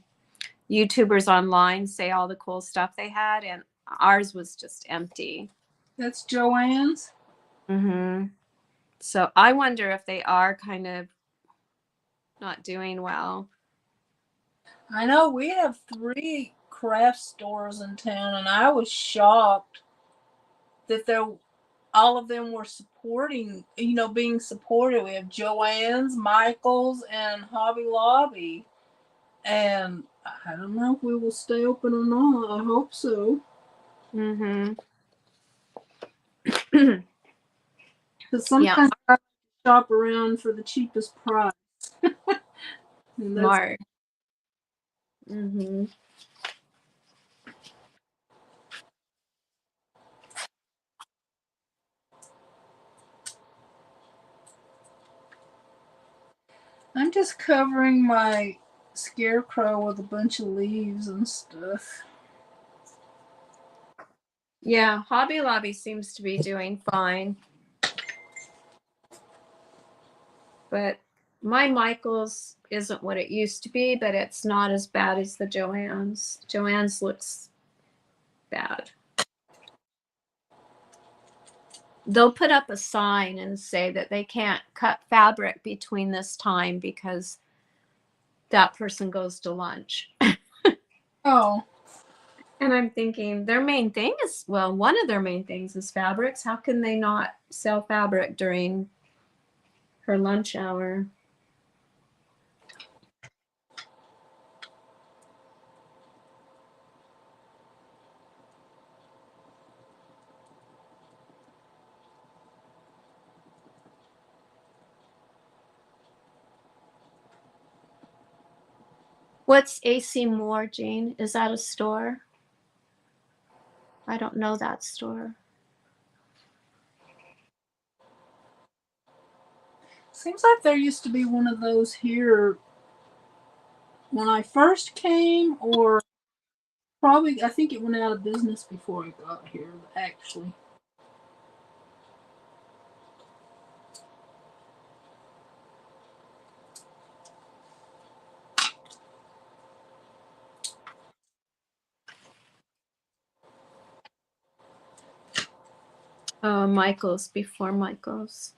S2: YouTubers online say all the cool stuff they had, and ours was just empty.
S1: That's Joann's?
S2: Mm-hmm. So I wonder if they are kind of not doing well.
S1: I know we have 3 craft stores in town, and I was shocked that all of them were supporting, being supported. We have Joann's, Michael's, and Hobby Lobby. And I don't know if we will stay open or not. I hope so.
S2: Mm-hmm.
S1: Because sometimes I shop around for the cheapest price. And that's
S2: Smart. Mm-hmm.
S1: I'm just covering my scarecrow with a bunch of leaves and stuff.
S2: Yeah, Hobby Lobby seems to be doing fine. But my Michael's isn't what it used to be, but it's not as bad as the Joann's. Joann's looks bad. They'll put up a sign and say that they can't cut fabric between this time because that person goes to lunch.
S1: Oh.
S2: And I'm thinking their main thing is, well, one of their main things is fabrics. How can they not sell fabric during her lunch hour? What's AC Moore, Jean? Is that a store? I don't know that store.
S1: Seems like there used to be one of those here when I first came, or probably, I think it went out of business before I got here, actually.
S2: Oh, Michael's before Michael's.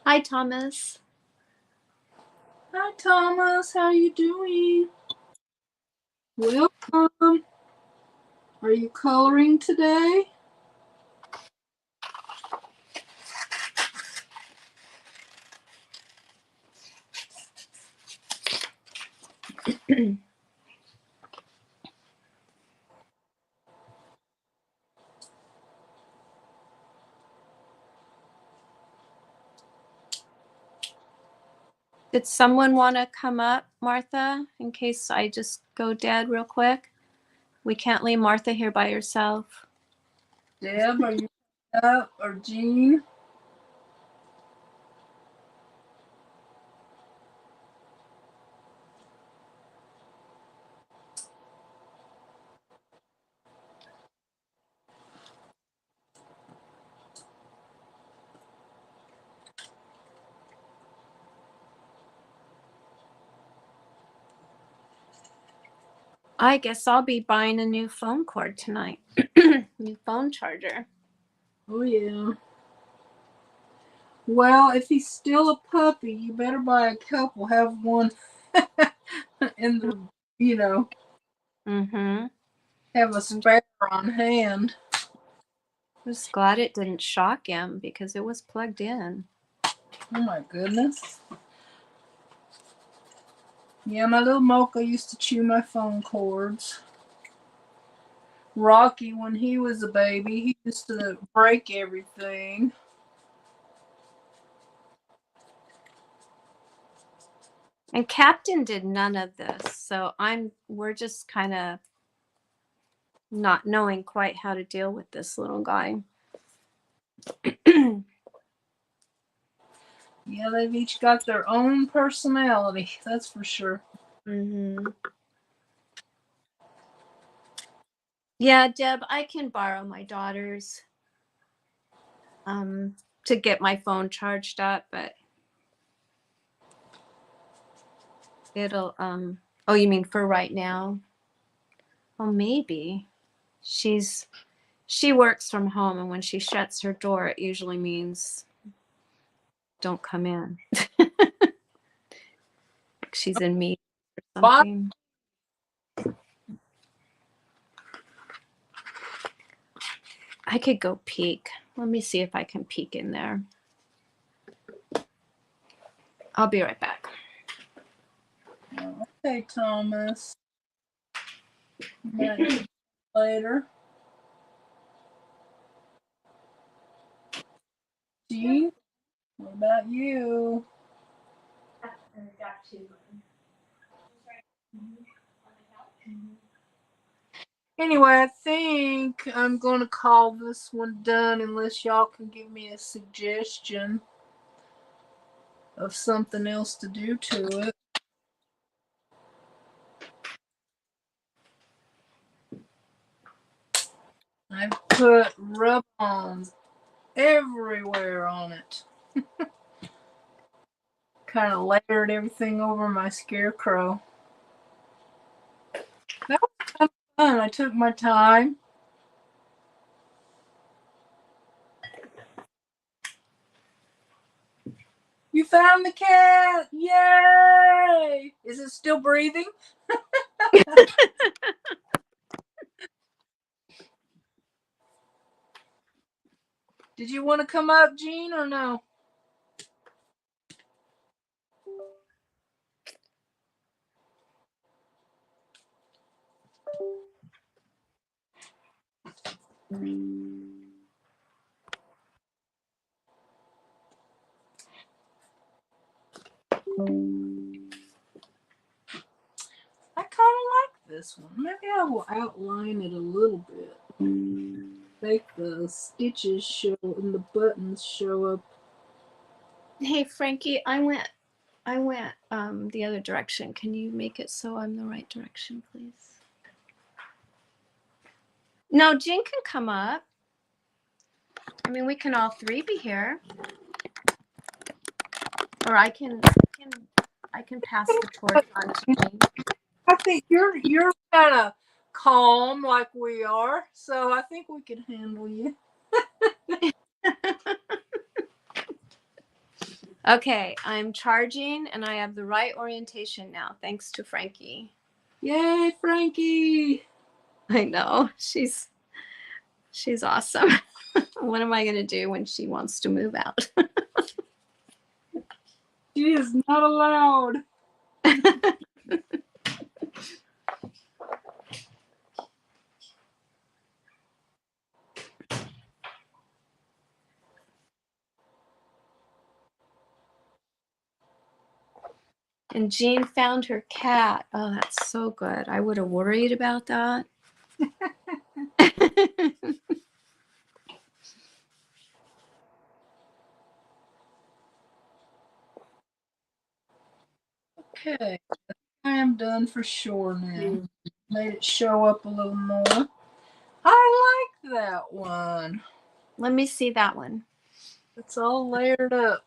S2: Hi, Thomas.
S1: Hi, Thomas. How you doing? Welcome. Are you coloring today?
S2: Did someone want to come up, Martha, in case I just go dead real quick? We can't leave Martha here by herself.
S1: Deb, are you up? Or Jean?
S2: I guess I'll be buying a new phone cord tonight. New phone charger.
S1: Oh, yeah. Well, if he's still a puppy, you better buy a couple. Have one in the,
S2: Mm-hmm.
S1: have a spare on hand.
S2: Just glad it didn't shock him because it was plugged in.
S1: Oh, my goodness. Yeah, my little Mocha used to chew my phone cords. Rocky, when he was a baby, he used to break everything.
S2: And Captain did none of this, so we're just kind of not knowing quite how to deal with this little guy.
S1: Yeah, they've each got their own personality, that's for sure.
S2: Mm-hmm. Yeah, Deb, I can borrow my daughter's to get my phone charged up, but it'll oh, you mean for right now? Well, maybe. She works from home, and when she shuts her door, it usually means don't come in. She's in meetings or something. I could go peek. Let me see if I can peek in there. I'll be right back.
S1: Okay, Thomas. Later. Jean, what about you? Anyway, I think I'm going to call this one done unless y'all can give me a suggestion of something else to do to it. I've put rub-ons everywhere on it. Kind of layered everything over my scarecrow. That was kind of fun. I took my time. You found the cat! Yay! Is it still breathing? Did you want to come up, Jean, or no? I kind of like this one. Maybe I will outline it a little bit. Make the stitches show and the buttons show up.
S2: Hey, Frankie, I went the other direction. Can you make it so I'm the right direction, please? No, Jean can come up. I mean, we can all three be here. Or I can pass the torch on to Jean.
S1: I think you're kind of calm like we are, so I think we can handle you.
S2: Okay, I'm charging and I have the right orientation now, thanks to Frankie.
S1: Yay, Frankie!
S2: I know, she's awesome. What am I going to do when she wants to move out?
S1: She is not allowed.
S2: And Jean found her cat. Oh, that's so good. I would have worried about that.
S1: Okay, I am done for sure now. Made it show up a little more. I like that one.
S2: Let me see that one.
S1: It's all layered up.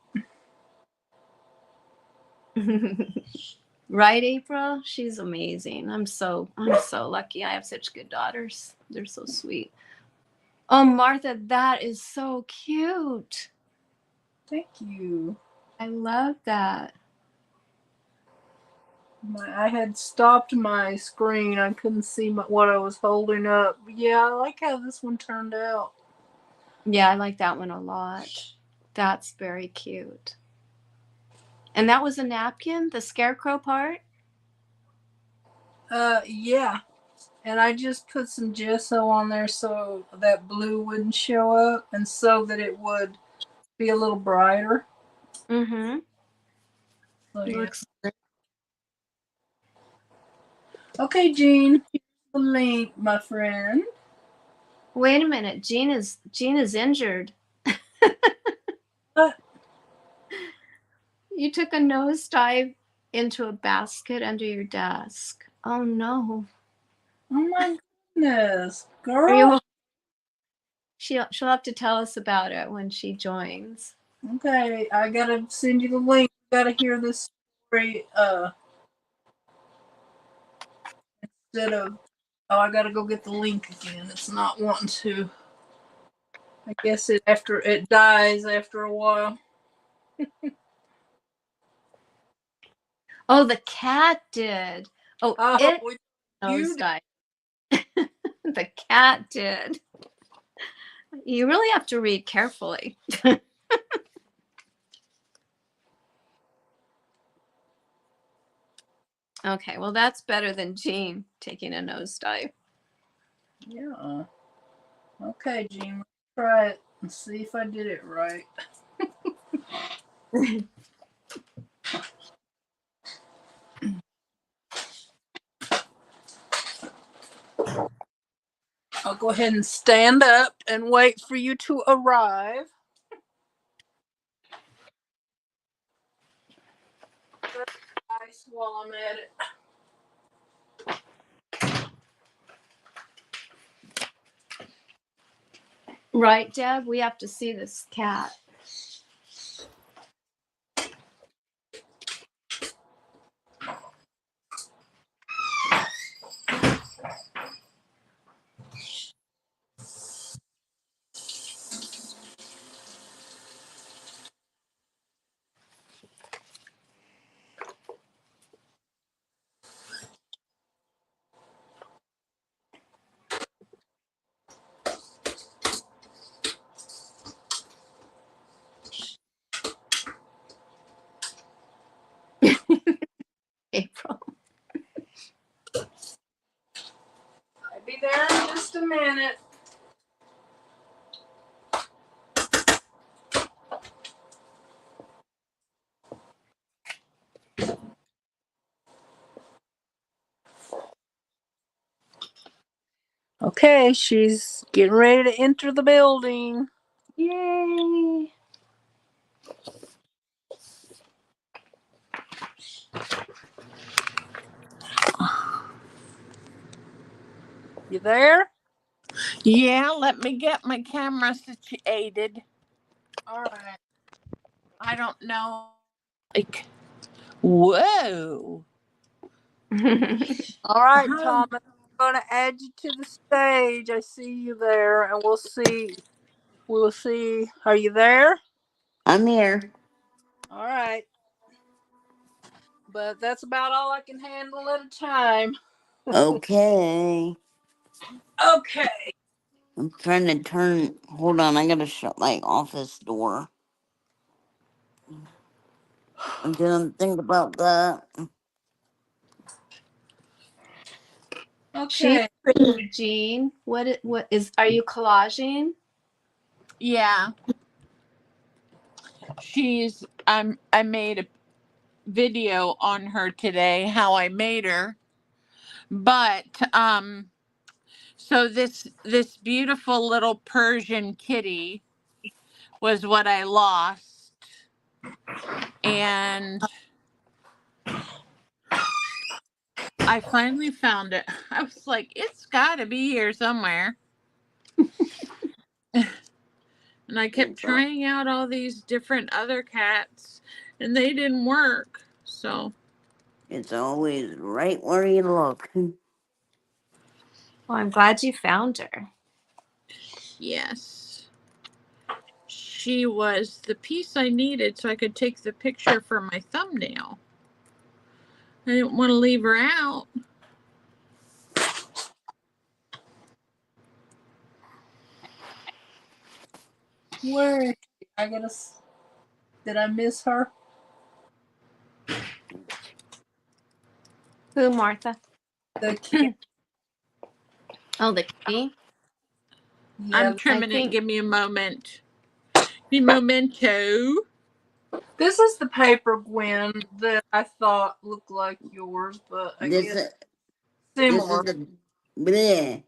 S2: Right, April? She's amazing. I'm so lucky. I have such good daughters. They're so sweet. Oh, Martha, that is so cute.
S1: Thank you.
S2: I love that.
S1: I had stopped my screen. I couldn't see what I was holding up. Yeah, I like how this one turned out.
S2: Yeah, I like that one a lot. That's very cute. And that was a napkin, the scarecrow part?
S1: Yeah. And I just put some gesso on there so that blue wouldn't show up and so that it would be a little brighter.
S2: Mm-hmm.
S1: So, yeah.
S2: Looks great.
S1: Okay, Jean, here's the link, my friend.
S2: Wait a minute. Jean is injured.
S1: What?
S2: You took a nosedive into a basket under your desk. Oh no.
S1: Oh my goodness, girl.
S2: She'll have to tell us about it when she joins.
S1: Okay, I gotta send you the link. You gotta hear this story instead of I gotta go get the link again. It's not wanting to. I guess it dies after a while.
S2: Oh, the cat did. Oh, it
S1: you
S2: nosedive. The cat did. You really have to read carefully. Okay, well, that's better than Jean taking a nosedive.
S1: Yeah. Okay, Jean, let's try it and see if I did it right. I'll go ahead and stand up and wait for you to arrive. Ice while I'm at it.
S2: Right, Deb? We have to see this cat. April.
S1: I'll be there in just a minute. Okay, she's getting ready to enter the building.
S2: Yay!
S1: You there?
S3: Yeah, let me get my camera situated.
S1: All right.
S3: I don't know. Like, whoa.
S1: All right,
S3: How-
S1: Thomas. I'm going to add you to the stage. I see you there, and we'll see. We'll see. Are you there?
S4: I'm here.
S1: All right. But that's about all I can handle at a time.
S4: Okay.
S1: Okay.
S4: I'm trying to turn. Hold on, I gotta shut my office door. I didn't think about that.
S2: She's
S1: Okay.
S2: pretty, Jean. What is? Are you collaging?
S3: Yeah. I made a video on her today, how I made her. But so this beautiful little Persian kitty was what I lost. And I finally found it. I was like, it's got to be here somewhere. And I kept trying out all these different other cats, and they didn't work. So
S4: It's always right where you look.
S2: Well, I'm glad you found her.
S3: yes, she was the piece I needed so I could take the picture for my thumbnail. I didn't want to leave her out.
S1: Where is she? Did I miss her?
S2: Who, Martha?
S1: The kid.
S2: Oh, the kitty.
S1: Yeah.
S3: I'm trimming
S2: think-
S3: it. Give me a moment. The memento.
S1: This is the paper Gwen that I thought looked like yours, but I
S4: This
S1: guess
S4: is
S1: similar.
S4: the bleh.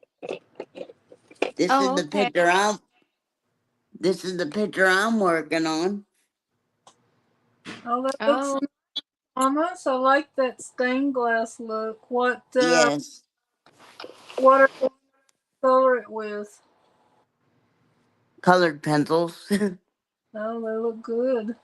S4: This
S2: Oh,
S4: is the
S2: okay.
S4: picture I'm. This is the picture I'm working on.
S1: Oh, that
S2: Oh,
S1: looks Thomas. I like that stained glass look. What
S4: Yes,
S1: what are you color it with?
S4: colored pencils.
S1: Oh, they look good.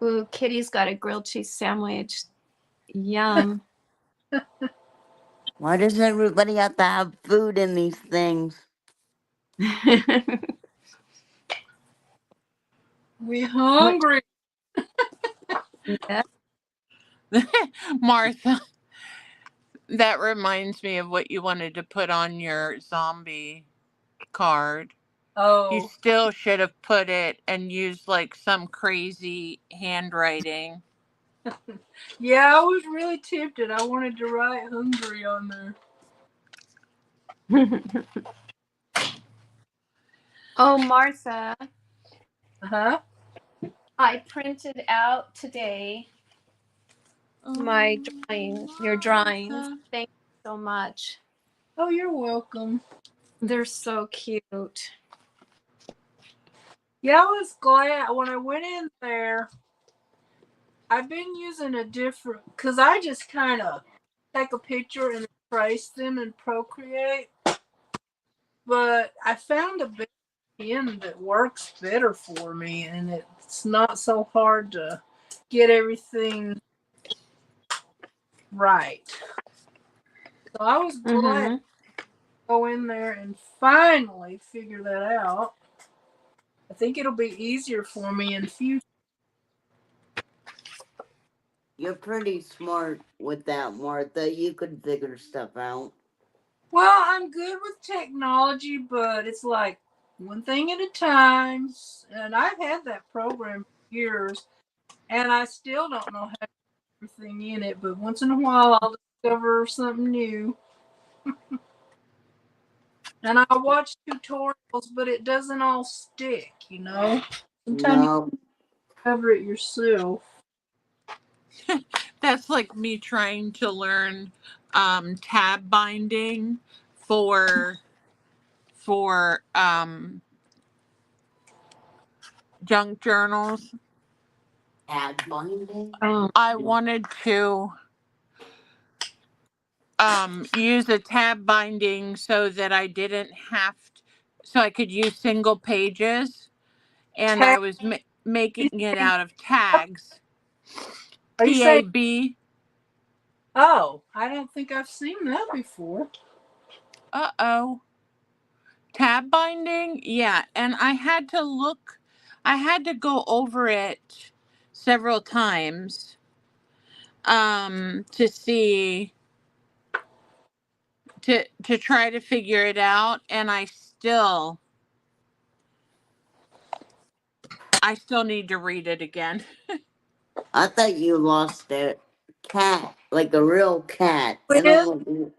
S2: ooh, Kitty's got a grilled cheese sandwich. Yum.
S4: Why does everybody have to have food in these things?
S1: We hungry.
S2: Yeah.
S3: Martha, that reminds me of what you wanted to put on your zombie card. You
S1: Oh,
S3: still should have put it and used like some crazy handwriting.
S1: yeah, I was really tempted. I wanted to write hungry on there.
S2: Oh, Martha,
S1: Uh-huh.
S2: I printed out today my drawing, your drawings.
S3: Martha.
S2: Thank you so much.
S1: Oh, you're welcome.
S2: They're so cute.
S1: Yeah, I was glad when I went in there. I've been using a different, because I just kind of take a picture and trace them in Procreate. But I found a bit in that works better for me, and it's not so hard to get everything right. So I was glad to go in there and finally figure that out. I think it'll be easier for me in future.
S4: You're pretty smart with that, Martha. You could figure stuff out.
S1: Well, I'm good with technology, but it's like one thing at a time. And I've had that program for years, and I still don't know how to do everything in it. But once in a while, I'll discover something new. And I watch tutorials, but it doesn't all stick, you know? Sometimes you
S4: No.
S1: cover it yourself.
S3: That's like me trying to learn tab binding for junk journals.
S4: Ad binding?
S2: Oh.
S3: I wanted to use a tab binding so that I didn't have to, so I could use single pages, and I was making it out of tags.
S1: Are you saying?
S3: TAB.
S1: Oh, I don't think I've seen that before.
S3: Uh-oh. Tab binding? Yeah, and I had to go over it several times to see to try to figure it out, and I still need to read it again.
S4: I thought you lost a cat, like a real cat. And
S1: Well,
S4: I'm like,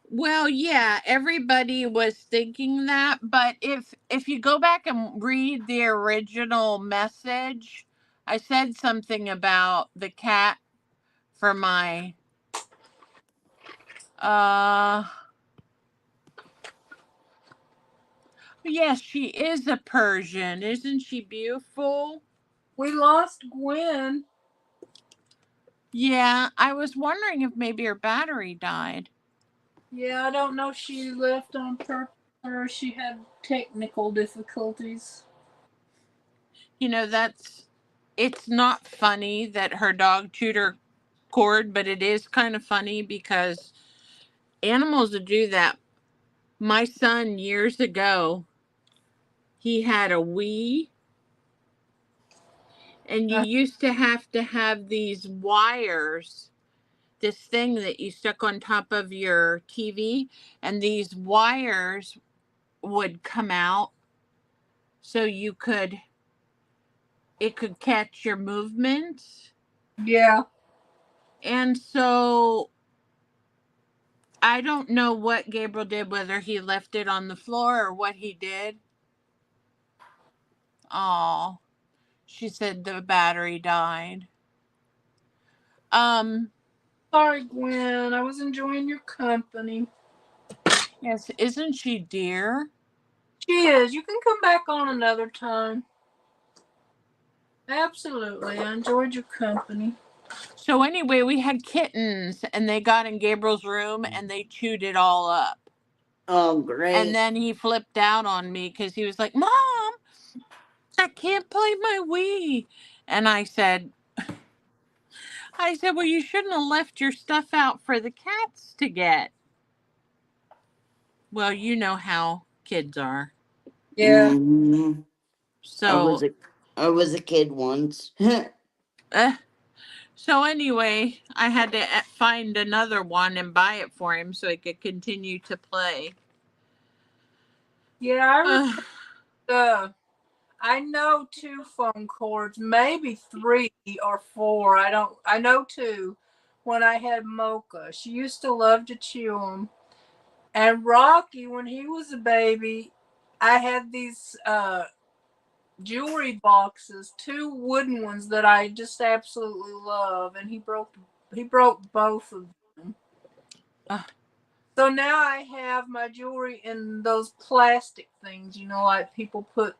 S3: Well, yeah, everybody was thinking that, but if you go back and read the original message, I said something about the cat for my yes, she is a Persian. Isn't she beautiful?
S1: we lost Gwen.
S3: Yeah, I was wondering if maybe her battery died.
S1: Yeah, I don't know if she left on purpose or she had technical difficulties.
S3: You know, it's not funny that her dog chewed her cord, but it is kind of funny because animals will do that. My son, years ago, he had a Wii, and you used to have these wires, this thing that you stuck on top of your TV, and these wires would come out so it could catch your movements.
S1: Yeah.
S3: And so I don't know what Gabriel did, whether he left it on the floor or what he did. Oh, she said the battery died.
S1: Sorry, Gwen. I was enjoying your company.
S3: Yes, isn't she dear?
S1: She is. You can come back on another time. Absolutely. I enjoyed your company.
S3: So anyway, we had kittens, and they got in Gabriel's room and they chewed it all up.
S4: oh, great.
S3: And then he flipped out on me because he was like, "Mom, I can't play my Wii." And I said, well, you shouldn't have left your stuff out for the cats to get. Well, you know how kids are.
S1: Yeah.
S4: Mhm.
S3: So
S4: I was a kid once.
S3: So anyway, I had to find another one and buy it for him so he could continue to play.
S1: Yeah, I know 2 phone cords, maybe 3 or 4. I know 2 when I had Mocha. She used to love to chew them. And Rocky, when he was a baby, I had these jewelry boxes, 2 wooden ones that I just absolutely love, and he broke both of them.
S3: Uh.
S1: So now I have my jewelry in those plastic things, like people put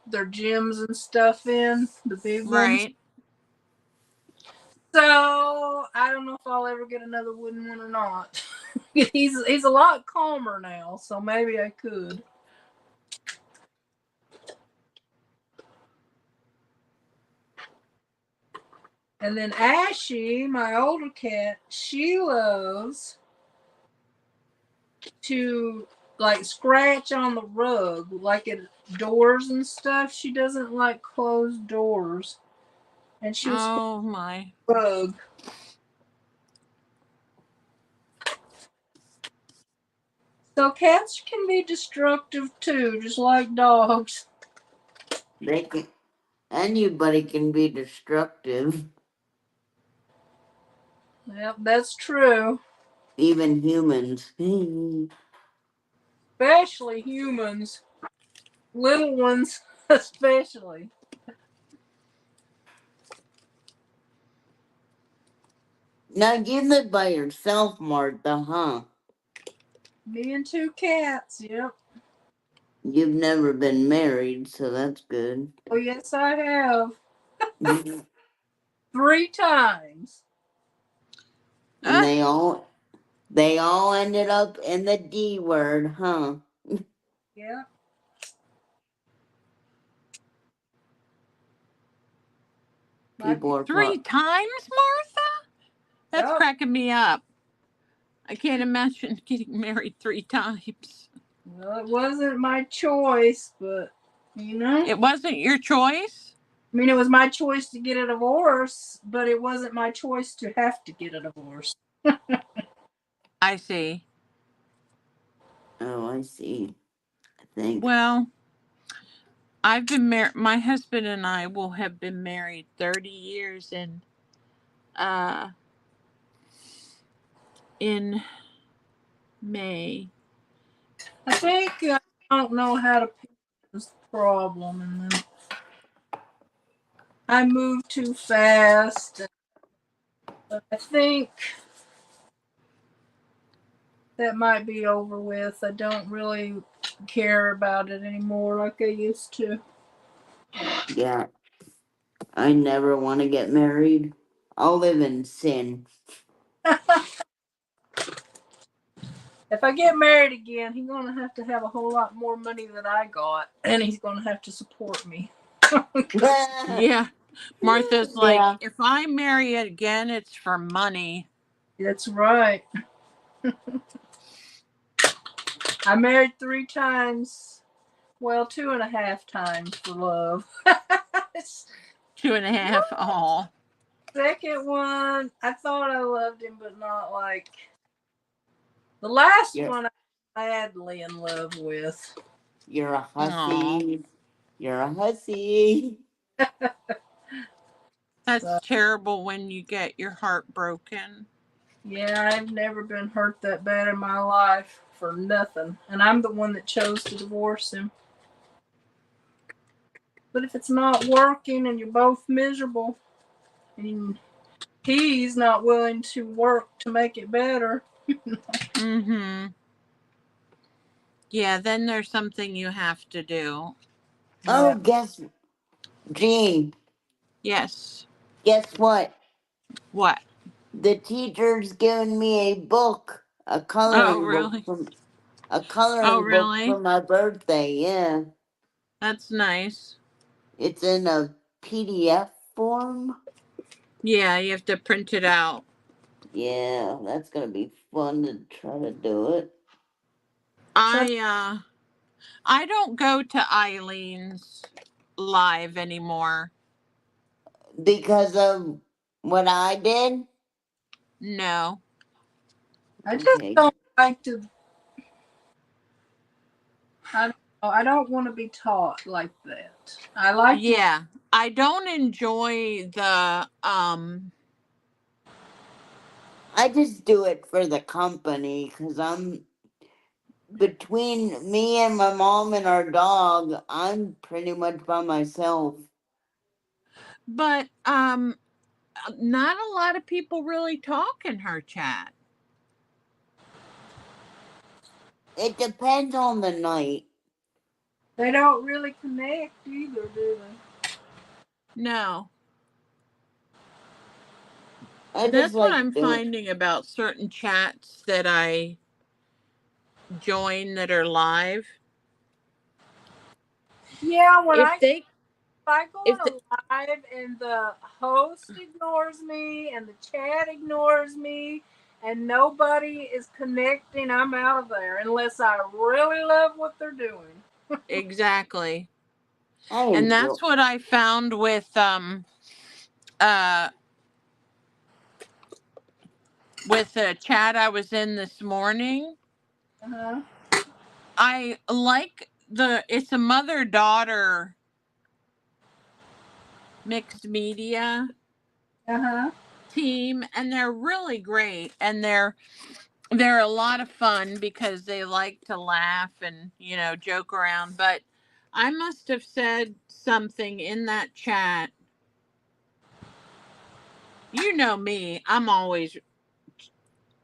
S1: their gems and stuff in, the big ones.
S3: Right.
S1: So I don't know if I'll ever get another wooden one or not. he's a lot calmer now, so maybe I could. And then Ashy, my older cat, she loves to like scratch on the rug, like at doors and stuff. She doesn't like closed doors. And she was
S3: Oh my.
S1: rug. So cats can be destructive too, just like dogs.
S4: They can. Anybody can be destructive.
S1: Yep, that's true.
S4: Even humans.
S1: Especially humans. Little ones, especially.
S4: Now you live by yourself, Martha, huh?
S1: Me and 2 cats, yep.
S4: You've never been married, so that's good.
S1: Oh, yes, I have.
S4: And
S1: 3 times.
S4: they all ended up in the D word, huh?
S1: Yeah.
S4: People are
S3: 3 times, Martha? That's
S1: Yep.
S3: cracking me up. I can't imagine getting married 3 times.
S1: Well, it wasn't my choice, but
S3: It wasn't your choice?
S1: I mean, it was my choice to get a divorce, but it wasn't my choice to have to get a divorce.
S3: I see.
S4: Oh, I see. I think.
S3: Well, I've been married. My husband and I will have been married 30 years in May.
S1: I think I don't know how to pick this problem, and then I moved too fast. But I think that might be over with. I don't really care about it anymore like I used to.
S4: Yeah. I never want to get married. I'll live in sin.
S1: If I get married again, he's gonna have to have a whole lot more money than I got, and he's gonna have to support me.
S3: Yeah. Martha's like,
S4: Yeah.
S3: if I marry again, it's for money.
S1: That's right. I married 3 times. Well, 2.5 times for love.
S3: 2.5. Oh.
S1: Second one, I thought I loved him, but not like the last
S4: Yeah.
S1: one. I'm madly in love with.
S4: You're a
S3: Aw.
S4: hussy. You're a hussy.
S3: That's
S1: So,
S3: terrible when you get your heart broken.
S1: yeah, I've never been hurt that bad in my life for nothing, and I'm the one that chose to divorce him. But if it's not working and you're both miserable, and he's not willing to work to make it better.
S3: Mm-hmm. Yeah, then there's something you have to do.
S4: Oh, Jean,
S3: Yes.
S4: guess what?
S3: What?
S4: The teacher's given me a book, a
S3: Oh,
S4: coloring book
S3: really?
S4: from
S3: Oh, really?
S4: my birthday. Yeah,
S3: That's nice.
S4: it's in a PDF form.
S3: Yeah, you have to print it out.
S4: Yeah, that's gonna be fun to try to do it.
S3: I don't go to Eileen's live anymore.
S4: Because of What I did?
S3: No.
S1: I just
S4: Okay.
S1: don't like to. I don't know. I don't want to be taught like that. I like to.
S3: Yeah. I don't enjoy the
S4: I just do it for the company because I'm between me and my mom and our dog. I'm pretty much by myself.
S3: but not a lot of people really talk in her chat.
S4: It depends on the night.
S1: They don't really connect either, do they?
S3: No.
S4: I just
S3: That's what
S4: like
S3: I'm
S4: doing.
S3: finding about certain chats that I join that are live.
S1: Yeah, when
S3: If
S1: I
S3: they
S1: go
S3: if
S1: on a live and the host ignores me and the chat ignores me and nobody is connecting, I'm out of there unless I really love what they're doing.
S3: exactly.
S4: I
S3: And
S4: enjoy.
S3: that's what I found uh with the chat I was in this morning.
S1: Uh-huh.
S3: I like it's a mother-daughter mixed media
S1: Uh-huh.
S3: team, and they're really great, and they're a lot of fun because they like to laugh and joke around. But I must have said something in that chat. You know me, I'm always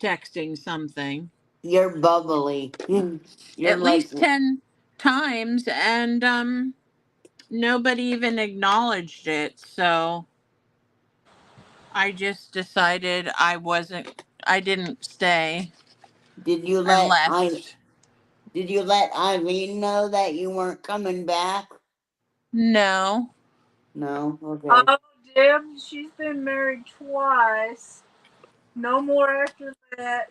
S3: texting something
S4: You're bubbly. You're
S3: at
S4: like
S3: least 10 times, and nobody even acknowledged it. So I just decided I didn't stay.
S4: did you
S3: I
S4: let
S3: left.
S4: Eileen know that you weren't coming back?
S3: No.
S4: No? Okay.
S1: Oh, Deb, she's been married twice. No more after that.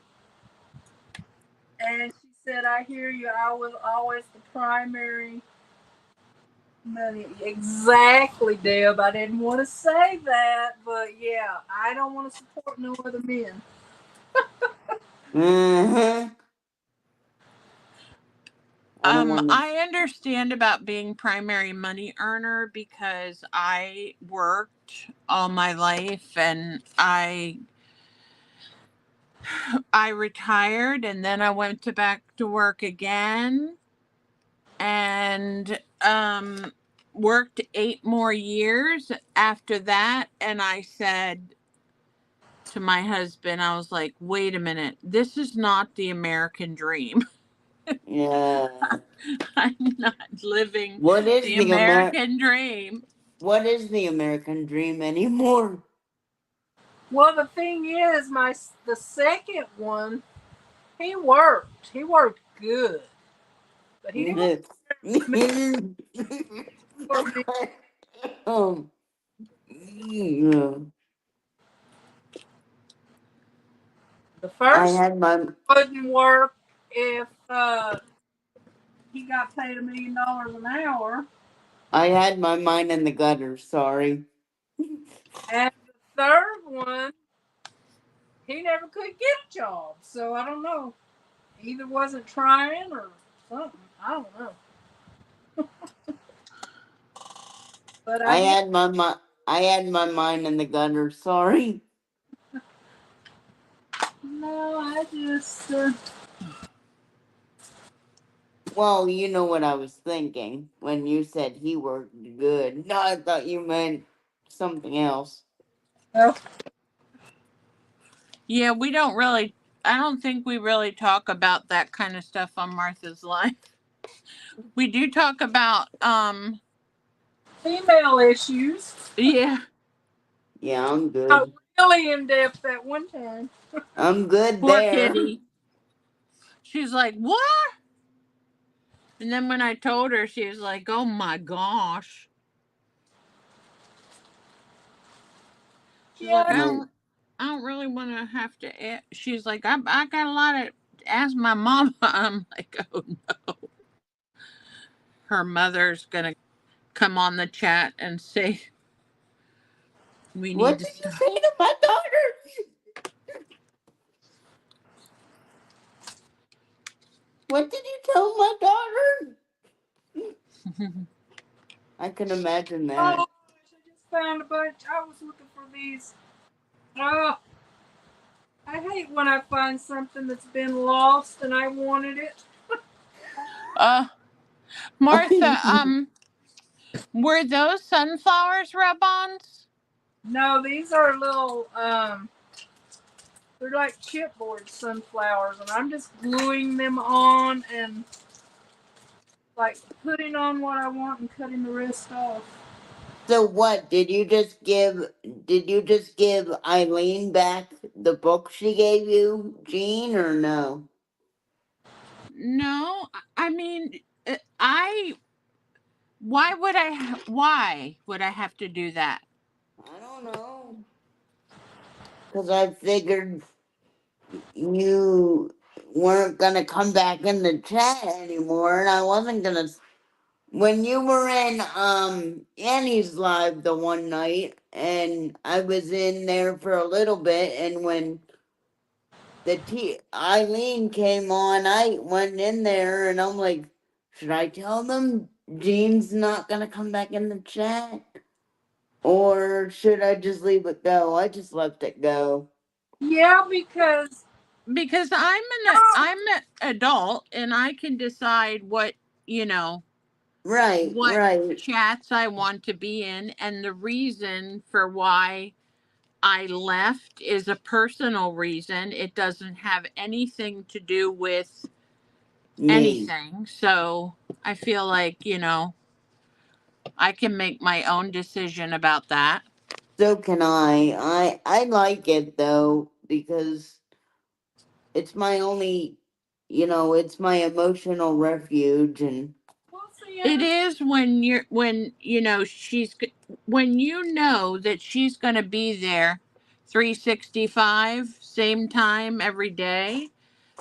S1: And she said, I hear you. I was always the primary. Money. Exactly, Deb. I didn't want to say that, but yeah, I don't want to support no other men.
S4: Mm-hmm. I don't want to.
S3: I understand about being primary money earner because I worked all my life, and I retired, and then I went back to work again, and worked 8 more years after that. And I said to my husband, I was like, wait a minute, this is not the American dream.
S4: Yeah.
S3: I'm not living
S4: What is
S3: the
S4: the
S3: American dream.
S4: What is the American dream anymore?
S1: Well, the thing is, the second one, he worked. He worked good, but he didn't for me.
S4: um, yeah.
S1: The
S4: I
S1: first
S4: had my
S1: wouldn't work if he got paid $1 million an hour,
S4: mind in the gutter. Sorry.
S1: and the third one, he never could get a job. So I don't know. Either wasn't trying or something. I don't know. But I did.
S4: I had my mind in the gutter. Sorry.
S1: No, I just.
S4: Well, you know what I was thinking when you said he worked good. No, I thought you meant something else.
S1: Well,
S3: Yeah, I don't think we really talk about that kind of stuff on Martha's Life. We do talk about,
S1: female issues.
S3: yeah,
S4: Yeah, I'm
S1: Not
S4: good.
S1: really in depth at one time.
S4: I'm good
S3: poor
S4: there.
S3: kitty. She's like, what? And then when I told her, she was like, oh my gosh. She's like,
S1: Yeah.
S3: I don't really want to have to. She's like, I got a lot to ask my mom. I'm like, oh no. Her mother's gonna come on the chat and say We
S4: What
S3: need to
S4: did you
S3: stop.
S4: say to my daughter? What did you tell my daughter? I can imagine
S1: Oh,
S4: that.
S1: I just found a bunch. I was looking for these. Oh, I hate when I find something that's been lost and I wanted it.
S3: uh, Martha, were those sunflowers rub-ons?
S1: No, these are little, they're like chipboard sunflowers, and I'm just gluing them on and like putting on what I want and cutting the rest off.
S4: So what, did you just give Eileen back the book she gave you, Jean, or no?
S3: No, I mean, why would I have to do that?
S4: I don't know. Cause I figured you weren't gonna come back in the chat anymore, and I wasn't gonna. When you were in Annie's live the one night, and I was in there for a little bit, and when Eileen came on, I went in there, and I'm like, should I tell them Jean's not gonna come back in the chat, or should I just leave it go? I just left it go.
S1: Yeah, because
S3: Because I'm an adult and I can decide what, you know,
S4: Right,
S3: what
S4: right.
S3: chats I want to be in, and the reason for why I left is a personal reason. It doesn't have anything to do with
S4: Me.
S3: anything. So I feel like, I can make my own decision about that.
S4: So can I. I like it though because it's my only, it's my emotional refuge, and
S1: we'll see.
S3: It is when when you know that she's going to be there 365 same time every day.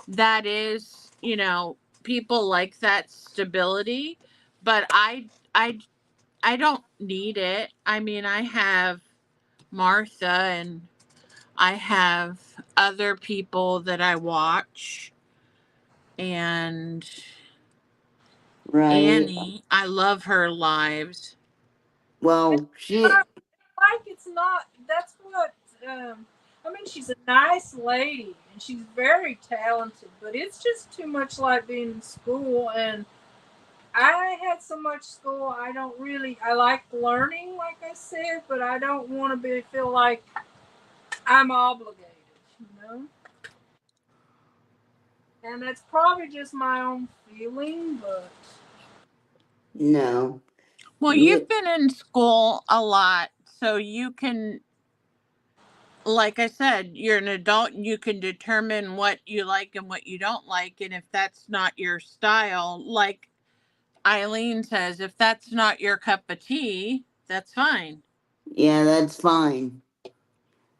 S3: That is, people like that stability, but I don't need it. I mean, I have Martha and I have other people that I watch, and
S4: right.
S3: Annie, I love her lives.
S4: Well,
S1: Like it's not. That's what. I mean, she's a nice lady and she's very talented, but it's just too much like being in school. And I had so much school. I don't really. I like learning, like I said, but I don't want to feel like I'm obligated. You know. And that's probably just my own feeling, but
S4: no.
S3: Well,
S4: Yeah,
S3: you've been in school a lot, so you can, like I said, you're an adult and you can determine what you like and what you don't like. And if that's not your style, like Eileen says, if that's not your cup of tea, that's fine.
S4: yeah, that's fine.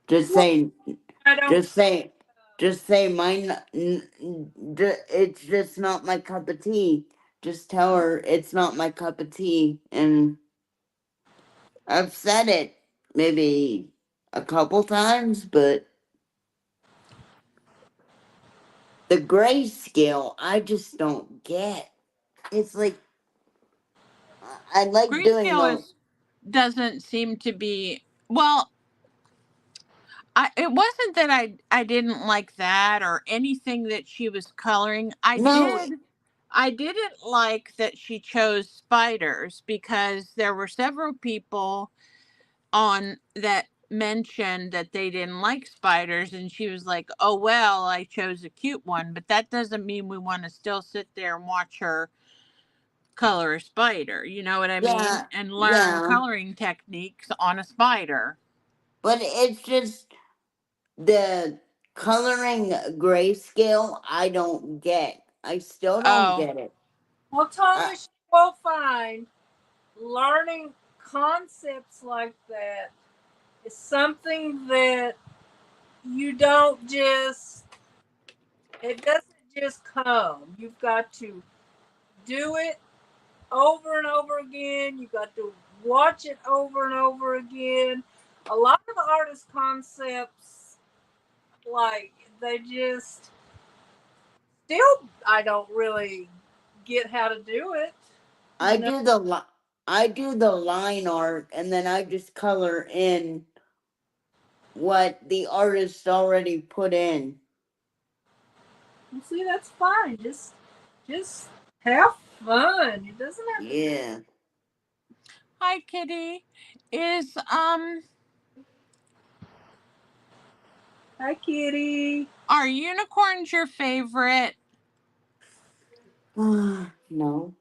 S4: Just
S1: well,
S4: say,
S1: I don't.
S4: just say, just say mine. It's just not my cup of tea. Just tell her it's not my cup of tea, and I've said it maybe a couple times, but the grayscale, I just don't get. It's like I like doing
S3: Grayscale
S4: the
S3: is doesn't seem to be well. It wasn't that I didn't like that or anything that she was coloring.
S4: no,
S3: I didn't like that she chose spiders because there were several people on that mentioned that they didn't like spiders, and she was like, "Oh well, I chose a cute one," but that doesn't mean we want to still sit there and watch her color a spider. You know what I mean?
S4: yeah,
S3: And learn
S4: yeah,
S3: coloring techniques on a spider.
S4: but it's just the coloring grayscale. I don't get. I still don't
S3: Oh,
S4: get it.
S1: Well,
S4: I,
S1: Thomas, you will find learning concepts like that is something that you don't just, it doesn't just come. You've got to do it over and over again. You've got to watch it over and over again. a lot of the artist concepts, like they just still, I don't really get how to do it.
S4: I
S1: You know,
S4: do the line art, and then I just color in what the artist already put in.
S1: well, see, that's fine. Just have fun. It doesn't have to.
S4: Yeah.
S3: Hi, Kitty. Is
S1: Hi, kitty.
S3: are unicorns your favorite?
S4: No.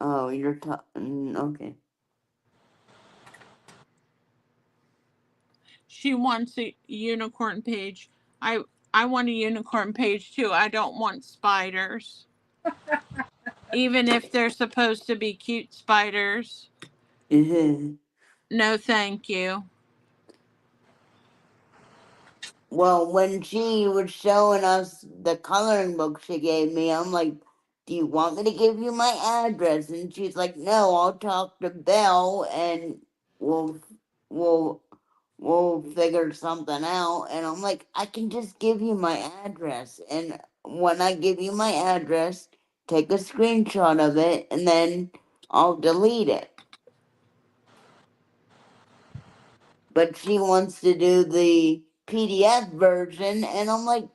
S4: Oh, you're talking. Okay.
S3: She wants a unicorn page. I want a unicorn page too. I don't want spiders. Even if they're supposed to be cute spiders. No, thank you.
S4: Well, when she was showing us the coloring book she gave me, I'm like, "Do you want me to give you my address?" And she's like, "No, I'll talk to Belle and we'll we'll we'll figure something out." And I'm like, "I can just give you my address, and when I give you my address, take a screenshot of it, and then I'll delete it." But she wants to do the PDF version, and I'm like,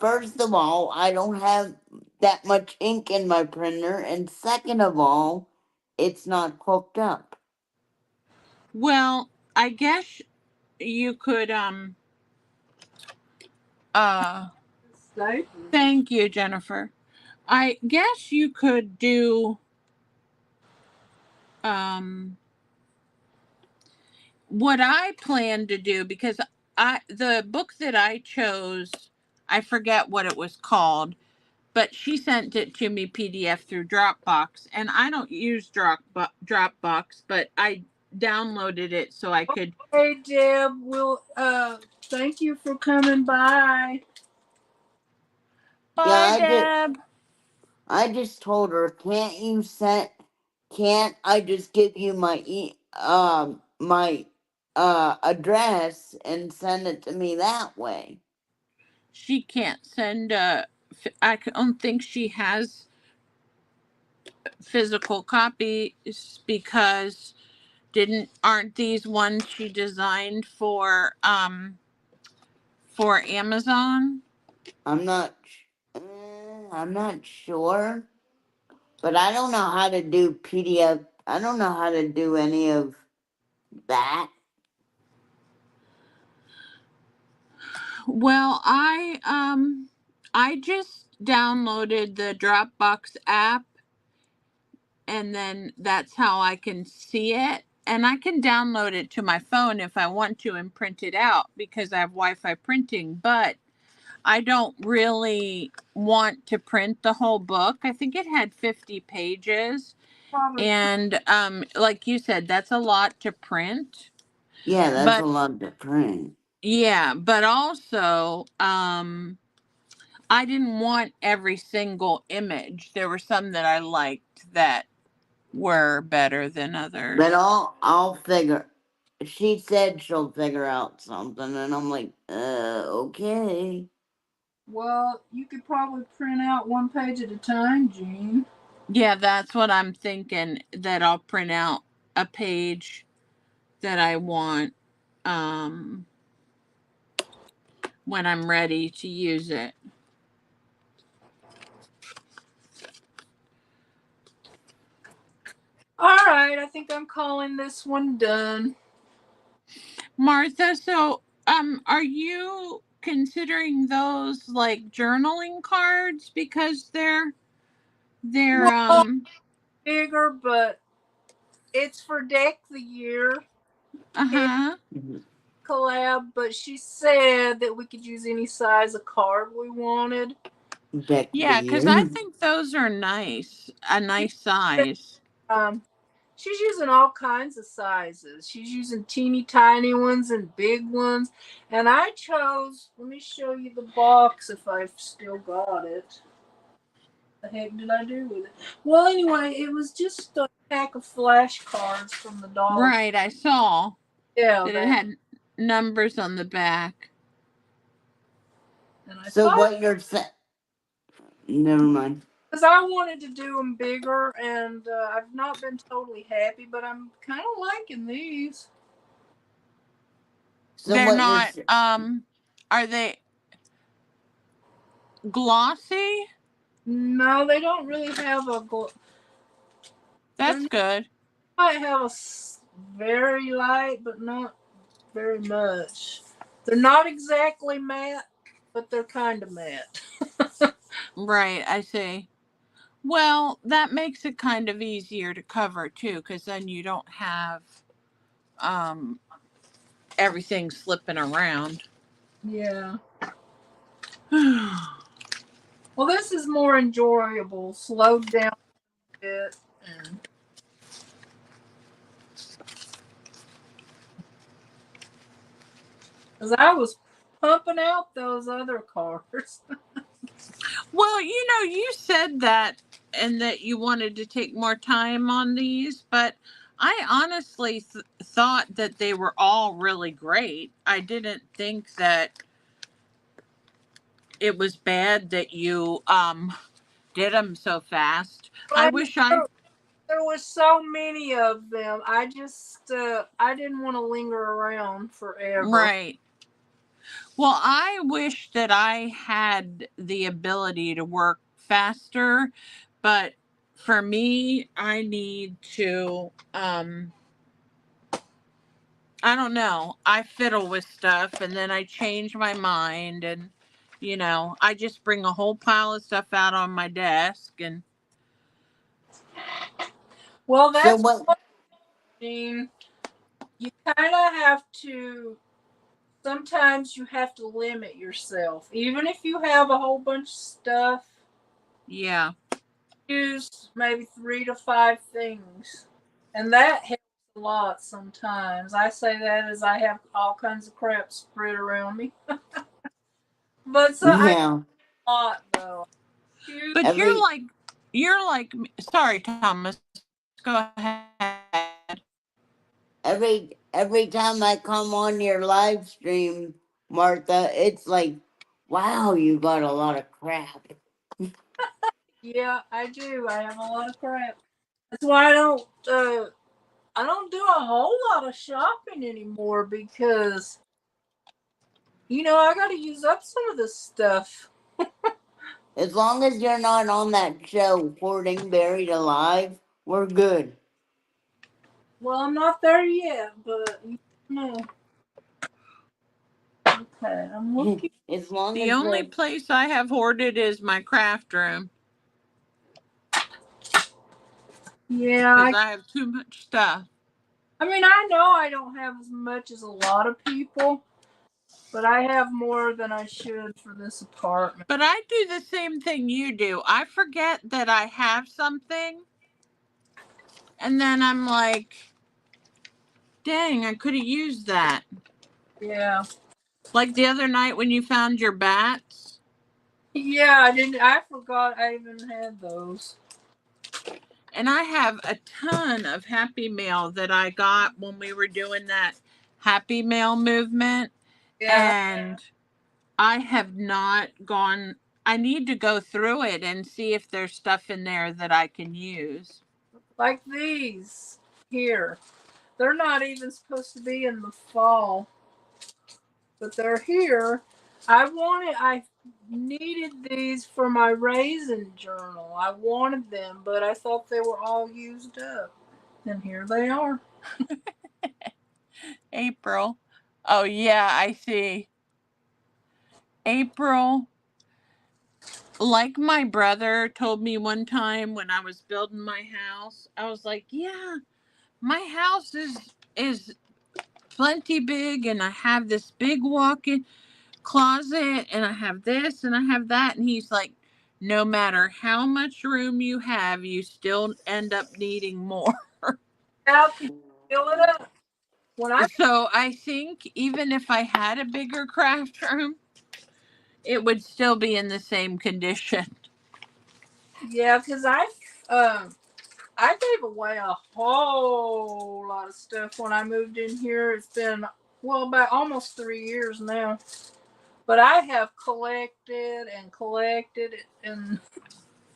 S4: first of all, I don't have that much ink in my printer, and second of all, it's not hooked up.
S3: Well, I guess you could thank you, Jennifer. I guess you could do what I plan to do, because the book that I chose, I forget what it was called, but she sent it to me PDF through Dropbox, and I don't use Dropbox, but I downloaded it so I could.
S1: Hey, Deb. Thank you for coming by.
S3: Bye,
S4: Yeah,
S3: Deb.
S4: I just told her, can't I just give you my address and send it to me that way?
S3: She can't send I don't think she has physical copies, because aren't these ones she designed for Amazon?
S4: I'm not sure, but I don't know how to do PDF. I don't know how to do any of that.
S3: Well, I just downloaded the Dropbox app, and then that's how I can see it. And I can download it to my phone if I want to and print it out, because I have Wi-Fi printing, but I don't really want to print the whole book. I think it had 50 pages.
S1: Probably.
S3: And like you said, that's a lot to print.
S4: Yeah, that's a
S3: But
S4: lot to print.
S3: yeah, but also I didn't want every single image. There were some that I liked that were better than others.
S4: But I'll figure. She said she'll figure out something, and I'm like, okay.
S1: Well, you could probably print out one page at a time, Jean.
S3: Yeah, that's what I'm thinking, that I'll print out a page that I want when I'm ready to use it.
S1: All right, I think I'm calling this one done.
S3: Martha, so are you considering those like journaling cards, because they're
S1: Well, bigger, but it's for Deck the Year
S3: uh-huh.
S1: collab. But she said that we could use any size of card we wanted.
S4: Deck
S3: Yeah,
S4: the
S3: because I
S4: year.
S3: think those are nice, a nice size.
S1: She's using all kinds of sizes. She's using teeny tiny ones and big ones. And I chose, let me show you the box if I've still got it. The heck did I do with it? Well, anyway, it was just a pack of flashcards from the Dollar.
S3: Right, I saw.
S1: Yeah,
S3: that it
S1: that.
S3: had numbers on the back.
S1: And I
S4: So
S1: thought,
S4: what you're saying? Never mind.
S1: because I wanted to do them bigger, and I've not been totally happy, but I'm kind of liking these.
S4: So
S3: They're
S4: what you're
S3: not, are they glossy?
S1: No, they don't really have a.
S3: That's good.
S1: Might have a very light, but not very much. They're not exactly matte, but they're kind of matte.
S3: Right, I see. Well, that makes it kind of easier to cover too, because then you don't have um, everything slipping around.
S1: Yeah. Well, this is more enjoyable, slowed down a bit. And because I was pumping out those other cars.
S3: Well, you said that and that you wanted to take more time on these, but I honestly thought that they were all really great. I didn't think that it was bad that you did them so fast. I
S1: But
S3: wish I
S1: there was so many of them. I just I didn't want to linger around forever.
S3: right. Well, I wish that I had the ability to work faster, but for me, I need to I don't know. I fiddle with stuff and then I change my mind and I just bring a whole pile of stuff out on my desk and
S1: Well,
S4: so
S1: that's
S4: what
S1: what Gene. You kind of have to. Sometimes you have to limit yourself, even if you have a whole bunch of stuff.
S3: yeah.
S1: Use maybe 3 to 5 things, and that helps a lot. Sometimes I say that as I have all kinds of crap spread around me. But so I
S4: yeah
S1: a lot though. Use
S3: But
S4: every
S3: you're like sorry, Thomas. Go ahead.
S4: every time I come on your live stream, Martha, it's like, wow, you got a lot of crap.
S1: Yeah, I do. I have a lot of crap. That's why I don't do a whole lot of shopping anymore because I got to use up some of this stuff.
S4: As long as you're not on that show, Hoarding Buried Alive, we're good.
S1: Well, I'm not there yet, but know. Okay, I'm looking.
S4: As long
S3: The
S4: as
S3: only
S4: you're
S3: place I have hoarded is my craft room
S1: Yeah,
S3: because I have too much stuff.
S1: I mean, I know I don't have as much as a lot of people, but I have more than I should for this apartment.
S3: But I do the same thing you do. I forget that I have something, and then I'm like, dang, I could have used that.
S1: Yeah.
S3: Like the other night when you found your bats.
S1: Yeah, I didn't. I forgot I even had those.
S3: And I have a ton of Happy Mail that I got when we were doing that Happy Mail movement.
S1: Yeah,
S3: And I have not gone. I need to go through it and see if there's stuff in there that I can use.
S1: like these here. They're not even supposed to be in the fall, but they're here. I needed these for my raisin journal. I wanted them, but I thought they were all used up. And here they are.
S3: April. Oh, yeah, I see. April. Like my brother told me one time when I was building my house, I was like, yeah, my house is plenty big and I have this big walk-in closet and I have this and I have that. And he's like, no matter how much room you have, you still end up needing more.
S1: How can you fill it up? When I
S3: So I think even if I had a bigger craft room, it would still be in the same condition.
S1: Yeah, because I gave away a whole lot of stuff when I moved in here. It's been, well, about almost 3 years now. But I have collected and collected, and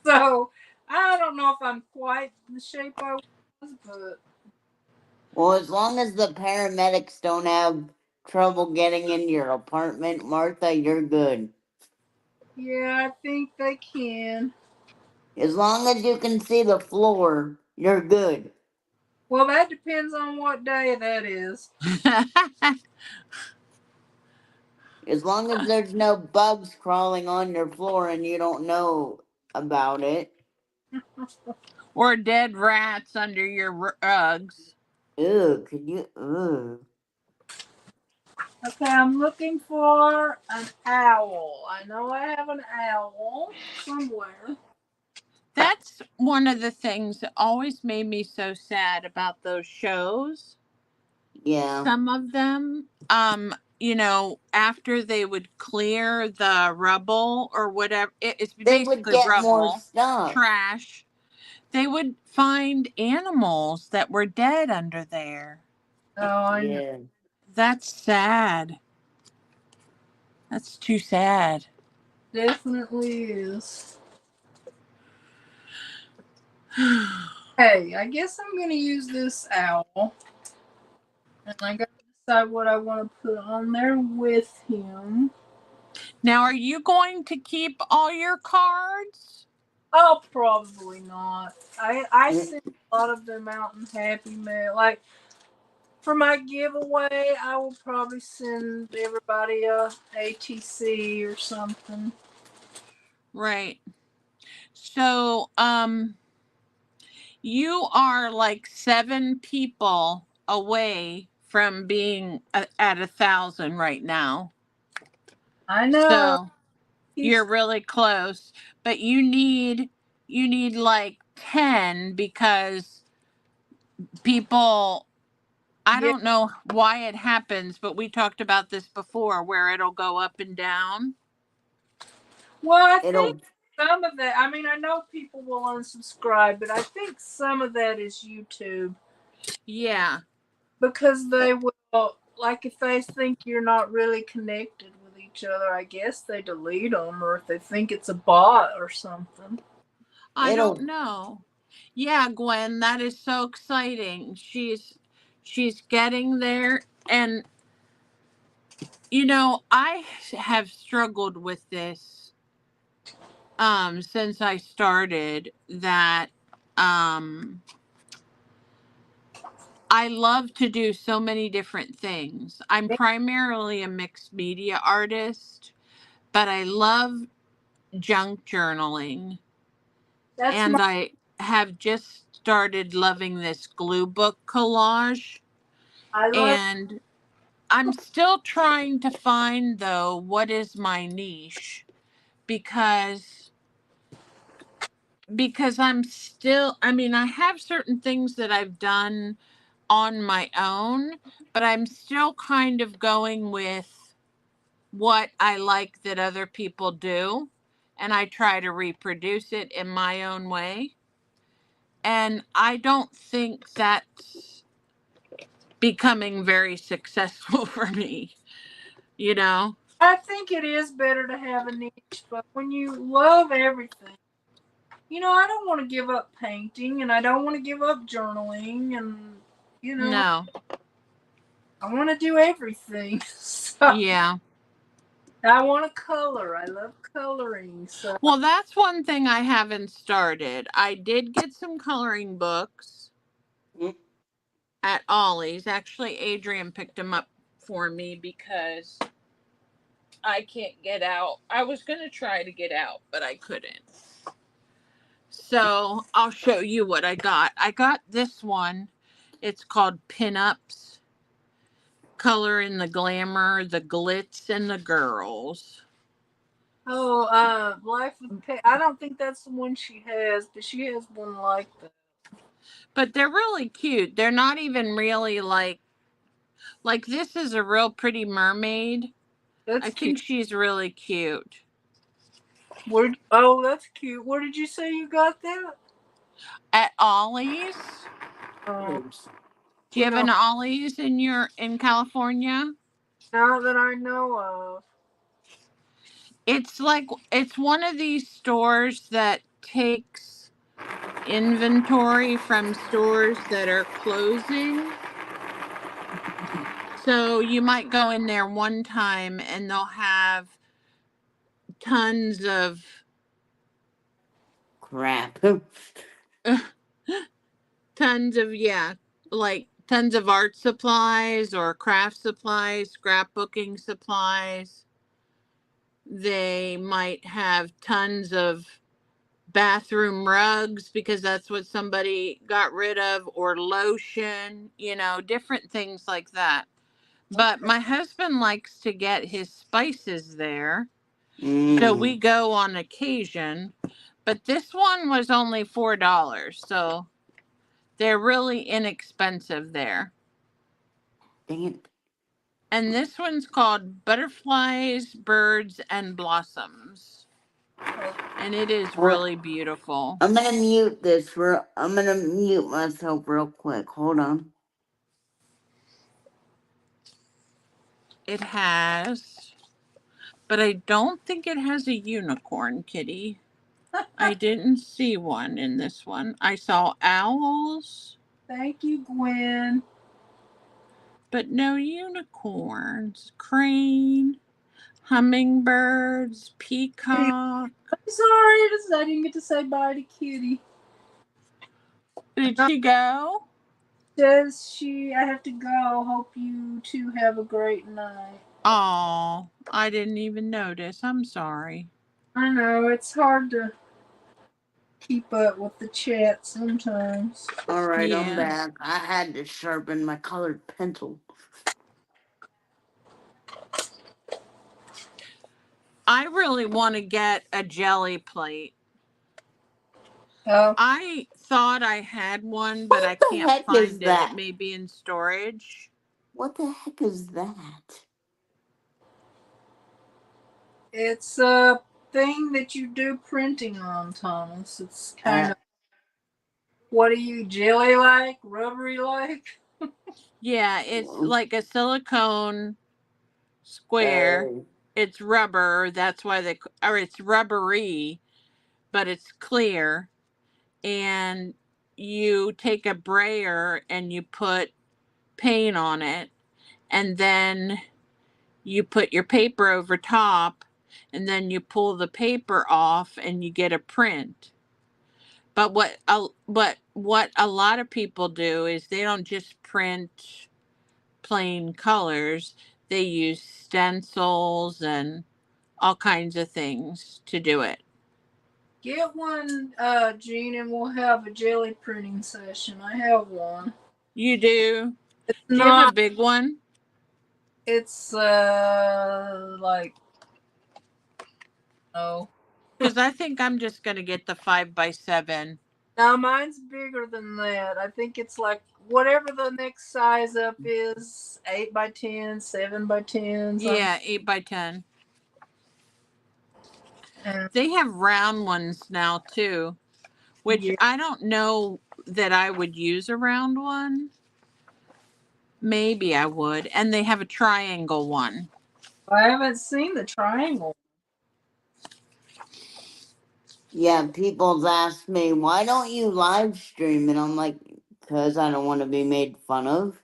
S1: so I don't know if I'm quite the shape I was, but
S4: Well, as long as the paramedics don't have trouble getting into your apartment, Martha, you're good.
S1: yeah, I think they can.
S4: As long as you can see the floor, you're good.
S1: Well, that depends on what day that is.
S4: As long as there's no bugs crawling on your floor and you don't know about it.
S3: Or dead rats under your rugs.
S4: Ew, could you? Ugh.
S1: Okay, I'm looking for an owl. I know I have an owl somewhere.
S3: That's one of the things that always made me so sad about those shows.
S4: Yeah.
S3: Some of them, after they would clear the rubble or whatever, it's
S4: They would
S3: basically
S4: get more
S3: rubble,
S4: stuff.
S3: trash. They would find animals that were dead under there.
S1: Oh, I know.
S4: Yeah.
S3: That's sad. That's too sad.
S1: Definitely is. Hey, I guess I'm gonna use this owl, and I gotta decide what I want to put on there with him.
S3: Now, are you going to keep all your cards?
S1: Oh, probably not. I
S4: Mm.
S1: sent a lot of them out in Happy Mail. Like for my giveaway, I will probably send everybody a ATC or something.
S3: Right. So, you are like 7 people away from being at 1,000 right now.
S1: I know.
S3: So you're really close, but you need like 10 because people, I don't know why it happens, but we talked about this before where it'll go up and down.
S1: Well, I
S4: It'll.
S1: think some of that. I mean, I know people will unsubscribe, but I think some of that is YouTube.
S3: Yeah.
S1: Because they will, like, if they think you're not really connected with each other, I guess they delete them, or if they think it's a bot or something.
S3: I
S4: It'll-
S3: don't know. Yeah, Gwen, that is so exciting. She's getting there, and I have struggled with this since I started that I love to do so many different things. I'm primarily a mixed media artist, but I love junk journaling. And I have just started loving this glue book collage. And I'm still trying to find, though, what is my niche, because I'm still, I mean, I have certain things that I've done on my own, but I'm still kind of going with what I like that other people do, and I try to reproduce it in my own way. And I don't think that's becoming very successful for me,
S1: I think it is better to have a niche, but when you love everything, I don't want to give up painting, and I don't want to give up journaling, and
S3: No.
S1: I want to do everything. So
S3: Yeah.
S1: I want to color. I love coloring. So
S3: Well, that's one thing I haven't started. I did get some coloring books at Ollie's. Actually, Adrian picked them up for me because I can't get out. I was going to try to get out, but I couldn't. So I'll show you what I got. I got this one. It's called Pinups. Color in the glamour, the glitz, and the girls.
S1: Life of Pet. I don't think that's the one she has, but she has one like that.
S3: But they're really cute. They're not even really like this is a real pretty mermaid.
S1: That's
S3: I
S1: cute.
S3: think she's really cute.
S1: Oh, that's cute. Where did you say you got that?
S3: At Ollie's?
S1: Oh,
S3: Do you have an
S1: no,
S3: Ollie's in California?
S1: not that I know of.
S3: It's one of these stores that takes inventory from stores that are closing. So you might go in there one time and they'll have tons of
S4: Crap.
S3: tons of tons of art supplies or craft supplies, scrapbooking supplies. They might have tons of bathroom rugs because that's what somebody got rid of, or lotion, different things like that. But my husband likes to get his spices there. So we go on occasion. But this one was only $4. So they're really inexpensive there.
S4: Dang it.
S3: And this one's called Butterflies, Birds, and Blossoms. And it is really beautiful.
S4: I'm gonna I'm gonna mute myself real quick. Hold on.
S3: It has, but I don't think it has a unicorn, Kitty. I didn't see one in this one. I saw owls,
S1: Thank you, Gwen.
S3: but no unicorns. Crane, hummingbirds, peacock.
S1: I'm sorry, I didn't get to say bye to Kitty.
S3: Did she go?
S1: Says she, I have to go. Hope you two have a great night.
S3: Oh, I didn't even notice. I'm sorry.
S1: I know, it's hard to keep up with the chat sometimes.
S4: Alright, I'm
S3: Yeah.
S4: back. I had to sharpen my colored pencil.
S3: I really want to get a jelly plate.
S1: Oh,
S3: I thought I had one, but
S4: What
S3: I
S4: the
S3: can't
S4: heck
S3: find
S4: is
S3: it.
S4: that?
S3: It may be in storage.
S4: What the heck is that?
S1: it's a thing that you do printing on, Thomas. It's kind of, what are you, jelly like? Rubbery like?
S3: Yeah, it's like a silicone square. It's rubber. That's why or it's rubbery, but it's clear. And you take a brayer and you put paint on it, and then you put your paper over top, and then you pull the paper off and you get a print. But what a lot of people do is they don't just print plain colors. They use stencils and all kinds of things to do it.
S1: Get one, Gene, and we'll have a jelly printing session. I have one.
S3: You do?
S1: It's
S3: Do you have a
S1: not,
S3: big one?
S1: it's, like, oh.
S3: Because I think I'm just going to get the 5x7.
S1: Now mine's bigger than that. I think it's like whatever the next size up is, 8x10, 7x10.
S3: Yeah, 8x10.
S1: And
S3: They have round ones now too, which
S1: yeah.
S3: I don't know that I would use a round one. Maybe I would. And they have a triangle one.
S1: I haven't seen the triangle.
S4: Yeah, people's asked me, why don't you live stream? And I'm like, because I don't want to be made fun of.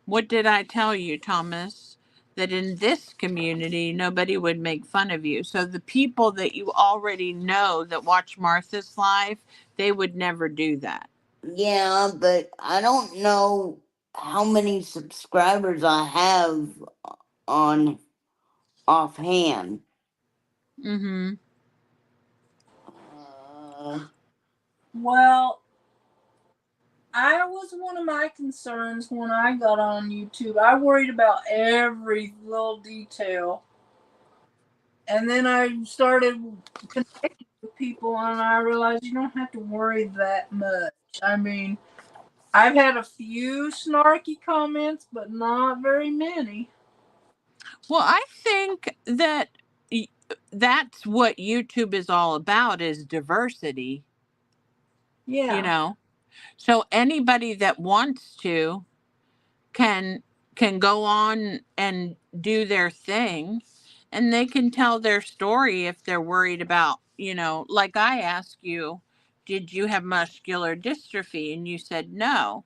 S3: What did I tell you, Thomas? That in this community, nobody would make fun of you. So the people that you already know that watch Martha's Live, they would never do that.
S4: Yeah, but I don't know how many subscribers I have on offhand.
S3: Mm-hmm.
S1: Well, I was one of my concerns when I got on YouTube. I worried about every little detail. And then I started connecting with people and I realized you don't have to worry that much. I mean, I've had a few snarky comments, but not very many.
S3: Well, I think that that's what YouTube is all about, is diversity, you
S1: Yeah.
S3: know. So anybody that wants to can go on and do their thing, and they can tell their story if they're worried about, like I asked you, did you have muscular dystrophy, and you said no.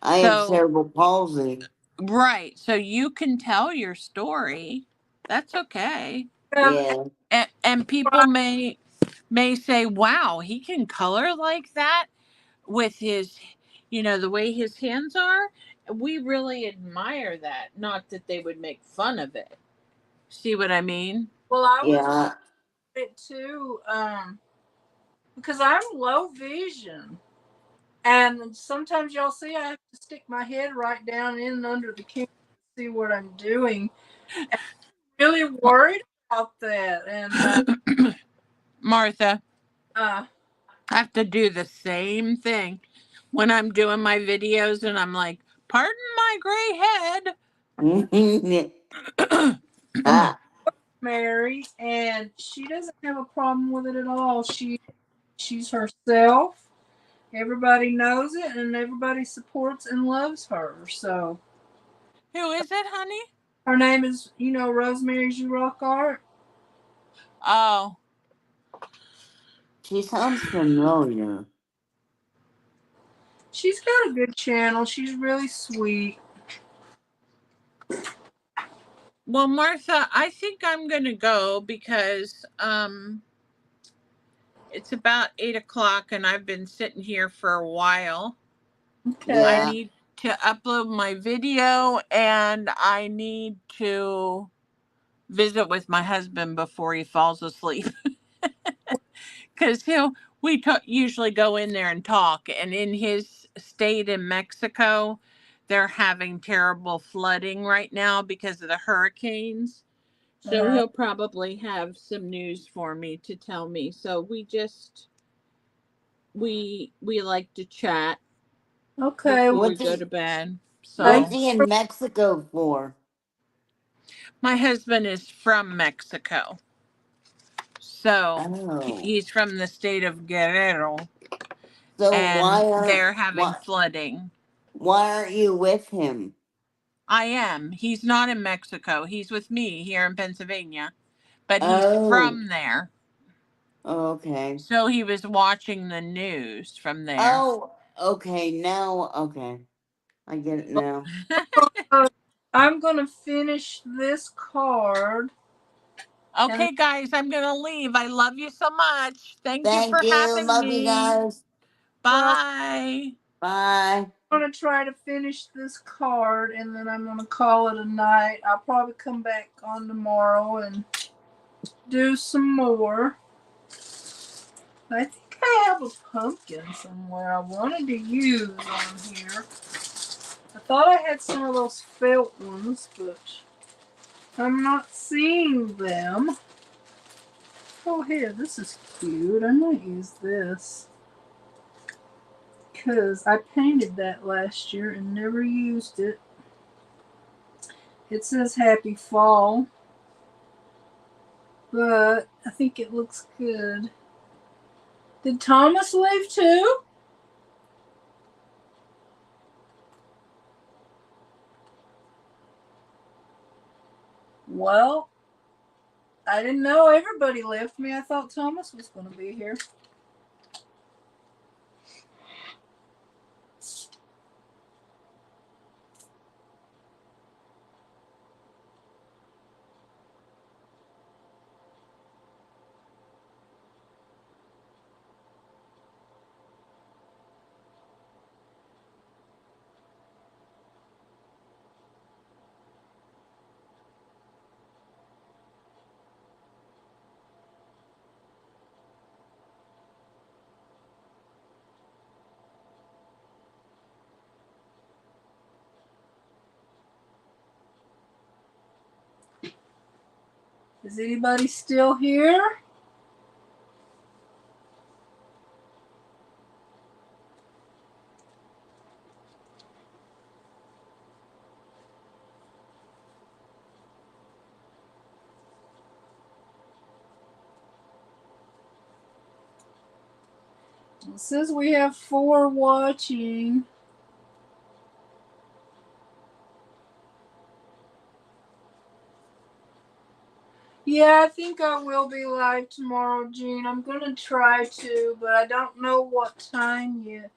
S4: I have
S3: So
S4: cerebral palsy.
S3: right, so you can tell your story. That's okay.
S1: Um,
S4: Yeah.
S3: And people may say, wow, he can color like that with his, the way his hands are. We really admire that. Not that they would make fun of it. See what I mean?
S1: well, I was
S4: Yeah.
S1: it too, because I'm low vision, and sometimes y'all see I have to stick my head right down in under the camera to see what I'm doing. And I'm really worried about that, and
S3: Martha,
S1: uh,
S3: I have to do the same thing when I'm doing my videos, and I'm like, pardon my gray head.
S4: Ah,
S1: Mary, and she doesn't have a problem with it at all. She's herself. Everybody knows it, and everybody supports and loves her. So
S3: Who is it, honey?
S1: her name is, Rosemary's You Rock Art.
S3: Oh,
S4: she sounds familiar.
S1: She's got a good channel. She's really sweet.
S3: well, Martha, I think I'm gonna go because it's about 8 o'clock, and I've been sitting here for a while.
S1: Okay.
S3: I
S4: Yeah.
S3: need to upload my video, and I need to visit with my husband before he falls asleep. Because usually go in there and talk. And in his state in Mexico, they're having terrible flooding right now because of the hurricanes. So
S1: Uh,
S3: he'll probably have some news for me to tell me. So we like to chat
S1: okay.
S3: before
S1: Well,
S3: we
S4: What's
S3: go
S4: he
S3: to bed.
S1: thank
S4: what's
S3: So
S4: he in Mexico for?
S3: my husband is from Mexico. So
S4: Oh.
S3: he's from the state of Guerrero,
S4: So
S3: and they're having flooding.
S4: why aren't you with him?
S3: I am. He's not in Mexico. He's with me here in Pennsylvania, but he's
S4: Oh.
S3: from there.
S4: Oh, okay.
S3: So he was watching the news from there.
S4: Oh, okay. Now, okay. I get it now.
S1: you. I'm going to finish this card. And
S3: Okay, guys, I'm going to leave. I love you so much. Thank you
S4: Thank
S3: for
S4: you.
S3: having
S4: Love you
S3: me.
S4: guys.
S1: well,
S3: Bye.
S4: Bye.
S1: I'm going to try to finish this card, and then I'm going to call it a night. I'll probably come back on tomorrow and do some more. I think I have a pumpkin somewhere I wanted to use on here. I thought I had some of those felt ones, but I'm not seeing them. Oh, here, this is cute. I might use this. Because I painted that last year and never used it. It says Happy Fall, but I think it looks good. Did Thomas leave too? Well, I didn't know everybody left me. I thought Thomas was going to be here. Is anybody still here? It says we have 4 watching. Yeah, I think I will be live tomorrow, Jean. I'm gonna try to, but I don't know what time yet.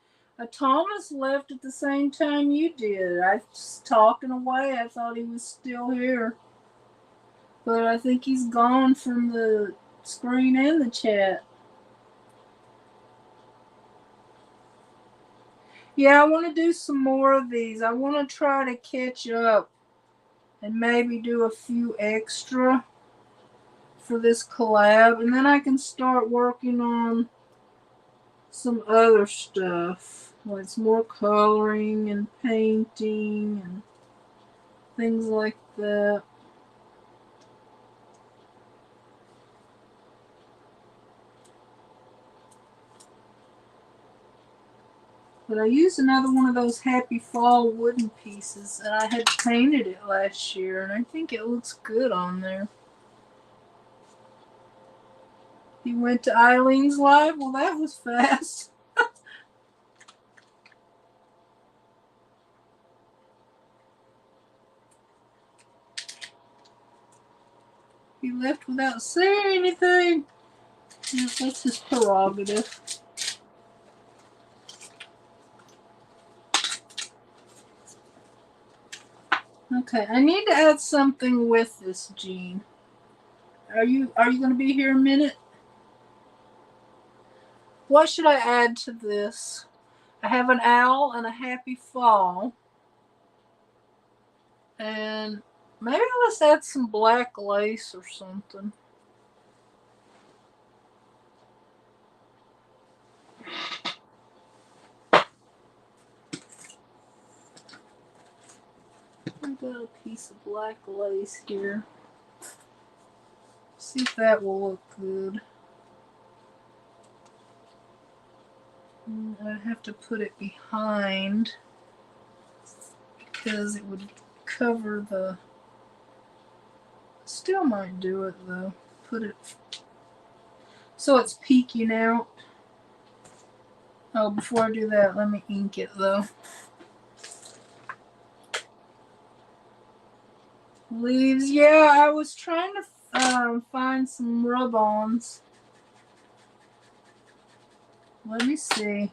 S1: Thomas left at the same time you did. I was talking away. I thought he was still here, but I think he's gone from the screen and the chat. Yeah, I want to do some more of these. I want to try to catch up and maybe do a few extra for this collab, and then I can start working on some other stuff. Like it's more coloring and painting and things like that. But I used another one of those Happy Fall wooden pieces, and I had painted it last year, and I think it looks good on there. You went to Eileen's live? Well, that was fast. He left without saying anything. That's his prerogative. Okay, I need to add something with this, Jean. Are you going to be here a minute? What should I add to this? I have an owl and a happy fall. And maybe let's add some black lace or something. I've got a piece of black lace here. See if that will look good. I'd have to put it behind because it would cover the... Still might do it though. Put it so it's peeking out. Oh, before I do that, let me ink it though. Leaves, yeah, I was trying to find some rub-ons. Let me see.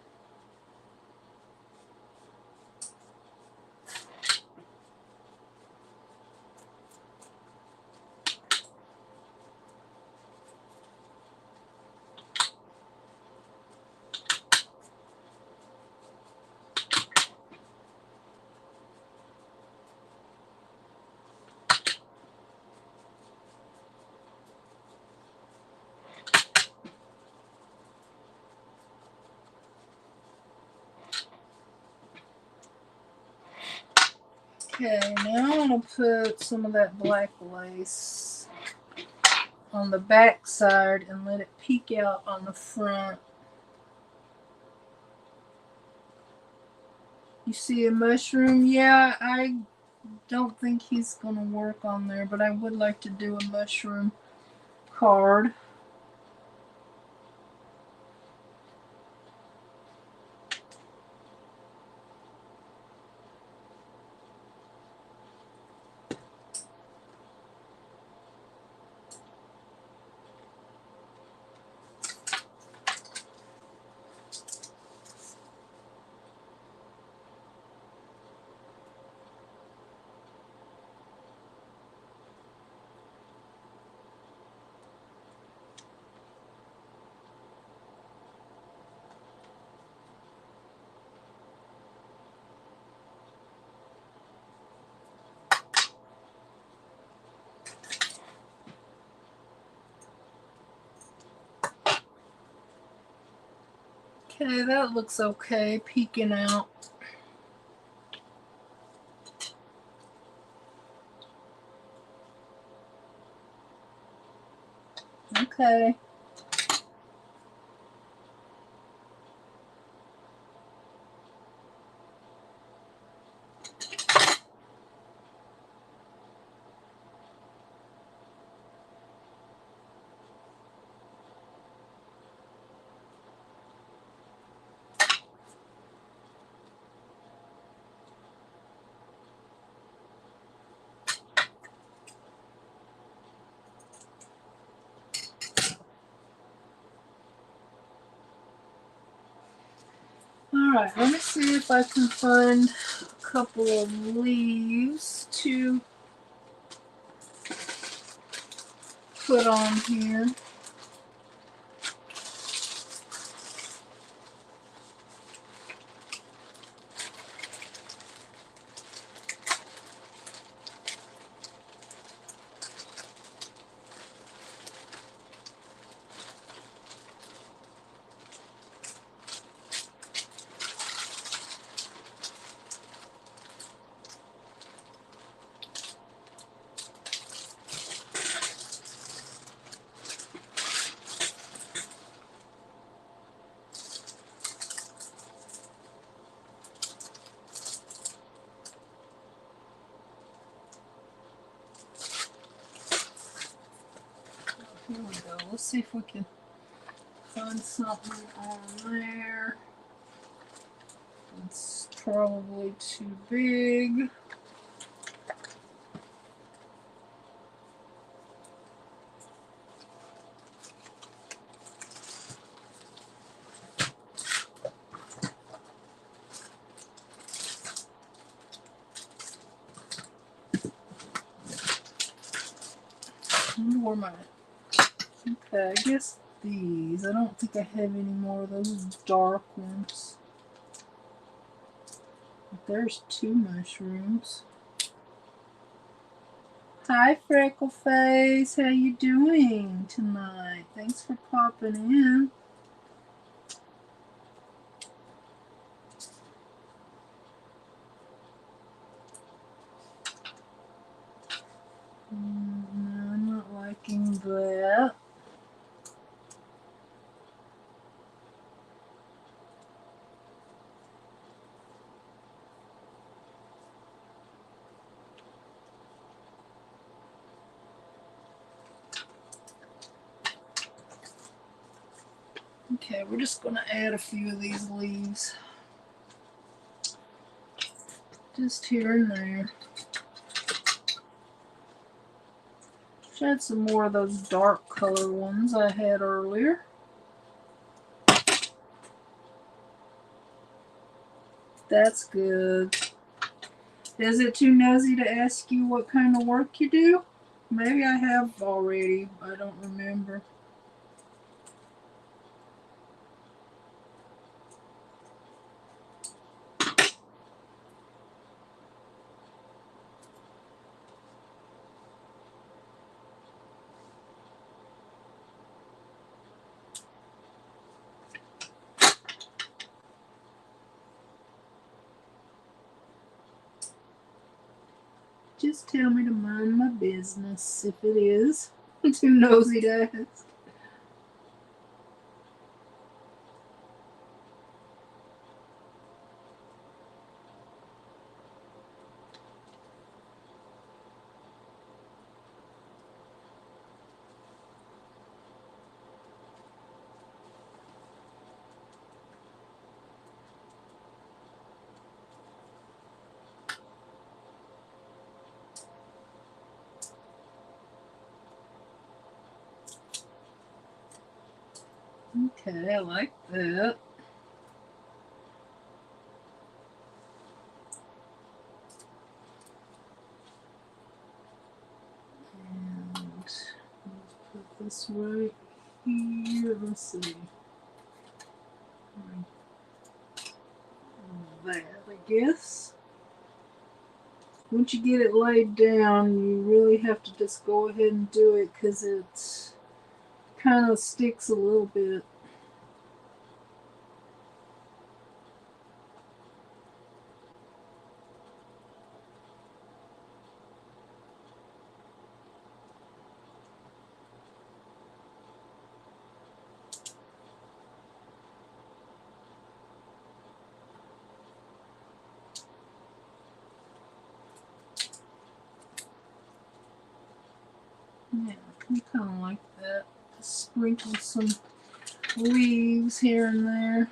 S1: Okay, now I'm going to put some of that black lace on the back side and let it peek out on the front. You see a mushroom? Yeah, I don't think he's going to work on there, but I would like to do a mushroom card. Okay, that looks okay, peeking out. Okay. Alright, let me see if I can find a couple of leaves to put on here. Here we go. Let's see if we can find something on there. It's probably too big. I wonder where my... Okay, I guess these. I don't think I have any more of those dark ones. But there's 2 mushrooms. Hi, Freckleface. How you doing tonight? Thanks for popping in. No, I'm not liking that. Okay, we're just gonna add a few of these leaves. Just here and there. Should add some more of those dark color ones I had earlier. That's good. Is it too nosy to ask you what kind of work you do? Maybe I have already. I don't remember. Just tell me to mind my business if it is. Too nosy to ask. Okay, I like that. And let's put this right here. Let's see. That, I guess. Once you get it laid down, you really have to just go ahead and do it because it kind of sticks a little bit. Yeah, I kind of like that. Just sprinkle some leaves here and there.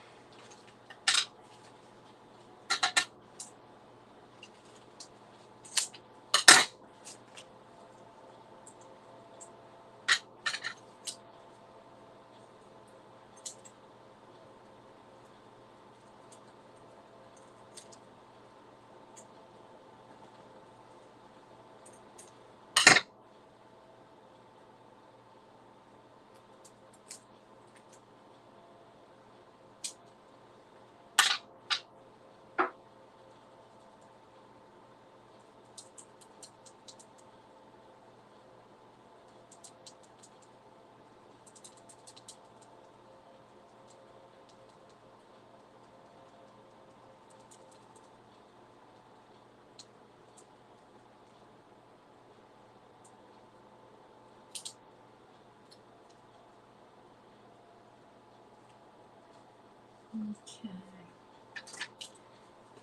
S1: Okay.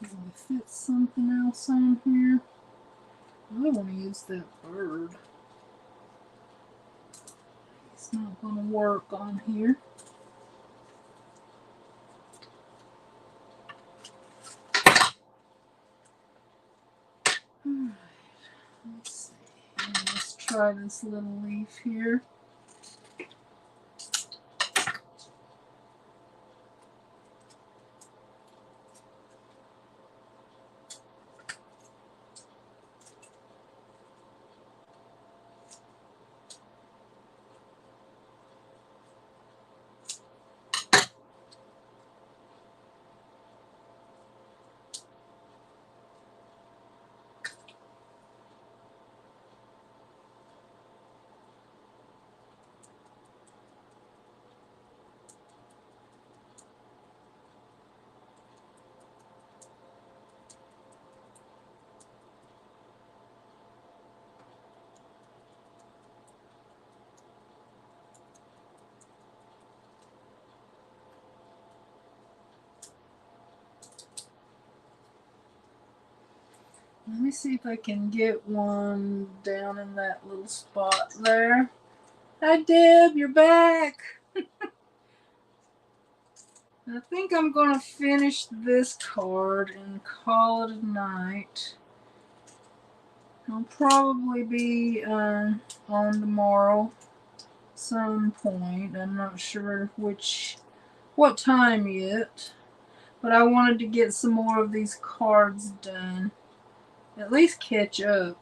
S1: Can we fit something else on here? I want to use that bird. It's not going to work on here. Alright, let's see. Let's try this little leaf here. Let me see if I can get one down in that little spot there. Hi, Deb, you're back. I think I'm going to finish this card and call it a night. I'll probably be on tomorrow some point. I'm not sure what time yet, but I wanted to get some more of these cards done. At least catch up.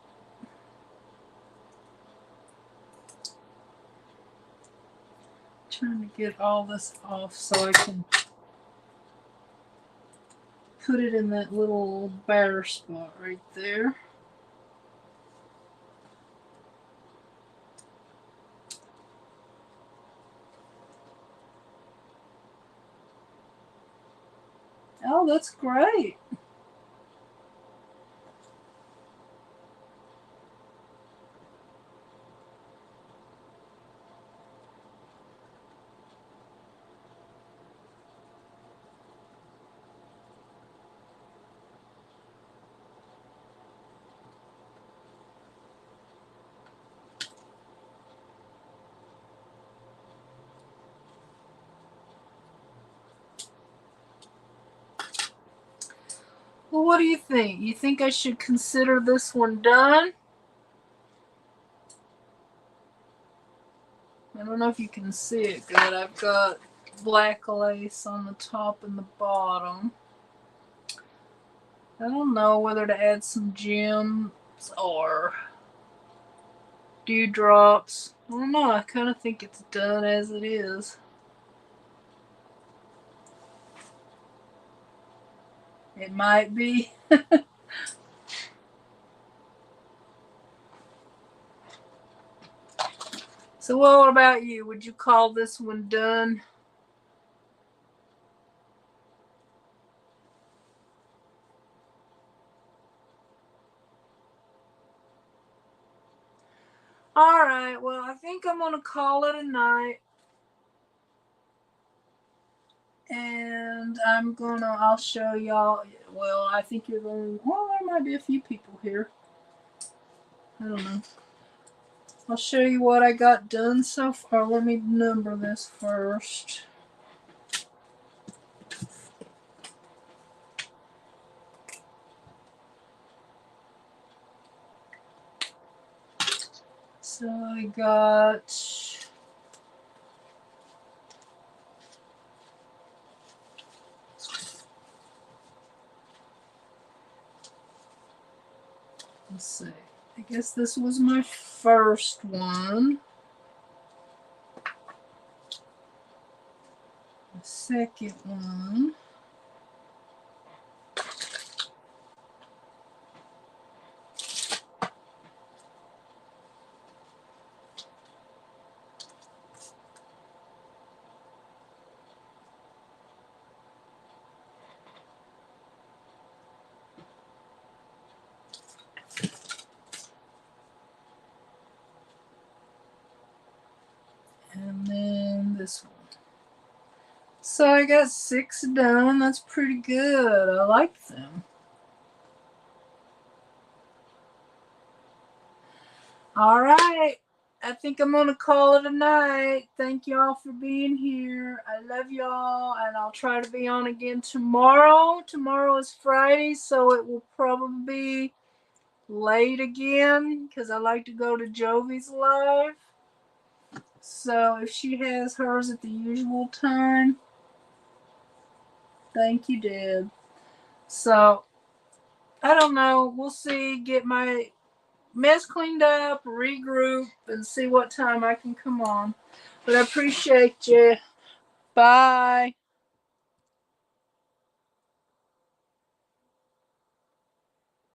S1: Trying to get all this off so I can put it in that little bare spot right there. Oh, that's great. Well, what do you think? You think I should consider this one done? I don't know if you can see it good. I've got black lace on the top and the bottom. I don't know whether to add some gems or dewdrops. I don't know. I kind of think it's done as it is. It might be. So what about you? Would you call this one done? Alright, well, I think I'm going to call it a night. And I'll show y'all. Well, I think you're going, well, there might be a few people here. I don't know. I'll show you what I got done so far. Let me number this first. So I got let's see. I guess this was my first one. The second one. And then this one. So I got 6 done. That's pretty good. I like them. All right. I think I'm going to call it a night. Thank y'all for being here. I love y'all, and I'll try to be on again tomorrow. Tomorrow is Friday, so it will probably be late again because I like to go to Jovi's live. So if she has hers at the usual time, thank you, Deb. So I don't know. We'll see. Get my mess cleaned up, regroup, and see what time I can come on. But I appreciate you. Bye.